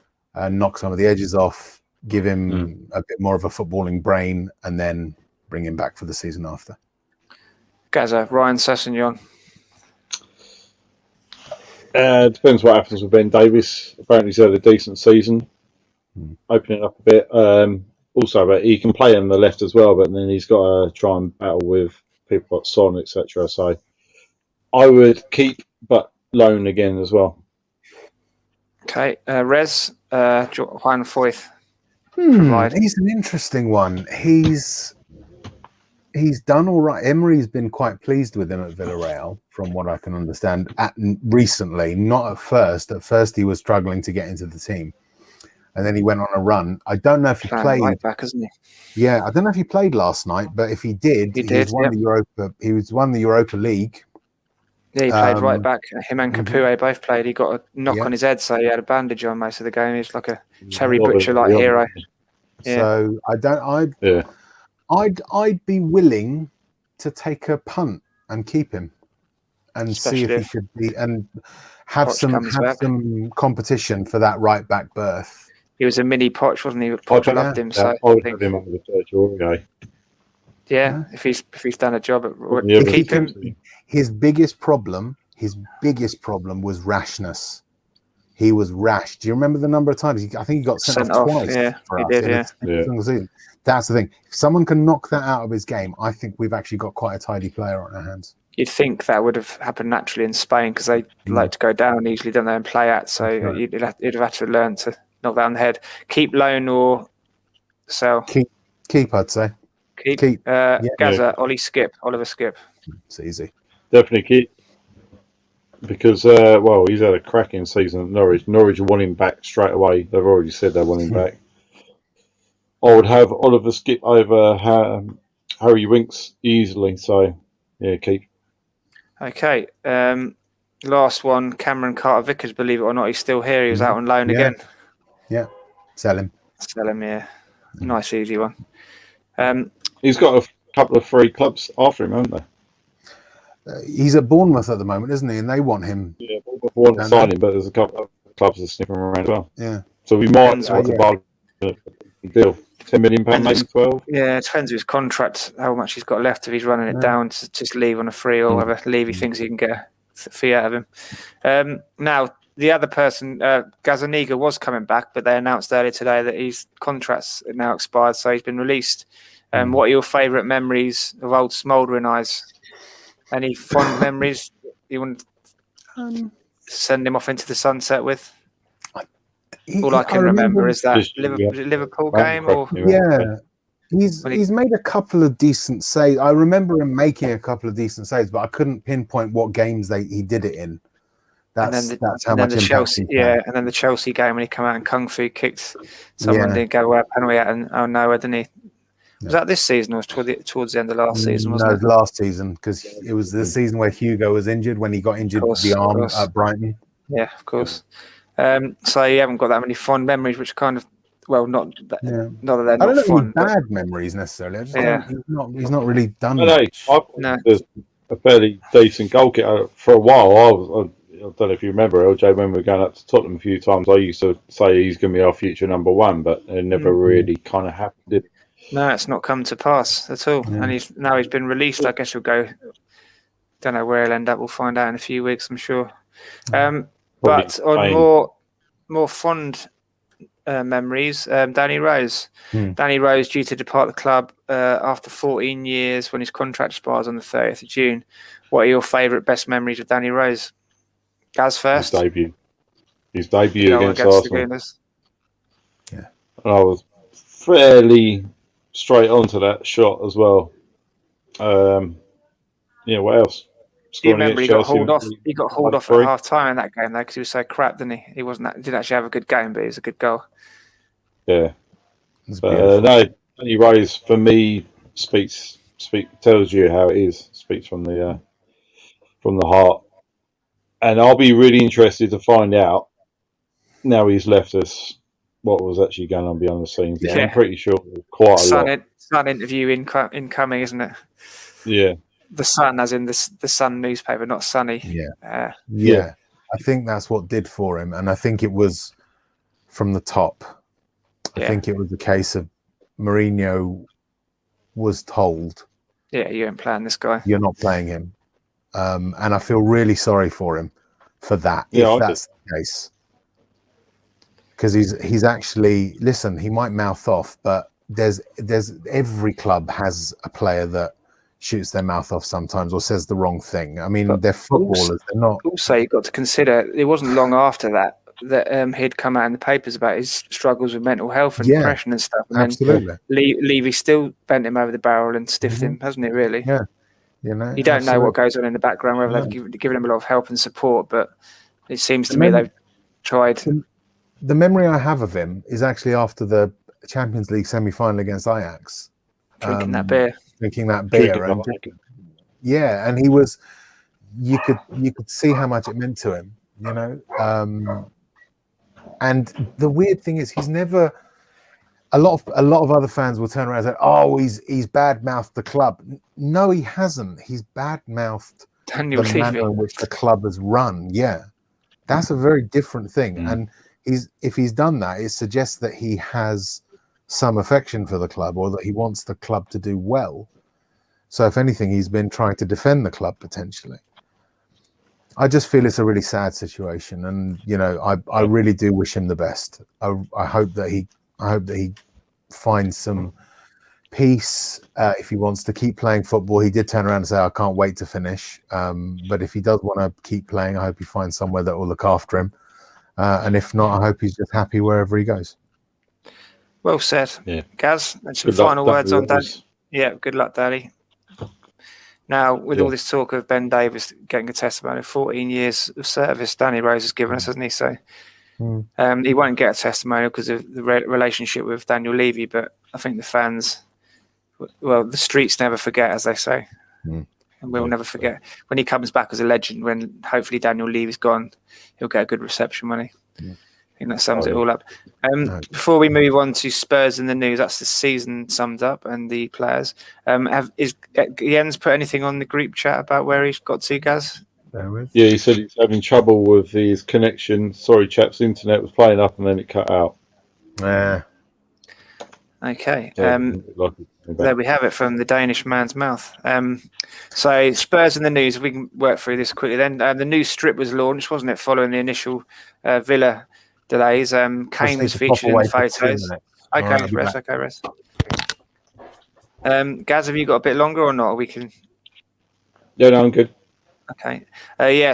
B: knock some of the edges off, give him a bit more of a footballing brain, and then bring him back for the season after.
A: Gaza, Ryan Sessegnon.
C: Depends what happens with Ben Davies. Apparently he's had a decent season, opening up a bit. Also, but he can play on the left as well, but then he's got to try and battle with people like Son, etc. So I would keep, but loan again as well.
A: Okay, Rez, Juan Foyth.
B: He's an interesting one. He's done all right. Emery's been quite pleased with him at Villarreal, from what I can understand. Recently, not at first. At first, he was struggling to get into the team, and then he went on a run. I don't know if he played.
A: Right back, isn't he?
B: Yeah, I don't know if he played last night, but if he did, he won the Europa. He won the Europa League.
A: Yeah, he played right back. Him and Capoue both played. He got a knock on his head, so he had a bandage on most of the game. He's like a Terry Butcher-like hero. Yeah.
B: So I'd be willing to take a punt and keep him, and especially see if he could be and have
A: Poch
B: some competition for that right back berth.
A: He was a mini Poch, wasn't he? Poch loved him, so
C: I would have him over the third Jorge.
A: Yeah, if he's done a job at
B: keep him. His biggest problem was rashness. He was rash. Do you remember the number of times? I think he got sent off twice.
A: Yeah, he did.
B: Single season. That's the thing. If someone can knock that out of his game, I think we've actually got quite a tidy player on our hands.
A: you'd think that would have happened naturally in Spain because they like to go down easily, don't they, and play at. So you'd have had to learn to knock that on the head. Keep, loan, or sell?
B: Keep, I'd say.
A: Keep. Gaza, Oliver Skip.
B: It's easy.
C: Definitely keep. Because, he's had a cracking season at Norwich. Norwich want him back straight away. They've already said they want him back. I would have Oliver Skip over Harry Winks easily. So, yeah, keep.
A: Okay. Last one, Cameron Carter-Vickers. Believe it or not, he's still here. He was out on loan again.
B: Yeah. Sell him, yeah.
A: Nice, easy one.
C: He's got a couple of free clubs after him, haven't they?
B: He's at Bournemouth at the moment, isn't he? And they want him.
C: Yeah, Bournemouth want to sign him, but there's a couple of clubs that sniff him around as well.
B: Yeah.
C: So we might want to buy a deal. £10 million, maybe 12.
A: Yeah, it depends on his contract, how much he's got left. If he's running it down to just leave on a free, or whether Levy thinks he can get a fee out of him. Now, the other person, Gazzaniga, was coming back, but they announced earlier today that his contract's now expired, so he's been released. What are your favourite memories of old smouldering eyes? Any fond memories you want to send him off into the sunset with? All I can remember is that Liverpool game. He's made a couple of decent saves. I remember him making a couple of decent saves, but I couldn't pinpoint what games he did it in. That's how much impact Chelsea. And then the Chelsea game when he came out and kung fu kicked someone, didn't go away penalty at, and didn't he? Was that this season or was towards the end of last season? Wasn't it?
B: Last season, because it was the season where Hugo was injured, when he got injured the arm at Brighton.
A: Yeah, of course. So you haven't got that many fond memories, which kind of, not that they're not fond.
B: Bad memories necessarily. He's not really done much.
C: There's a fairly decent goal kicker for a while. I don't know if you remember, LJ, when we were going up to Tottenham a few times, I used to say he's going to be our future number one, but it never really kind of happened.
A: No, it's not come to pass at all. And he's been released. I guess he'll go. Don't know where he'll end up. We'll find out in a few weeks, I'm sure. But on more fond memories, Danny Rose. Danny Rose due to depart the club after 14 years when his contract expires on the 30th of June. What are your favourite, best memories of Danny Rose? Gaz first.
C: His debut against Arsenal.
B: Yeah.
C: And I was fairly straight onto that shot as well. What else?
A: Do you remember he got hauled off? He got hauled off at half time in that game though, because he was so crap, didn't he? He didn't actually have a good game, but it was a good goal. Yeah.
C: Danny Rose for me tells you how it is. Speaks from the heart, and I'll be really interested to find out now he's left us what was actually going on behind the scenes. Yeah. I'm pretty sure quite a lot.
A: Sun interview incoming, isn't it?
C: Yeah.
A: The Sun, as in the Sun newspaper, not Sunny.
B: Yeah. I think that's what did for him, and I think it was from the top. I think it was a case of Mourinho was told,
A: "Yeah, you ain't playing this guy.
B: You're not playing him," and I feel really sorry for him for that. If that's the case, because he's actually he might mouth off, but there's every club has a player that shoots their mouth off sometimes or says the wrong thing. I mean, they're footballers. They're not.
A: Also, you've got to consider it wasn't long after that he'd come out in the papers about his struggles with mental health and depression and stuff. And
B: absolutely.
A: Levy still bent him over the barrel and stiffed him, hasn't it? Really?
B: Yeah.
A: You don't know what goes on in the background, whether they've given him a lot of help and support, but it seems to me they've tried.
B: The memory I have of him is actually after the Champions League semi-final against Ajax.
A: Drinking that beer.
B: And he was. You could see how much it meant to him, and the weird thing is, he's never. A lot of other fans will turn around and say, "Oh, he's bad-mouthed the club." No, he hasn't. He's bad-mouthed the manner in which the club has run. Yeah, that's a very different thing. And if he's done that, it suggests that he has some affection for the club, or that he wants the club to do well. So, if anything, he's been trying to defend the club potentially. I just feel it's a really sad situation, and I really do wish him the best. I hope that he finds some peace. If he wants to keep playing football, he did turn around and say, I can't wait to finish. But if he does want to keep playing, I hope he finds somewhere that will look after him. And if not, I hope he's just happy wherever he goes.
A: Well said.
C: Yeah.
A: Gaz, and some final words on Danny. Yeah, good luck, Danny. Now, with all this talk of Ben Davies getting a testimony, 14 years of service Danny Rose has given us, hasn't he? So he won't get a testimonial because of the relationship with Daniel Levy, but I think the fans, well, the streets never forget, as they say. And we'll never forget. When he comes back as a legend, when hopefully Daniel Levy's gone, he'll get a good reception money. I think that sums it all up. Before we move on to Spurs in the news, that's the season summed up and the players. Is Jens put anything on the group chat about where he's got to, Gaz?
C: Yeah, he said he's having trouble with his connection. Sorry, chaps, internet was playing up and then it cut out.
A: Okay. There we have it from the Danish man's mouth. So Spurs in the news, if we can work through this quickly then. The new strip was launched, wasn't it, following the initial Villa delays? Kane was featured in the photos. Okay, rest. Gaz, have you got a bit longer or not? We can.
C: Yeah, no, I'm good.
A: Okay.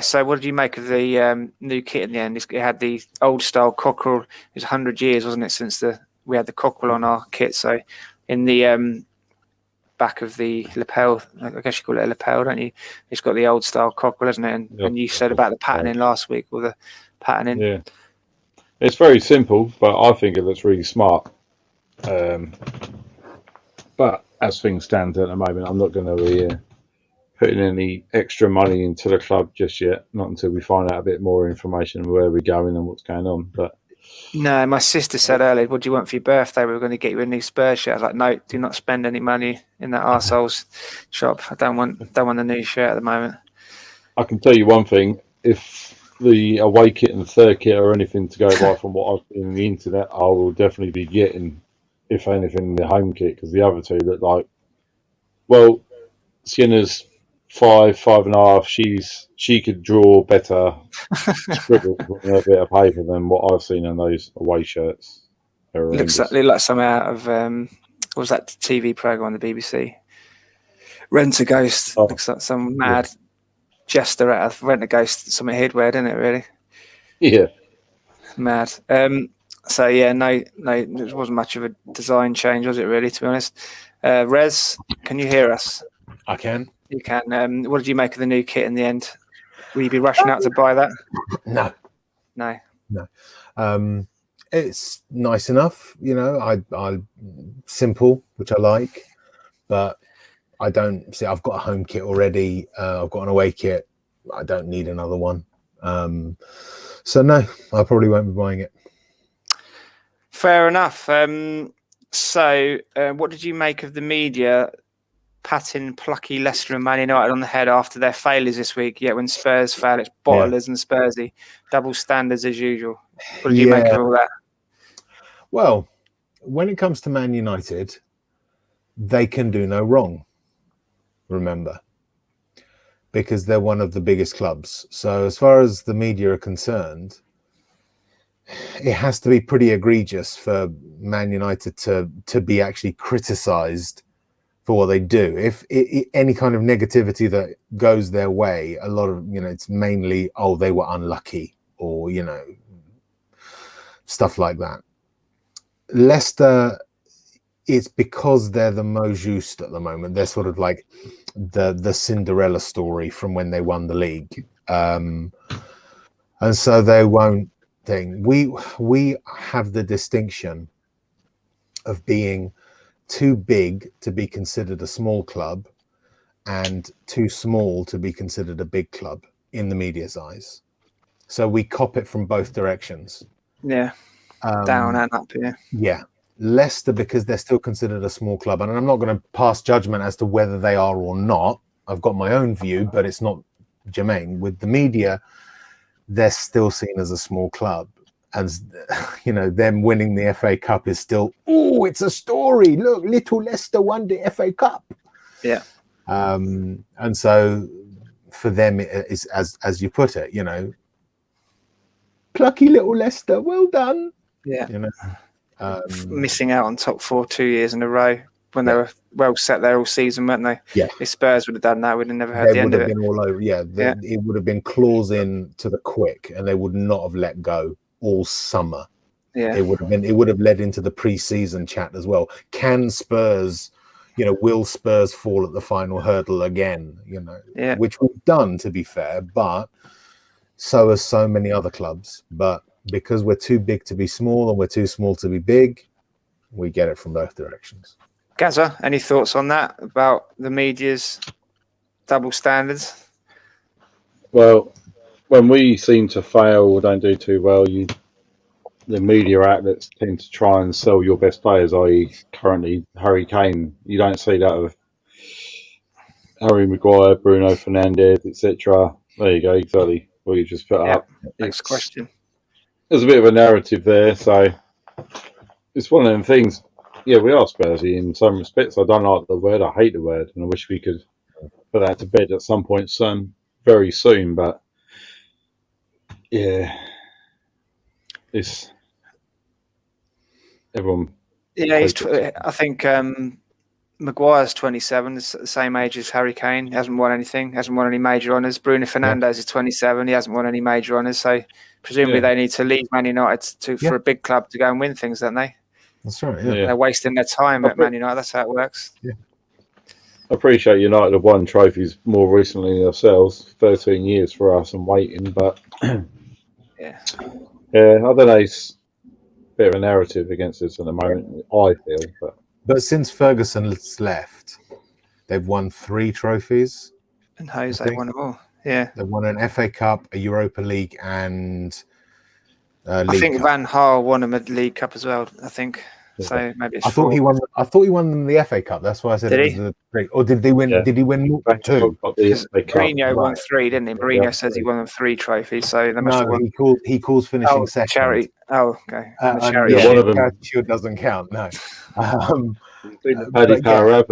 A: So what did you make of the new kit in the end? It had the old style cockerel. It was 100 years, wasn't it, since we had the cockerel on our kit. So in the back of the lapel, I guess you call it a lapel, don't you? It's got the old style cockerel, hasn't it? And you said about the patterning last week, or the patterning.
C: Yeah. It's very simple, but I think it looks really smart. But as things stand at the moment, I'm not going to be putting any extra money into the club just yet. Not until we find out a bit more information on where we're going and what's going on. But
A: no, my sister said earlier, "What do you want for your birthday? We were going to get you a new Spurs shirt." I was like, "No, do not spend any money in that arsehole's shop. I don't want the new shirt at the moment."
C: I can tell you one thing: if the away kit and the third kit or anything to go by from what I've seen on the internet, I will definitely be getting, if anything, the home kit, because the other two look like, well, Skinner's 5.5. She could draw better scribbles on a bit of paper than what I've seen on those away shirts.
A: Looks like something out of what was that TV program on the BBC? Rent a Ghost. Looks like some mad jester out of Rent a Ghost. Something he'd wear, didn't it? Really?
C: Yeah.
A: Mad. So yeah, no, there wasn't much of a design change, was it? Really, to be honest. Rez, can you hear us?
B: I can.
A: You can. What did you make of the new kit in the end? Will you be rushing out to buy that?
B: No. It's nice enough, I simple, which I like, but I don't see. I've got a home kit already. I've got an away kit. I don't need another one. So no, I probably won't be buying it.
A: Fair enough. So what did you make of the media patting plucky Leicester and Man United on the head after their failures this week? Yet when Spurs fail, it's bottlers and Spursy. Double standards as usual. What did you make of all that?
B: Well, when it comes to Man United, they can do no wrong, remember, because they're one of the biggest clubs. So as far as the media are concerned, it has to be pretty egregious for Man United to be actually criticised for what they do. If any kind of negativity that goes their way, a lot of, it's mainly, they were unlucky, or, stuff like that. Leicester, it's because they're the most used at the moment. They're sort of like the Cinderella story from when they won the league. And so they won't think. We have the distinction of being too big to be considered a small club and too small to be considered a big club in the media's eyes. So we cop it from both directions.
A: Yeah. Down and up,
B: Yeah. Leicester, because they're still considered a small club, and I'm not going to pass judgment as to whether they are or not. I've got my own view, but it's not germane. With the media, they're still seen as a small club. And, them winning the FA Cup is still, it's a story. Look, little Leicester won the FA Cup.
A: Yeah.
B: And so for them, it is, as you put it, plucky little Leicester, well done.
A: Yeah. Missing out on top 4 2 years in a row. when they were well set there all season, weren't they?
B: Yeah.
A: If Spurs would have done that, we'd have never heard the end of it.
B: They would have been all over. Yeah, it would have been claws in to the quick, and they would not have let go all summer.
A: Yeah,
B: it would have led into the pre-season chat as well. Can Spurs, will Spurs fall at the final hurdle again? Which we've done, to be fair, but so has so many other clubs. But because we're too big to be small and we're too small to be big, we get it from both directions.
A: Gazza, any thoughts on that about the media's double standards?
C: Well, when we seem to fail or don't do too well, the media outlets tend to try and sell your best players, i.e. currently Harry Kane. You don't see that of Harry Maguire, Bruno Fernandes, etc. There you go, exactly what you just put up.
A: Next question.
C: There's a bit of a narrative there, so it's one of them things. Yeah, we are Spursy in some respects. I don't like the word, I hate the word, and I wish we could put that to bed at some point very soon, but yeah, it's everyone.
A: Yeah, I think Maguire's 27, the same age as Harry Kane. He hasn't won anything, hasn't won any major honours. Bruno Fernandes is 27, he hasn't won any major honours, so presumably they need to leave Man United for a big club to go and win things, don't they?
B: That's right.
A: Yeah. They're wasting their time at Man United. That's how it works.
B: Yeah.
C: I appreciate United have won trophies more recently than ourselves. 13 years for us and waiting, but
A: yeah,
C: I don't know. It's a bit of a narrative against us at the moment. I feel,
B: but since Ferguson's left, they've won 3 trophies.
A: And Jose won them all. Yeah,
B: they won an FA Cup, a Europa League, and
A: I think Van Gaal won them a League Cup as well. I think so. Maybe it's
B: I thought he won them the FA Cup. That's why I said
A: did
B: it was the 3. Or did they win? Yeah. Did he win 2?
A: Mourinho won 3, didn't he? Mourinho says he won them 3 trophies. So they must have won.
B: He calls finishing second.
A: Charity. Oh, okay.
B: Charity.
C: One of them
B: sure doesn't count. No.
C: Paddy Power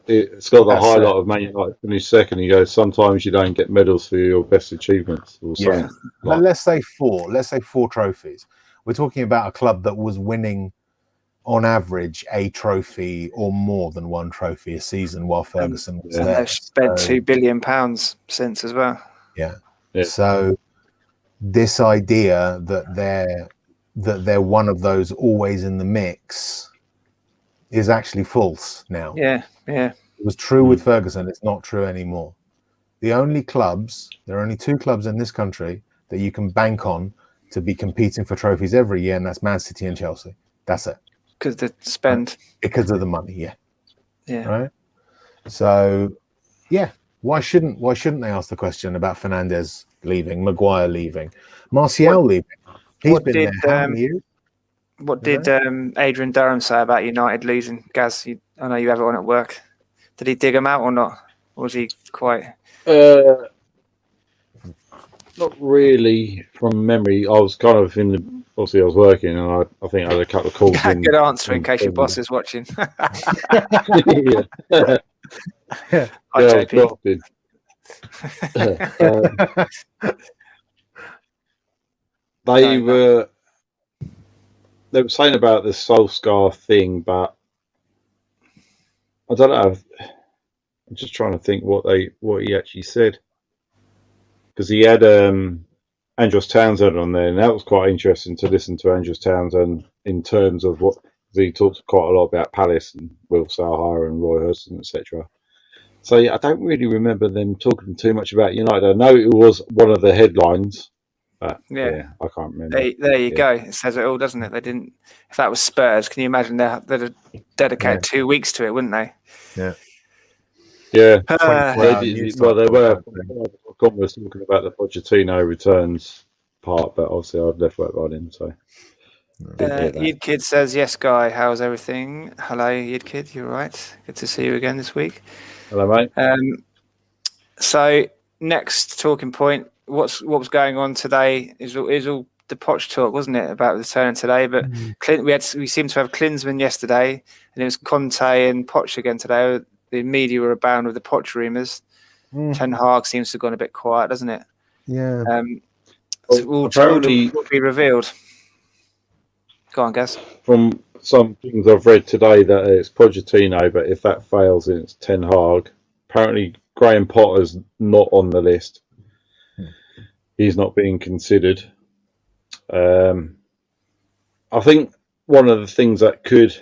C: it's got the highlight of Man United finish second. He goes, sometimes you don't get medals for your best achievements. Or something.
B: But let's say 4. Let's say 4 trophies. We're talking about a club that was winning on average a trophy or more than 1 trophy a season while Ferguson was there.
A: They've spent £2 billion since as well.
B: Yeah. So this idea that they're one of those always in the mix is actually false now.
A: Yeah.
B: It was true with Ferguson. It's not true anymore. There are only 2 clubs in this country that you can bank on to be competing for trophies every year, and that's Man City and Chelsea. That's it.
A: Because they spend.
B: Because of the money,
A: yeah.
B: Right? So, why shouldn't they ask the question about Fernandes leaving, Maguire leaving, Martial leaving? He's been there how many years?
A: What did Adrian Durham say about United losing? Gaz, I know you have it on at work. Did he dig him out or not? Or was he quite...
C: Not really from memory. I was kind of obviously I was working, and I think I had a couple of calls.
A: Good answer in case your boss is watching.
C: They were saying about the Solskjaer thing, but I don't know. I'm just trying to think what he actually said, because he had Andros Townsend on there, and that was quite interesting to listen to Andros Townsend in terms of what he talks quite a lot about Palace and Will Saha and Roy Hodgson, etc. So I don't really remember them talking too much about United. I know it was one of the headlines, but I can't remember.
A: There you go. It says it all, doesn't it? They didn't. If that was Spurs, can you imagine they'd have dedicated 2 weeks to it, wouldn't they?
B: Yeah.
C: Yeah. They were. Scum was talking about the Pochettino returns part, but obviously I'd left work on him, so.
A: Yid Kid says, yes, Guy, how's everything? Hello, Yid Kid, you're right. Good to see you again this week.
C: Hello, mate.
A: So, next talking point, what was going on today is all the Poch talk, wasn't it, about the turn today? But we seemed to have Klinsmann yesterday, and it was Conte and Poch again today. The media were abound with the Poch rumours. Ten Hag seems to have gone a bit quiet, doesn't it?
B: Yeah.
A: So will be revealed. Go on, Gaz.
C: From some things I've read today that it's Pochettino, but if that fails, then it's Ten Hag. Apparently, Graham Potter's not on the list. He's not being considered. I think one of the things that could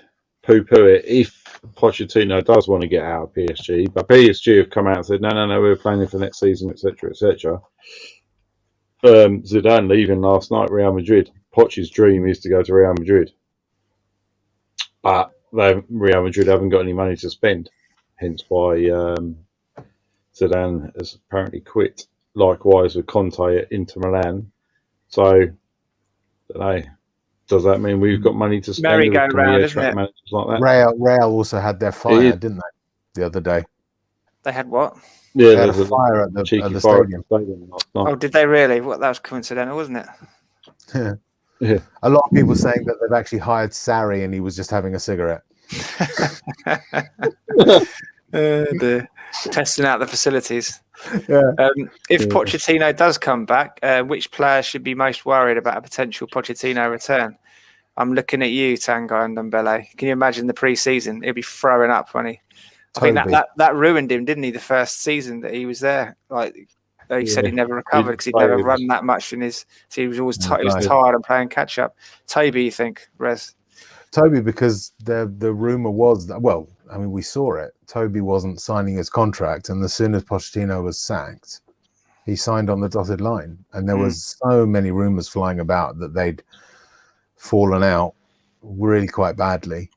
C: poo-poo it, if Pochettino does want to get out of PSG, but PSG have come out and said, no, we're planning for next season, etc., etc. Zidane leaving last night, Real Madrid. Poch's dream is to go to Real Madrid. But Real Madrid haven't got any money to spend, hence why Zidane has apparently quit. Likewise with Conte at Inter Milan. So, I don't know. Does that mean we've got money to spend?
A: Merry-go-round, isn't it?
B: Like that? Real also had their fire, didn't they, the other day?
A: They had what?
C: Yeah,
B: they had a fire at the stadium.
A: Oh, did they really? What, that was coincidental, wasn't it?
B: Yeah. A lot of people saying that they've actually hired Sarri and he was just having a cigarette.
A: Testing out the facilities.
B: Yeah.
A: If Pochettino does come back, which player should be most worried about a potential Pochettino return? I'm looking at you, Tango and Dembele. Can you imagine the pre-season? He'll be throwing up when he. I think that ruined him, didn't he? The first season that he was there, he said he never recovered because he'd never run that much in his. So he was always he was tired and playing catch up. Toby, you think, Rez?
B: Toby, because the rumor was that, well, I mean, we saw it. Toby wasn't signing his contract, and as soon as Pochettino was sacked, he signed on the dotted line. And there was so many rumors flying about that they'd fallen out really quite badly.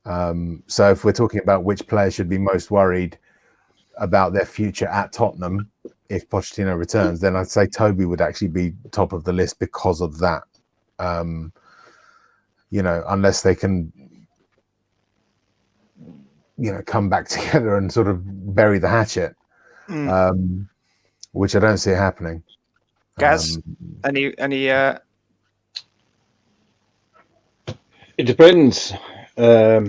B: So if we're talking about which player should be most worried about their future at Tottenham, if Pochettino returns, then I'd say Toby would actually be top of the list because of that. Unless they can, come back together and sort of bury the hatchet, which I don't see happening.
A: Gaz, any?
C: It depends. There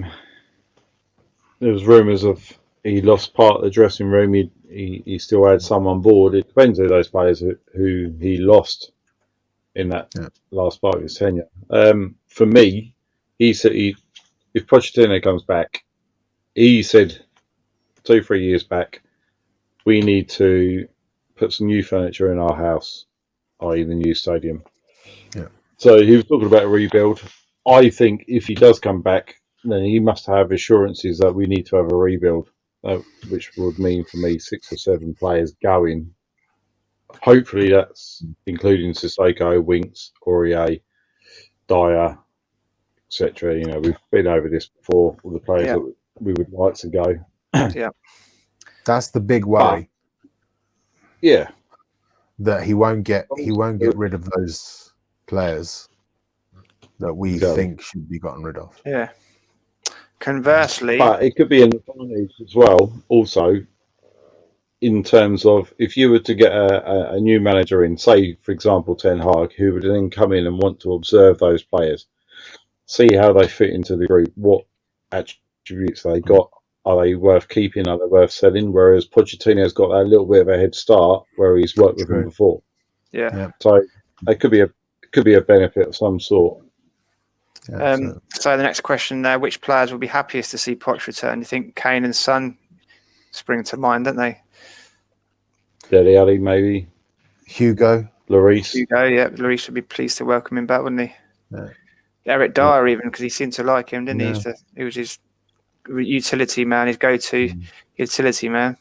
C: was rumours of he lost part of the dressing room. He still had some on board. It depends who those players who he lost in that last part of his tenure. For me, he said if Pochettino comes back, he said 2-3 years back, we need to put some new furniture in our house, i.e. the new stadium.
B: Yeah.
C: So he was talking about a rebuild. I think if he does come back, then he must have assurances that we need to have a rebuild, which would mean for me 6 or 7 players going. Hopefully that's including Sissoko, Winks, Aurier, Dyer, etc. We've been over this before, all the players that we would like to go.
A: Yeah.
B: That's the big worry.
C: Yeah.
B: That he won't get rid of those players that we think should be gotten rid of.
A: Yeah. Conversely,
C: but it could be an advantage as well. Also, in terms of if you were to get a new manager in, say for example Ten Hag, who would then come in and want to observe those players, see how they fit into the group, what attributes they got, are they worth keeping, are they worth selling? Whereas Pochettino's got that little bit of a head start where he's worked with them before.
A: Yeah.
C: So it could be a benefit of some sort.
A: So the next question there, which players will be happiest to see Poch return? You think Kane and Son spring to mind, don't they?
C: Dele Alli, maybe.
B: Hugo.
C: Lloris.
A: Lloris would be pleased to welcome him back, wouldn't he? Yeah. Eric Dyer even, because he seemed to like him, didn't he? He was his utility man, his go-to utility man.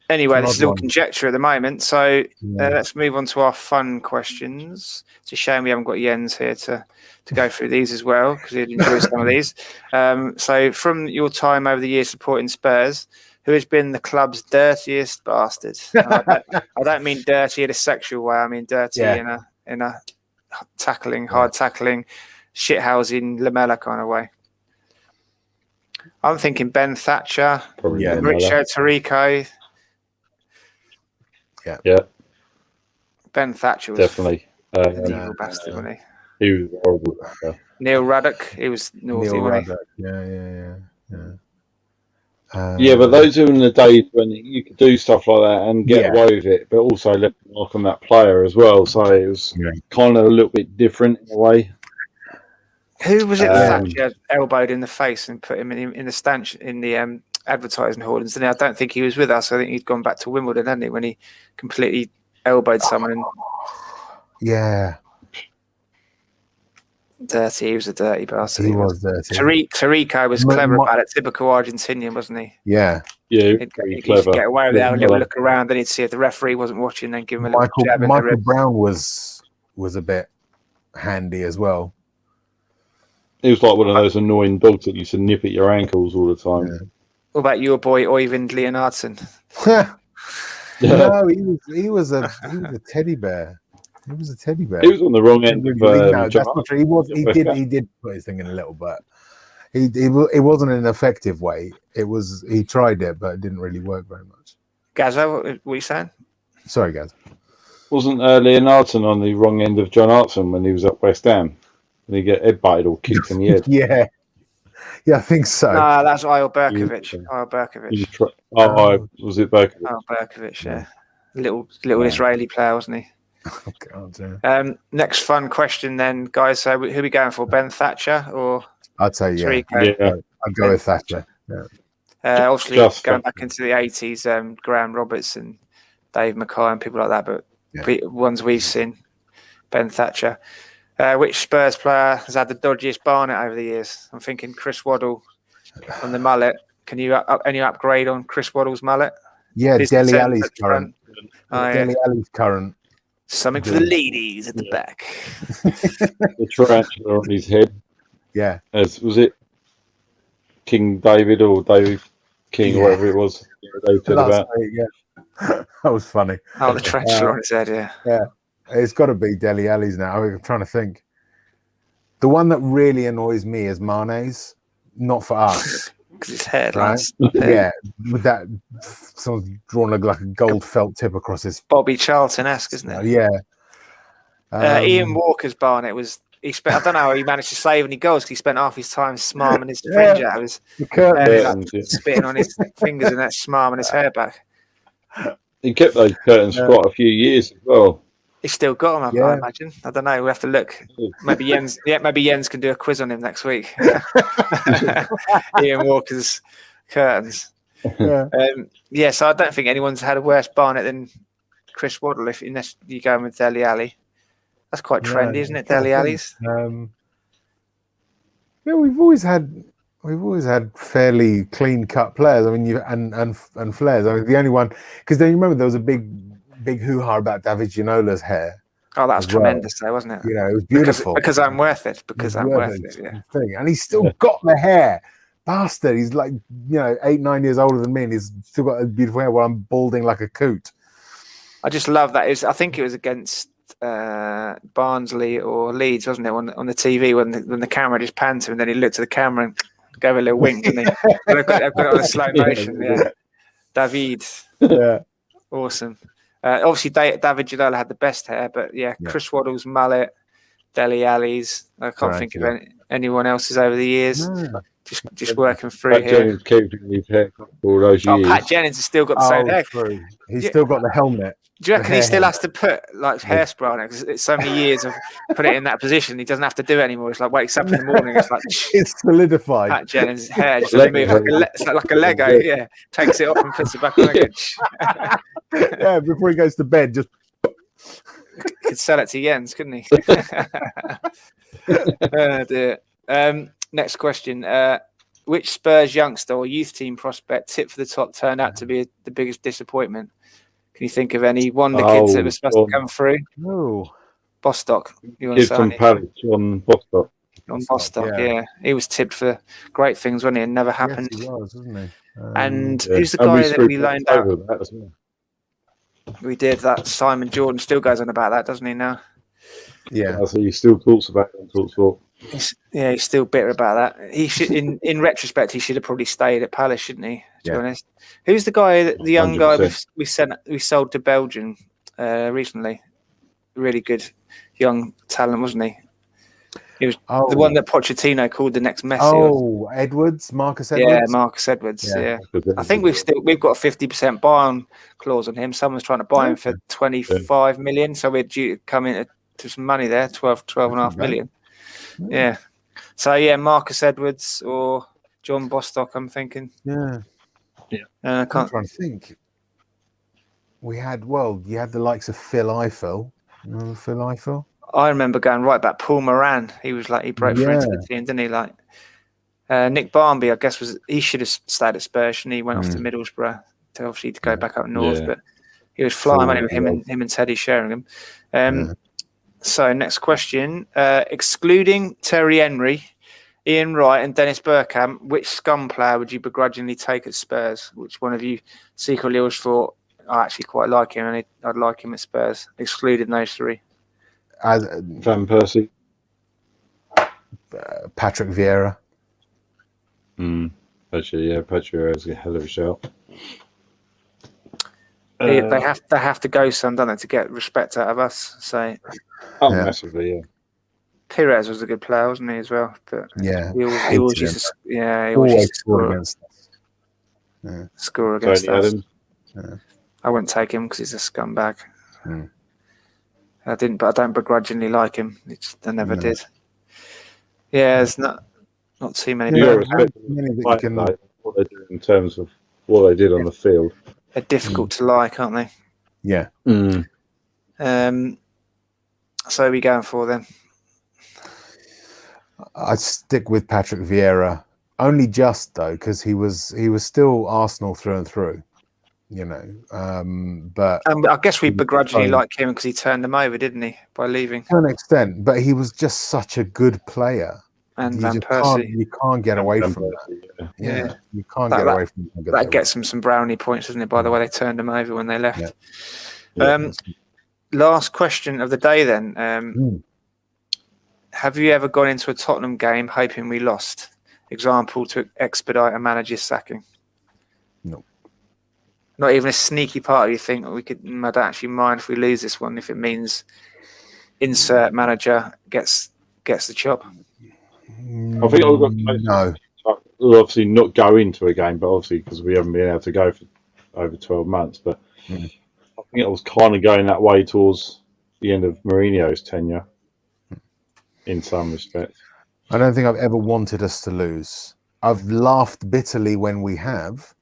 A: Anyway, this is all conjecture at the moment, so let's move on to our fun questions. It's a shame we haven't got Jens here to go through these as well, because he'd enjoy some of these. So from your time over the years supporting Spurs, who has been the club's dirtiest bastard? I don't mean dirty in a sexual way, I mean dirty in a tackling, hard tackling, shithousing Lamella kind of way. I'm thinking Ben Thatcher, Mauricio Taricco.
C: Yeah.
A: Ben Thatcher was
C: definitely
A: an evil bastard, wasn't
C: he? He was horrible.
A: Neil Ruddock, he was naughty, wasn't he?
B: Yeah.
C: Yeah, but those are in the days when you could do stuff like that and get away with it, but also left a mark on that player as well. So it was kind of a little bit different in a way.
A: Who was it Thatcher elbowed in the face and put him in the stanch in the advertising hall? And I don't think he was with us. I think he'd gone back to Wimbledon, hadn't he, when he completely elbowed someone. And...
B: Yeah.
A: Dirty. He was a dirty bastard.
B: He was dirty.
A: Tarico was clever about it. Typical Argentinian, wasn't he?
B: Yeah.
C: Yeah,
A: he'd get away with it. Have a little look around, then he'd see if the referee wasn't watching, then give him a little jab.
B: Michael Brown was a bit handy as well.
C: He was like one of those annoying dogs that used to nip at your ankles all the time.
A: Yeah. What about your boy Oyvind Leonardson?
B: No, he was a teddy bear. He was a teddy bear.
C: He was on the wrong end of
B: that's not true. He did put his thing in a little, but it wasn't an effective way. He tried it, but it didn't really work very much.
A: Gazza, what are you saying?
B: Sorry, Gaz.
C: Wasn't Leonardson on the wrong end of John Hartson when he was at West Ham? And he get headbutted or kicked in the head?
B: Yeah, I think so.
A: No, that's Eyal Berkovic.
C: Was it Berkovic?
A: Eyal Berkovic, yeah. Little Israeli player, wasn't he?
B: Oh, God, yeah.
A: Next fun question then, guys. So who are we going for? Ben Thatcher or
B: I'd say
A: Tarico?
B: Yeah. I'd go with Thatcher. Yeah.
A: Obviously, going back into the 80s, Graham Roberts and Dave Mackay and people like that, but ones we've seen, Ben Thatcher. Which Spurs player has had the dodgiest barnet over the years? I'm thinking Chris Waddle on the mullet. Can you any upgrade on Chris Waddle's mullet?
B: Yeah, Dele Alli's current.
A: Dele
B: Alli's current.
A: Something for the ladies at the back.
C: The tarantula on his head.
B: Yeah.
C: Was it King David or David King or whatever it was?
B: That was funny.
A: Oh, the tarantula on his head, yeah.
B: Yeah. It's got to be Dele Alli's now. I'm trying to think. The one that really annoys me is Mane's. Not for us.
A: Because his hair,
B: right? Yeah, with that, someone's drawn like a gold felt tip across his.
A: Bobby Charlton-esque, isn't it?
B: Yeah.
A: Ian Walker's barnet was. He spent. I don't know how he managed to save any goals because he spent half his time smarming his fringe out of his spitting on his fingers and that smarming his hair back.
C: He kept those curtains for quite a few years as well.
A: He's still got them, I imagine. I don't know. We'll have to look. Maybe Jens can do a quiz on him next week. Ian Walker's curtains.
B: Yeah.
A: So I don't think anyone's had a worse barnet than Chris Waddle, unless you're going with Dele Alli. That's quite trendy, isn't it, Dele Alli's?
B: Yeah, we've always had fairly clean cut players. I mean, and flares. I mean, the only one, because then you remember there was a big hoo-ha about David Ginola's hair.
A: Oh, that was tremendous, though, wasn't it?
B: You know, it was beautiful.
A: Because I'm worth it. Because I'm worth it. Yeah.
B: And he's still got the hair. Bastard. He's like, 8-9 years older than me, and he's still got a beautiful hair while I'm balding like a coot.
A: I just love that. I think it was against Barnsley or Leeds, wasn't it, on the TV when the camera just panned to him, and then he looked at the camera and gave a little wink, didn't he? I've got it on a slow motion. Yeah. David.
B: Yeah.
A: Awesome. Obviously, David Ginola had the best hair, but Chris Waddle's mullet, Dele Alli's. I can't think of anyone else's over the years. No. Just working through
C: Pat
A: here.
C: Jennings kept his hair all those years.
A: Pat Jennings has still got the same hair.
B: True. He's still got the helmet.
A: Do you reckon he still has to put like hairspray on it? Because it's so many years of put it in that position. He doesn't have to do it anymore. It's like wakes up in the morning. It's like
B: it's solidified.
A: Pat Jennings' hair just move it's like a Lego. Yeah, takes it off and puts it back on again.
B: Yeah, before he goes to bed, just
A: could sell it to Jens, couldn't he? Oh, dear. Next question. Which Spurs youngster or youth team prospect tipped for the top turned out to be the biggest disappointment? Can you think of any wonder kids that were supposed to come through?
B: No.
A: Bostock.
C: Kid from Palace, on Bostock.
A: On Bostock, yeah. He was tipped for great things, wasn't he? And never happened.
B: Yes, he was, wasn't he?
A: And who's the guy that we loaned out? We did that. Simon Jordan still goes on about that, doesn't he, now?
C: Yeah. So he still talks about it and talks for.
A: He's still bitter about that. He should, in retrospect, he should have probably stayed at Palace, shouldn't he? To be honest, who's the guy? The young 100%. Guy we sold to Belgium recently. Really good young talent, wasn't he? He was the one that Pochettino called the next Messi.
B: Oh, Marcus Edwards.
A: Yeah, Marcus Edwards. Yeah. I think we've got a 50% buy-on clause on him. Someone's trying to buy him for 25 million, so we're due to come into some money there, 12.5 million. Yeah. So yeah, Marcus Edwards or John Bostock, I'm thinking.
B: Yeah.
A: I'm
B: trying to think. You had the likes of Phil Eiffel. Remember Phil Eiffel?
A: I remember going right back. Paul Moran, he broke through into the team, didn't he? Like Nick Barmby, I guess he should have stayed at Spurs, and he went off to Middlesbrough to go back up north. But he was flying money with him and Teddy Sheringham. So next question: excluding Terry Henry, Ian Wright, and Dennis Bergkamp, which Scum player would you begrudgingly take at Spurs? Which one of you secretly always thought, I actually quite like him, and I'd like him at Spurs, excluding those three?
C: Van Persie,
B: Patrick Vieira.
C: Actually, Patrick Vieira is a hell of a shout.
A: They have to go some, don't they, to get respect out of us? So,
C: massively, yeah.
A: Pires was a good player, wasn't he, as well? But he always used to score
B: against us.
A: Score against us. I wouldn't take him because he's a scumbag. I don't begrudgingly like him. I never did. Yeah, there's not too many.
C: What they do in terms of what they did on the field.
A: They're difficult to like, aren't they?
B: Yeah.
A: So are we going for then?
B: I'd stick with Patrick Vieira, only just though, because he was still Arsenal through and through. But
A: I guess we begrudgingly like him because he turned them over, didn't he, by leaving?
B: To an extent, but he was just such a good player.
A: And Van Persie,
B: you can't get away from that. Yeah, you can't get away from that.
A: That gets him some brownie points, doesn't it? By the way, they turned him over when they left. Last question of the day, then. Have you ever gone into a Tottenham game hoping we lost? Example, to expedite a manager's sacking.
B: No.
A: Not even a sneaky part of you think I don't actually mind if we lose this one if it means insert manager gets the job.
C: I think I've got we'll obviously not go into a game, but obviously because we haven't been able to go for over 12 months. But I think I was kind of going that way towards the end of Mourinho's tenure in some respects.
B: I don't think I've ever wanted us to lose. I've laughed bitterly when we have.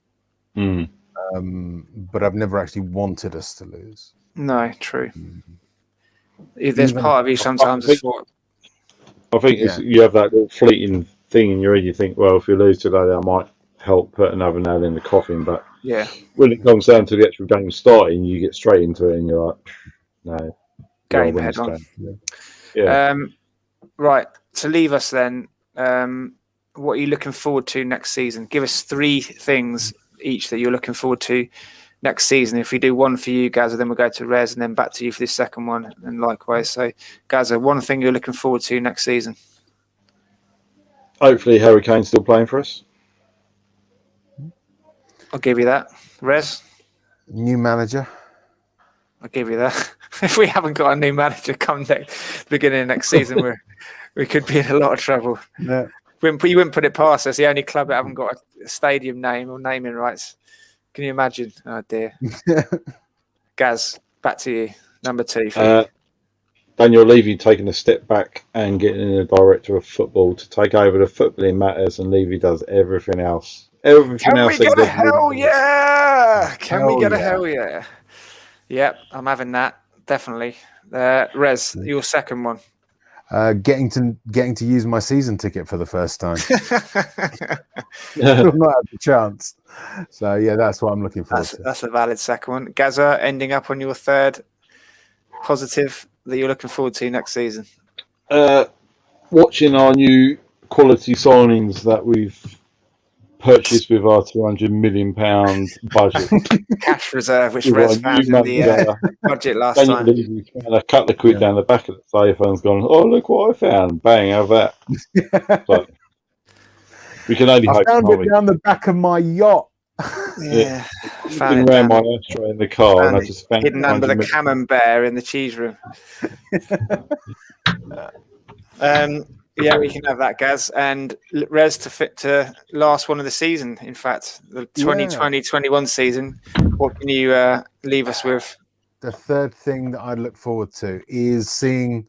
B: But I've never actually wanted us to lose.
A: No, true. There's part of you sometimes that's thought.
C: I think you have that little fleeting thing in your head. You think, well, if we lose today, that might help put another nail in the coffin. But when it comes down to the actual game starting, you get straight into it and you're like, no.
A: Game head on. Right. To leave us then, what are you looking forward to next season? Give us 3 things each that you're looking forward to next season. If we do one for you, Gaza, then we'll go to Rez and then back to you for this second one, and likewise. So, Gaza, one thing you're looking forward to next season?
C: Hopefully, Harry Kane still playing for us.
A: I'll give you that. Rez?
B: New manager.
A: I'll give you that. If we haven't got a new manager come beginning of next season, we could be in a lot of trouble.
B: Yeah.
A: You wouldn't put it past us. The only club that haven't got a stadium name or naming rights. Can you imagine? Oh dear. Gaz, back to you. Number 2.
C: Daniel Levy taking a step back and getting in a director of football to take over the footballing matters, and Levy does everything else. Can we get a hell yeah?
A: Can we get a hell yeah? Yep, I'm having that. Definitely. Rez, your second one.
B: Getting to use my season ticket for the first time. I've not had the chance. So yeah, that's what I'm looking forward to.
A: That's a valid second one. Gaza, ending up on your third positive that you're looking forward to next season.
C: Watching our new quality signings that we've purchased with our £200 million budget.
A: Cash reserve, which Rez found in the budget last time.
C: Levy found a couple of quid down the back of the safe and gone, oh, look what I found. Bang, have that. So, we can only hope.
B: I found it down the back of my yacht.
A: Yeah.
C: Found it around my ashtray in the car and I just found
A: hidden under the camembert in the cheese room. Yeah, we can have that, Gaz. And Rez to last one of the season, in fact, the 2020-21 season. What can you leave us with?
B: The third thing that I look forward to is seeing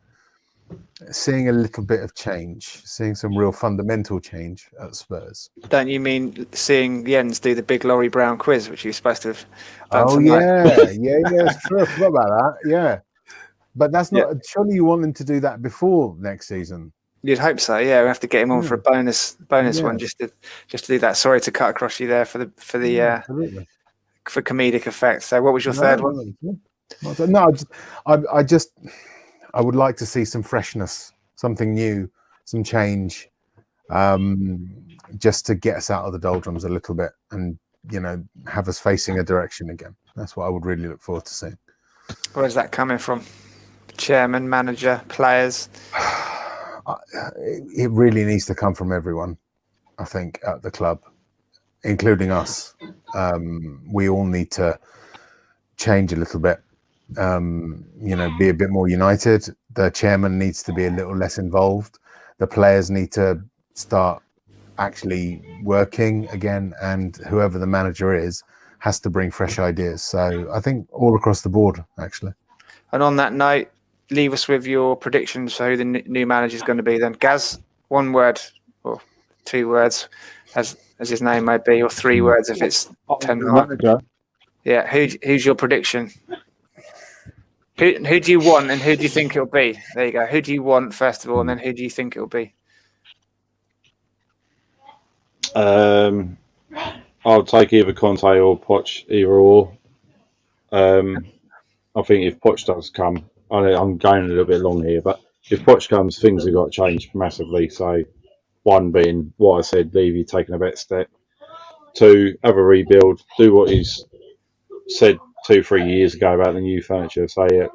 B: a little bit of change, seeing some real fundamental change at Spurs.
A: Don't you mean seeing Jens do the big Laurie Brown quiz, which you're supposed to have done
B: tonight? yeah, it's true. I forgot about that. Yeah, but that's not. Yeah. Surely you want him to do that before next season?
A: You'd hope so. Yeah, we have to get him on for a bonus one just to do that. Sorry to cut across you there for comedic effect. So, what was your third one?
B: No, I would like to see some freshness, something new, some change, just to get us out of the doldrums a little bit and, have us facing a direction again. That's what I would really look forward to seeing.
A: Where's that coming from? Chairman, manager, players?
B: It really needs to come from everyone, I think, at the club, including us. We all need to change a little bit. Be a bit more united. The chairman needs to be a little less involved. The players need to start actually working again, and whoever the manager is has to bring fresh ideas. So I think all across the board, actually.
A: And on that note, leave us with your predictions for who the new manager is going to be then. Gaz, one word or 2 words, as his name may be, or 3 words if it's 10 manager. Yeah, who's your prediction? Who do you want and who do you think it'll be? There you go. Who do you want first of all, and then who do you think it'll be?
C: I'll take either Conte or Poch, either or. I think if Poch does come, I'm going a little bit long here, but if Poch comes, things have got to change massively. So, 1 being what I said, Levy taking a better step. 2, have a rebuild, do what he's said 2-3 years ago about the new furniture. So yeah,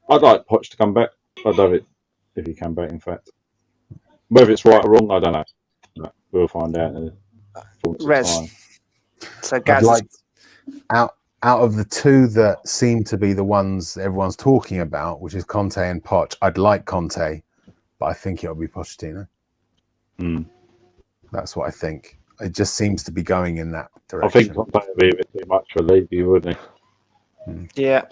C: I'd like Poch to come back. I'd love it if he came back, in fact. Whether it's right or wrong, I don't know. But we'll find out in
A: Rez. So
B: Gaz, out of the 2 that seem to be the ones everyone's talking about, which is Conte and Poch, I'd like Conte, but I think it'll be Pochettino. That's what I think. It just seems to be going in that direction.
C: I think Conte would be a bit too much for Levy, wouldn't he?
A: Yeah.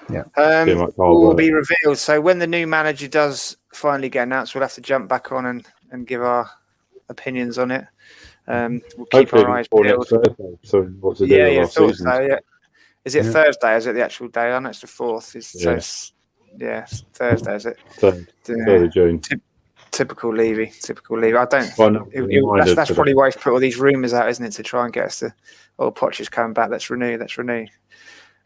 A: Will be revealed. So when the new manager does finally get announced, we'll have to jump back on and give our opinions on it. We'll keep our eyes peeled.
C: So what's the deal of our season?
A: So, yeah. Is it Thursday? Is it the actual day? I know it's the 4th. It's Thursday, is it?
C: 3rd of June.
A: Typical Levy. I don't. That's probably why he's put all these rumours out, isn't it, to try and get us to. Oh, Poch is coming back. Let's renew.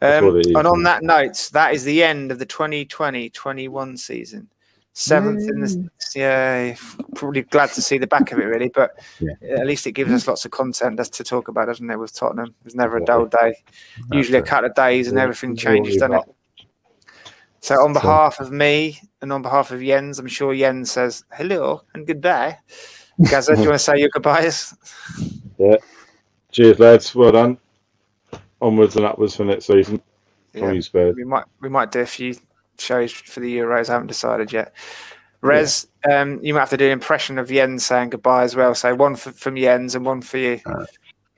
A: And on that note, that is the end of the 2020-21 season. 7th in the probably glad to see the back of it really, but at least it gives us lots of content to talk about, doesn't it? With Tottenham, there's never a dull day. Usually a couple of days and everything changes, doesn't it? So on behalf of me and on behalf of Jens, I'm sure Jens says hello and goodbye. Gaza, do you want to say your goodbyes?
C: Yeah. Cheers, lads. Well done. Onwards and upwards for next season.
A: Yeah. We might do a few shows for the Euros. I haven't decided yet. Rez, you might have to do an impression of Jens saying goodbye as well. So one from Jens and one for you.
B: All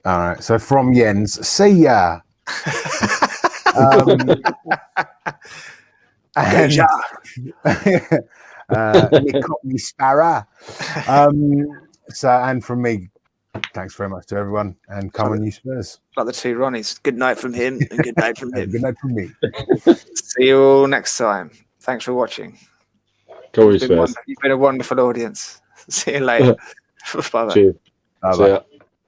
B: right. So from Jens, see ya. And Cockney Sparrow. And from me, thanks very much to everyone, and come on, you Spurs.
A: Like the 2 Ronnies. Good night from him, and good night from him.
B: Good night from me.
A: See you all next time. Thanks for watching.
C: You've
A: been a wonderful audience. See you later. Bye-bye.
C: Cheers.
B: Bye-bye.